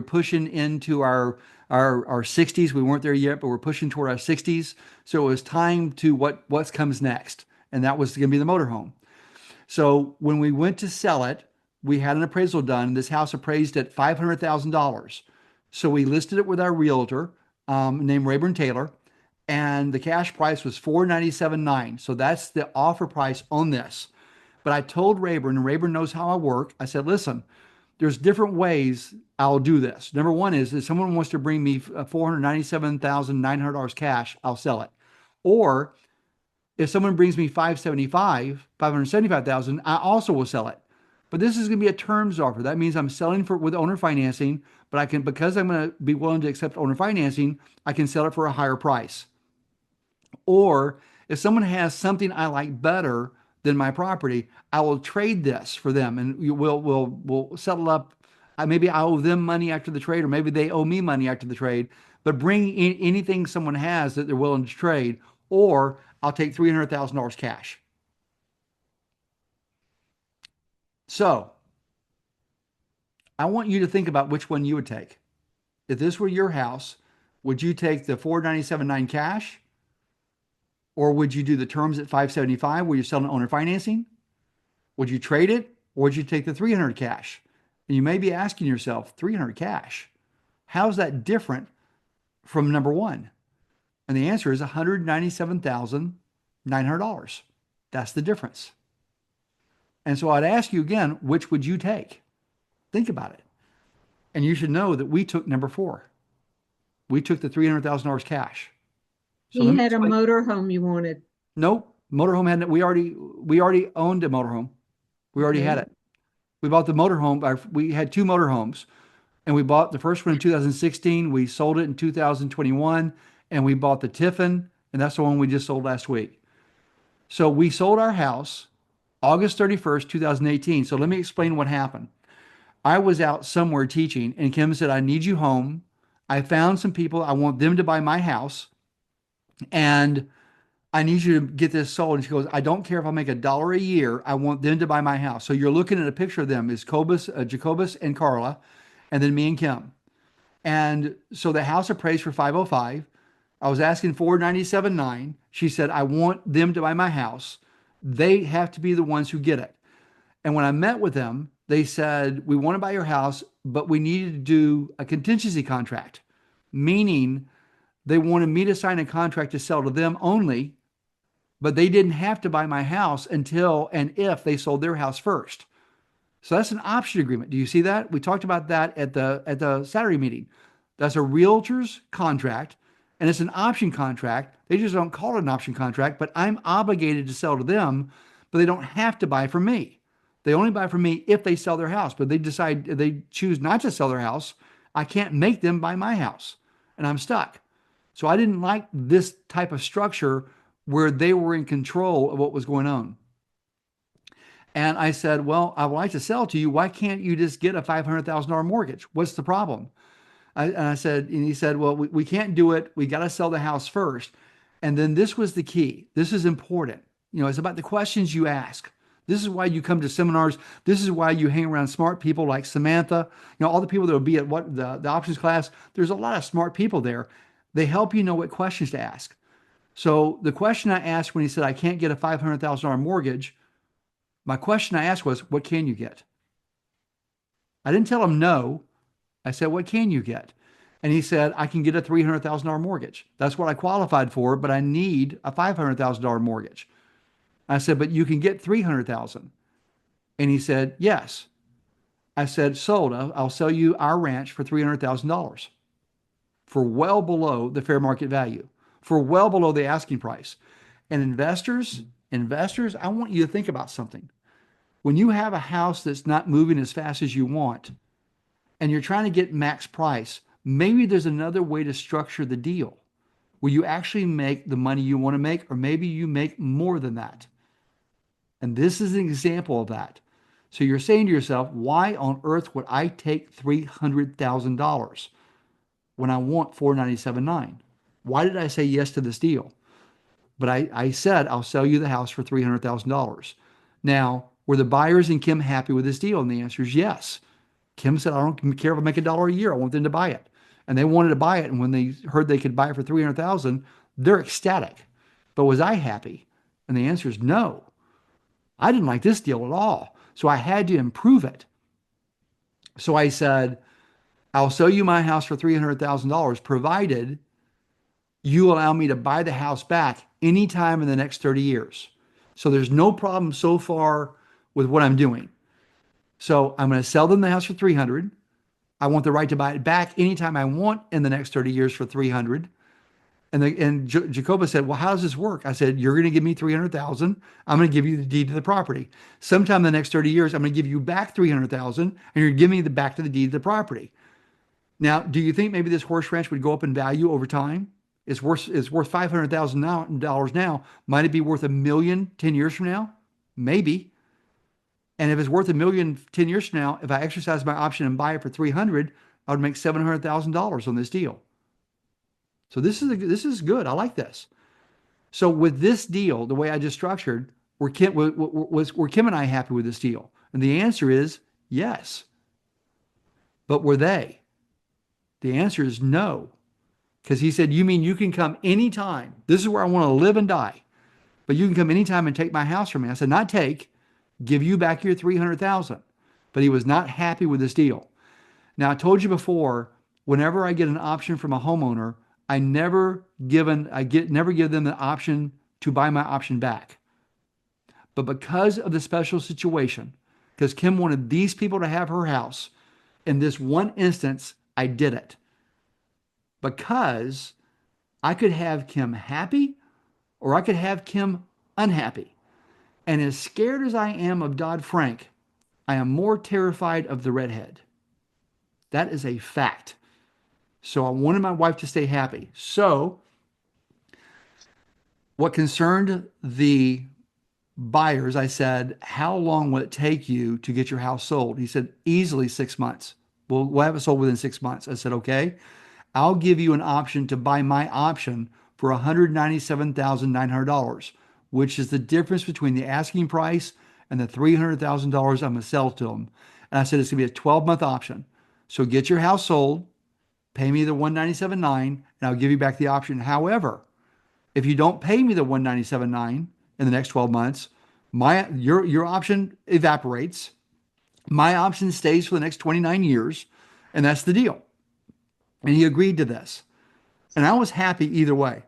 pushing into our 60s. We weren't there yet, but we're pushing toward our 60s. So it was time to what comes next. And that was going to be the motorhome. So when we went to sell it, we had an appraisal done. This house appraised at $500,000. So we listed it with our realtor, named Rayburn Taylor, and the cash price was 497.9. So that's the offer price on this. But I told Rayburn, and Rayburn knows how I work. I said, listen, there's different ways I'll do this. Number one is if someone wants to bring me $497,900 cash, I'll sell it. Or if someone brings me 575,000, I also will sell it. But this is going to be a terms offer. That means I'm selling for with owner financing, but I can, because I'm going to be willing to accept owner financing, I can sell it for a higher price. Or if someone has something I like better than my property, I will trade this for them, and we'll settle up. Maybe I owe them money after the trade, or maybe they owe me money after the trade. But bring in anything someone has that they're willing to trade, or I'll take $300,000 cash. So I want you to think about which one you would take. If this were your house, would you take the 497.9 cash? Or would you do the terms at 575 where you're selling owner financing? Would you trade it, or would you take the 300 cash? And you may be asking yourself, 300 cash, how's that different from number one? And the answer is $197,900. That's the difference. And so I'd ask you again, which would you take? Think about it. And you should know that we took number four. We took the $300,000 cash. So You let me had a explain. motorhome you wanted. Nope. Motorhome hadn't, we already owned a motorhome. We already Okay. had it. We bought the motorhome. We had two motorhomes, and we bought the first one in 2016. We sold it in 2021, and we bought the Tiffin, and that's the one we just sold last week. So we sold our house August 31st, 2018. So let me explain what happened. I was out somewhere teaching, and Kim said, I need you home. I found some people. I want them to buy my house, and I need you to get this sold. And she goes, I don't care if I make $1 a year. I want them to buy my house. So you're looking at a picture of them is Jacobus and Carla, and then me and Kim. And so the house appraised for 505. I was asking 497.9. She said, I want them to buy my house. They have to be the ones who get it. And when I met with them, they said, we want to buy your house, but we needed to do a contingency contract, meaning they wanted me to sign a contract to sell to them only, but they didn't have to buy my house until and if they sold their house first. So that's an option agreement. Do you see that? We talked about that at the Saturday meeting. That's a realtor's contract, and it's an option contract. They just don't call it an option contract, but I'm obligated to sell to them, but they don't have to buy from me. They only buy from me if they sell their house, but they choose not to sell their house. I can't make them buy my house, and I'm stuck. So I didn't like this type of structure where they were in control of what was going on. And I said, well, I would like to sell to you. Why can't you just get a $500,000 mortgage? What's the problem? And he said, well, we can't do it. We got to sell the house first. And then this was the key. This is important. It's about the questions you ask. This is why you come to seminars. This is why you hang around smart people like Samantha. All the people that will be at the options class. There's a lot of smart people there. They help you know what questions to ask. So the question I asked when he said, I can't get a $500,000 mortgage, my question I asked was, what can you get? I didn't tell him no. I said, what can you get? And he said, I can get a $300,000 mortgage. That's what I qualified for, but I need a $500,000 mortgage. I said, but you can get $300,000. And he said, yes. I said, sold. I'll sell you our ranch for $300,000 for well below the fair market value, for well below the asking price. And investors, I want you to think about something. When you have a house that's not moving as fast as you want, and you're trying to get max price, maybe there's another way to structure the deal where you actually make the money you want to make, or maybe you make more than that. And this is an example of that. So you're saying to yourself, why on earth would I take $300,000 when I want $497.9? Why did I say yes to this deal? But I said, I'll sell you the house for $300,000. Now, were the buyers and Kim happy with this deal? And the answer is yes. Kim said, I don't care if I make $1 a year. I want them to buy it. And they wanted to buy it. And when they heard they could buy it for $300,000, they're ecstatic. But was I happy? And the answer is no. I didn't like this deal at all. So I had to improve it. So I said, I'll sell you my house for $300,000, provided you allow me to buy the house back anytime in the next 30 years. So there's no problem so far with what I'm doing. So I'm going to sell them the house for 300. I want the right to buy it back anytime I want in the next 30 years for 300. And Jacoba said, well, how does this work? I said, you're going to give me 300,000. I'm going to give you the deed to the property. Sometime in the next 30 years, I'm going to give you back 300,000 and you're giving me the back to the deed to the property. Now, do you think maybe this horse ranch would go up in value over time? It's worth $500,000 now. Might it be worth $1 million 10 years from now? Maybe. And if it's worth $1 million 10 years from now, if I exercise my option and buy it for 300, I would make $700,000 on this deal. So this is good. I like this. So with this deal, the way I just structured, were Kim and I happy with this deal? And the answer is yes. But were they? The answer is no. Because he said, you mean you can come anytime? This is where I want to live and die. But you can come anytime and take my house from me. I said, not take, give you back your 300,000. But he was not happy with this deal. Now, I told you before, whenever I get an option from a homeowner, I never give them the option to buy my option back. But because of the special situation, because Kim wanted these people to have her house, in this one instance, I did it. Because I could have Kim happy or I could have Kim unhappy. And as scared as I am of Dodd-Frank, I am more terrified of the redhead. That is a fact. So I wanted my wife to stay happy. So what concerned the buyers, I said, how long will it take you to get your house sold? He said, easily 6 months. We'll have it sold within 6 months. I said, okay, I'll give you an option to buy my option for $197,900, which is the difference between the asking price and the $300,000 I'm going to sell to them. And I said, it's going to be a 12-month option. So get your house sold, pay me the $197,900, and I'll give you back the option. However, if you don't pay me the $197,900 in the next 12 months, your option evaporates. My option stays for the next 29 years, and that's the deal. And he agreed to this. And I was happy either way.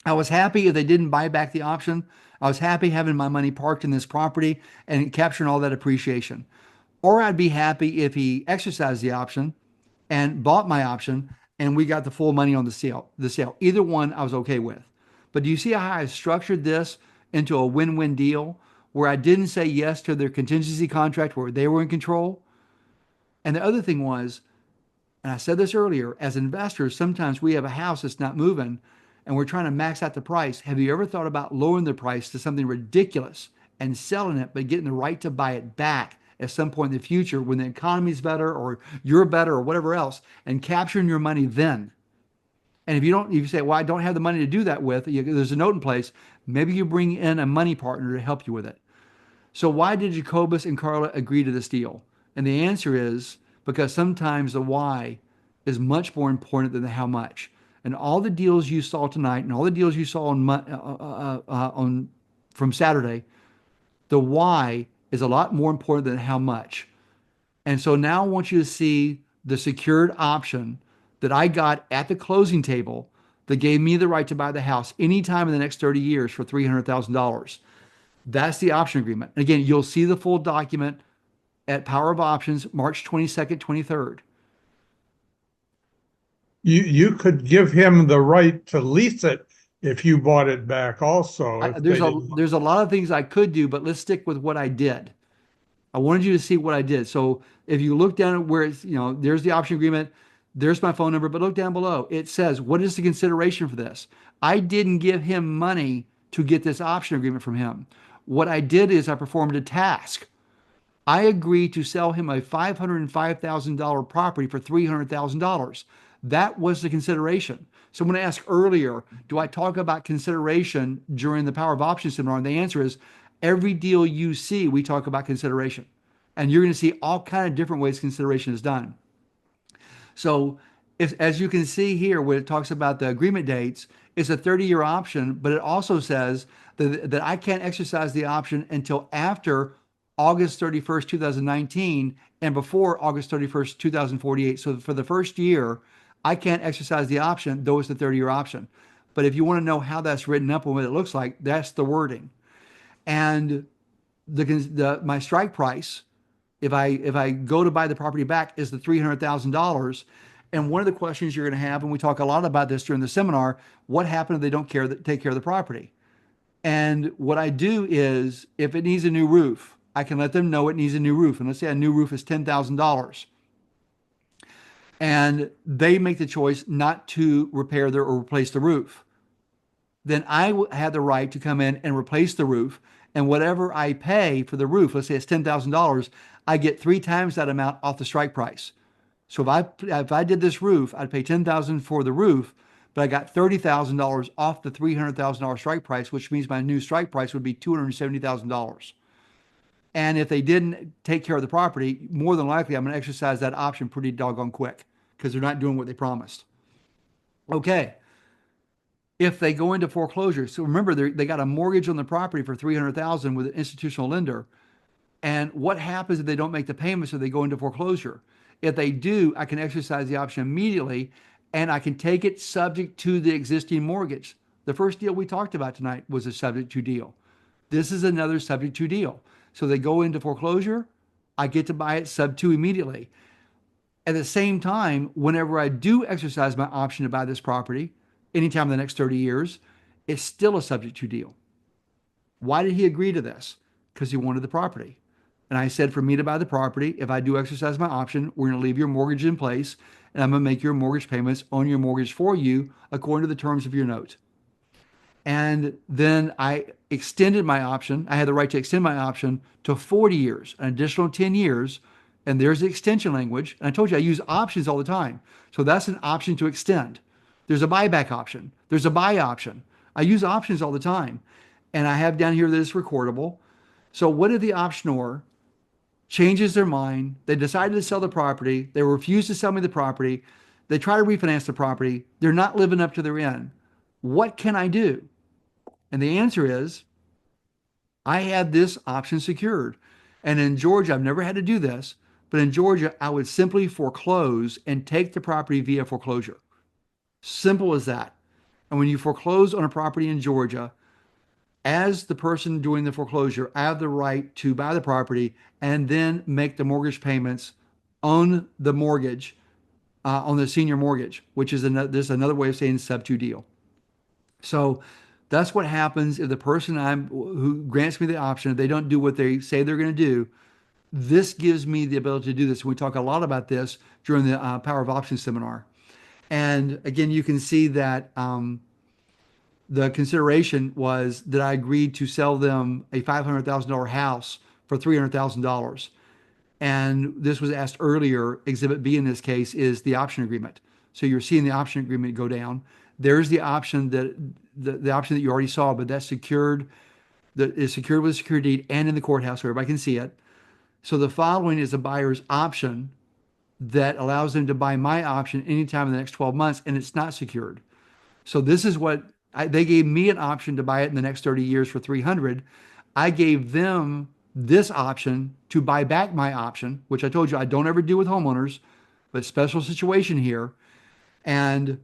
I was happy if they didn't buy back the option. I was happy having my money parked in this property and capturing all that appreciation. Or I'd be happy if he exercised the option and bought my option and we got the full money on the sale. Either one I was okay with. But do you see how I structured this into a win-win deal where I didn't say yes to their contingency contract where they were in control? And the other thing was, and I said this earlier, as investors, sometimes we have a house that's not moving and we're trying to max out the price. Have you ever thought about lowering the price to something ridiculous and selling it, but getting the right to buy it back at some point in the future when the economy's better or you're better or whatever else, and capturing your money then? And if you say, well, I don't have the money to do that with, there's a note in place, maybe you bring in a money partner to help you with it. So why did Jacobus and Carla agree to this deal? And the answer is because sometimes the why is much more important than the how much. And all the deals you saw tonight and all the deals you saw from Saturday, the why is a lot more important than how much. And so now I want you to see the secured option that I got at the closing table that gave me the right to buy the house anytime in the next 30 years for $300,000. That's the option agreement. And again, you'll see the full document at Power of Options, March 22nd, 23rd. You could give him the right to lease it if you bought it back also. There's a lot of things I could do, but let's stick with what I did. I wanted you to see what I did. So if you look down at where it's, there's the option agreement, there's my phone number, but look down below. It says, what is the consideration for this? I didn't give him money to get this option agreement from him. What I did is I performed a task. I agreed to sell him a $505,000 property for $300,000. That was the consideration. Someone asked earlier, do I talk about consideration during the Power of Options seminar? And the answer is, every deal you see, we talk about consideration. And you're going to see all kinds of different ways consideration is done. So as you can see here, when it talks about the agreement dates, it's a 30-year option, but it also says that I can't exercise the option until after August 31st, 2019, and before August 31st, 2048. So for the first year, I can't exercise the option, though it's the 30-year option. But if you want to know how that's written up and what it looks like, that's the wording. And my strike price, if I go to buy the property back, is the $300,000. And one of the questions you're going to have, and we talk a lot about this during the seminar, what happens if they don't take care of the property? And what I do is, if it needs a new roof, I can let them know it needs a new roof. And let's say a new roof is $10,000. And they make the choice not to repair or replace the roof. Then I have the right to come in and replace the roof. And whatever I pay for the roof, let's say it's $10,000, I get 3 times that amount off the strike price. So if I did this roof, I'd pay $10,000 for the roof, but I got $30,000 off the $300,000 strike price, which means my new strike price would be $270,000. And if they didn't take care of the property, more than likely I'm going to exercise that option pretty doggone quick because they're not doing what they promised. Okay. If they go into foreclosure, so remember they got a mortgage on the property for $300,000 with an institutional lender. And what happens if they don't make the payments or they go into foreclosure? If they do, I can exercise the option immediately and I can take it subject to the existing mortgage. The first deal we talked about tonight was a subject to deal. This is another subject to deal. So they go into foreclosure, I get to buy it sub to immediately. At the same time, whenever I do exercise my option to buy this property, anytime in the next 30 years, it's still a subject to deal. Why did he agree to this? Because he wanted the property. And I said, for me to buy the property, if I do exercise my option, we're going to leave your mortgage in place and I'm going to make your mortgage payments on your mortgage for you according to the terms of your note. And then I extended my option. I had the right to extend my option to 40 years, an additional 10 years. And there's the extension language. And I told you I use options all the time. So that's an option to extend. There's a buyback option. There's a buy option. I use options all the time. And I have down here that it's recordable. So what if the optionor changes their mind? They decided to sell the property. They refuse to sell me the property. They try to refinance the property. They're not living up to their end. What can I do? And the answer is, I had this option secured. And in Georgia, I've never had to do this, but in Georgia, I would simply foreclose and take the property via foreclosure. Simple as that. And when you foreclose on a property in Georgia, as the person doing the foreclosure, I have the right to buy the property and then make the mortgage payments on the mortgage, on the senior mortgage, which is this is another way of saying sub to deal. So that's what happens if the person who grants me the option, if they don't do what they say they're going to do. This gives me the ability to do this. We talk a lot about this during the Power of Options seminar. And again, you can see that the consideration was that I agreed to sell them a $500,000 house for $300,000. And this was asked earlier. Exhibit B in this case is the option agreement. So you're seeing the option agreement go down. There's the option that the option that you already saw, but that's secured, that is secured with a security deed and in the courthouse so everybody can see it. So the following is a buyer's option that allows them to buy my option anytime in the next 12 months, and it's not secured. So this is what they gave me an option to buy it in the next 30 years for 300. I gave them this option to buy back my option, which I told you I don't ever do with homeowners, but special situation here. And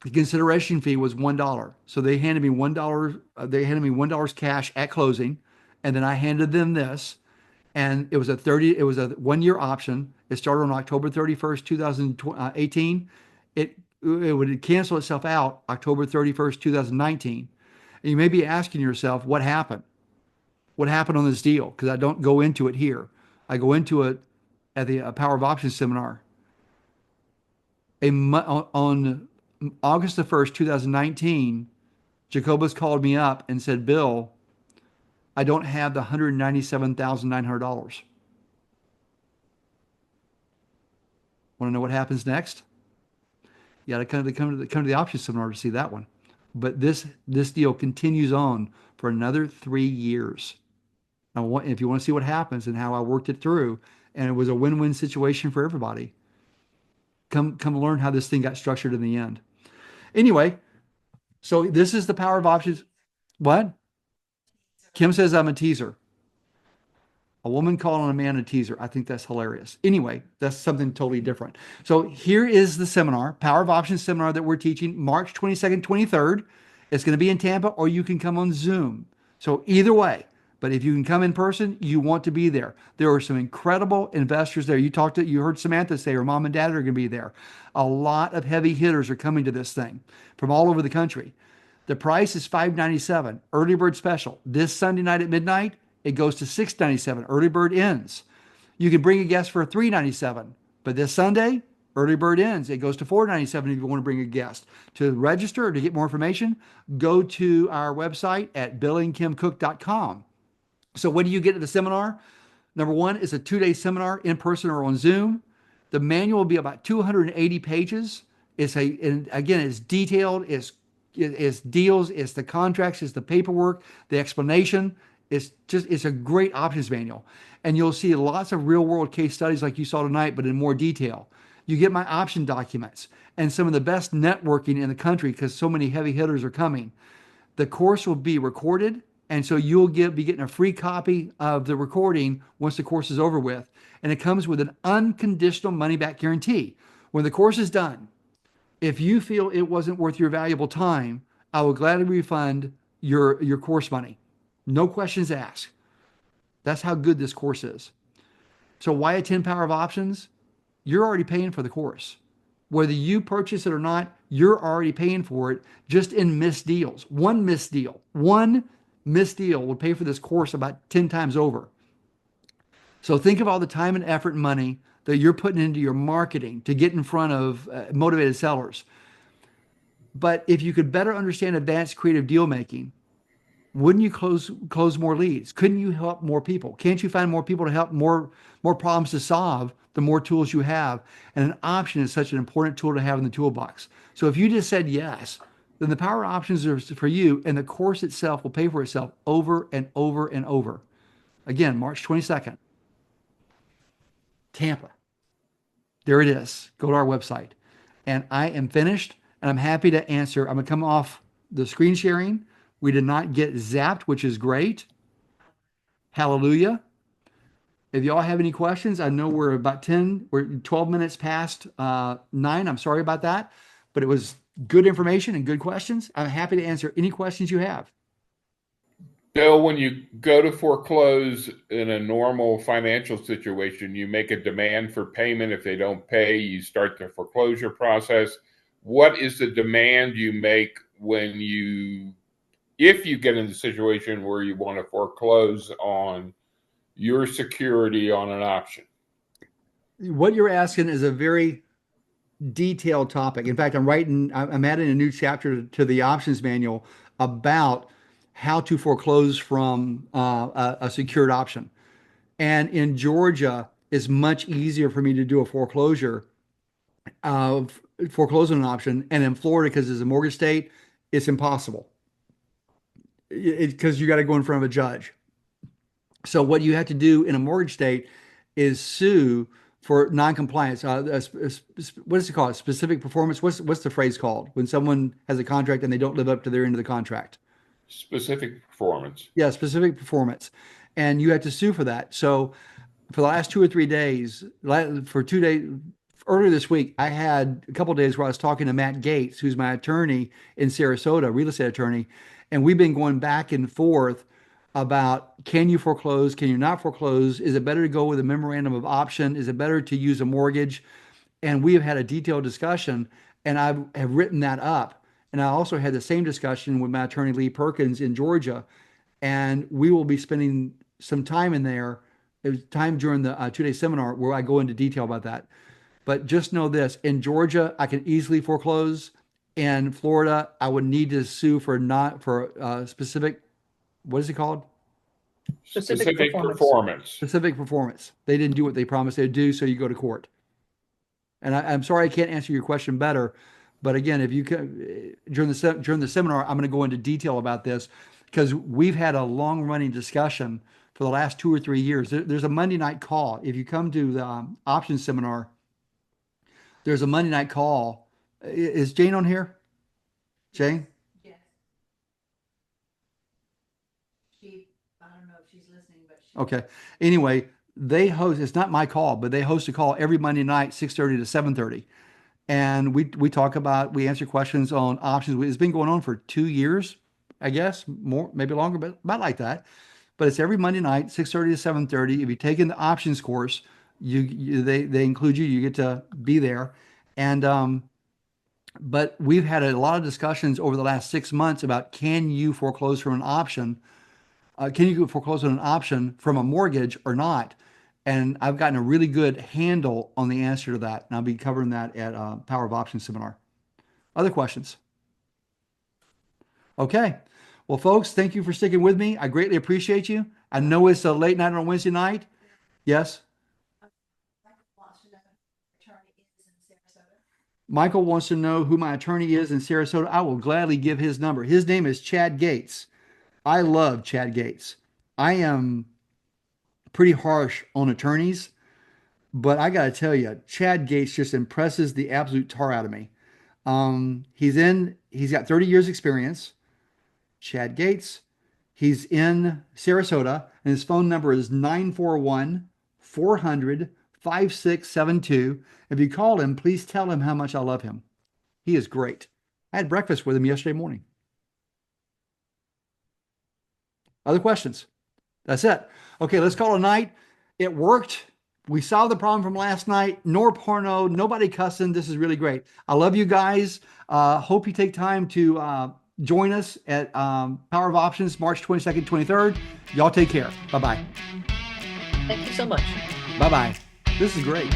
the consideration fee was $1. So they handed me $1. They handed me $1 cash at closing, and then I handed them this. And it was a 1-year option. It started on October 31st, 2018. It would cancel itself out October 31st, 2019. And you may be asking yourself, what happened? What happened on this deal? Because I don't go into it here. I go into it at the Power of Options seminar. On August the 1st, 2019, Jacobus called me up and said, Bill, I don't have the $197,900. Want to know what happens next? You got to come to the options seminar to see that one. But this deal continues on for another 3 years. If you want to see what happens and how I worked it through, and it was a win-win situation for everybody, come learn how this thing got structured in the end. Anyway, so this is the Power of Options. What? Kim says I'm a teaser. A woman calling a man a teaser. I think that's hilarious. Anyway, that's something totally different. So here is the seminar, Power of Options seminar that we're teaching March 22nd, 23rd. It's going to be in Tampa, or you can come on Zoom. So either way, but if you can come in person, you want to be there. There are some incredible investors there. You heard Samantha say her mom and dad are going to be there. A lot of heavy hitters are coming to this thing from all over the country. The price is $597, early bird special. This Sunday night at midnight, it goes to $697. Early bird ends. You can bring a guest for $397, but this Sunday, early bird ends. It goes to $497 if you want to bring a guest. To register or to get more information, go to our website at billingkimcook.com. So what do you get at the seminar? Number one is a 2-day seminar in person or on Zoom. The manual will be about 280 pages. And again, it's detailed, it's deals, it's the contracts, it's the paperwork, the explanation. It's a great options manual. And you'll see lots of real world case studies like you saw tonight, but in more detail. You get my option documents and some of the best networking in the country because so many heavy hitters are coming. The course will be recorded, and so you'll be getting a free copy of the recording once the course is over with. And it comes with an unconditional money back guarantee. When the course is done, if you feel it wasn't worth your valuable time, I will gladly refund your course money. No questions asked. That's how good this course is. So why attend Power of Options? You're already paying for the course. Whether you purchase it or not, you're already paying for it just in missed deals. One missed deal will pay for this course about 10 times over. So think of all the time and effort and money that you're putting into your marketing to get in front of motivated sellers. But if you could better understand advanced creative deal making, wouldn't you close more leads? Couldn't you help more people? Can't you find more people to help, more problems to solve, the more tools you have? And an option is such an important tool to have in the toolbox. So if you just said yes, then the Power Options are for you, and the course itself will pay for itself over and over and over. Again, March 22nd, Tampa. There it is. Go to our website. And I am finished, and I'm happy to answer. I'm going to come off the screen sharing. We did not get zapped, which is great. Hallelujah. If y'all have any questions, I know we're 12 minutes past 9. I'm sorry about that, but it was good information and good questions. I'm happy to answer any questions you have. Bill, when you go to foreclose in a normal financial situation, you make a demand for payment. If they don't pay, you start the foreclosure process. What is the demand you make if you get in the situation where you want to foreclose on your security on an option? What you're asking is a very detailed topic. In fact, I'm adding a new chapter to the options manual about how to foreclose from a secured option. And in Georgia, it's much easier for me to do a foreclosure of foreclosing an option. And in Florida, because it's a mortgage state, it's impossible because you got to go in front of a judge. So what you have to do in a mortgage state is sue for non-compliance. What is it called? Specific performance. What's the phrase called when someone has a contract and they don't live up to their end of the contract? Specific performance. Yeah, specific performance, and you have to sue for that. So for the last 2 or 3 days, for 2 days, earlier this week, I had a couple of days where I was talking to Matt Gates, who's my attorney in Sarasota, real estate attorney, and we've been going back and forth about, can you foreclose? Can you not foreclose? Is it better to go with a memorandum of option? Is it better to use a mortgage? And we have had a detailed discussion, and I have written that up. And I also had the same discussion with my attorney, Lee Perkins, in Georgia. And we will be spending some time in there, time during the 2-day seminar where I go into detail about that. But just know this, in Georgia, I can easily foreclose. In Florida, I would need to sue for specific, what is it called? Specific performance. Specific performance. They didn't do what they promised they'd do, so you go to court. And I'm sorry I can't answer your question better, but again, if you can, during the seminar, I'm going to go into detail about this because we've had a long-running discussion for the last 2 or 3 years. There's a Monday night call. If you come to the options seminar, there's a Monday night call. Is Jane on here? Jane? Yes. I don't know if she's listening, but Okay. Anyway, they host, it's not my call, but they host a call every Monday night, 6:30 to 7:30. And we talk about, we answer questions on options. It's been going on for 2 years, I guess, more, maybe longer, but about like that. But it's every Monday night, 6:30 to 7:30. If you take in the options course, they include you, you get to be there. And but we've had a lot of discussions over the last 6 months about, can you foreclose from an option? Can you foreclose on an option from a mortgage or not? And I've gotten a really good handle on the answer to that. And I'll be covering that at Power of Options seminar. Other questions? Okay. Well, folks, thank you for sticking with me. I greatly appreciate you. I know it's a late night on a Wednesday night. Yes? Michael wants to know who my attorney is in Sarasota. I will gladly give his number. His name is Chad Gates. I love Chad Gates. I am pretty harsh on attorneys, but I got to tell you, Chad Gates just impresses the absolute tar out of me. He's got 30 years experience. Chad Gates. He's in Sarasota, and his phone number is 941-400-5672. If you call him, please tell him how much I love him. He is great. I had breakfast with him yesterday morning. Other questions? That's it. Okay, let's call it a night. It worked. We solved the problem from last night. No porno, nobody cussing. This is really great. I love you guys. Hope you take time to join us at Power of Options, March 22nd, 23rd. Y'all take care. Bye-bye. Thank you so much. Bye-bye. This is great.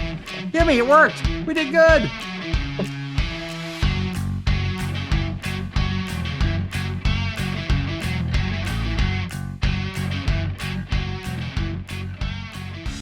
Jimmy, it worked. We did good.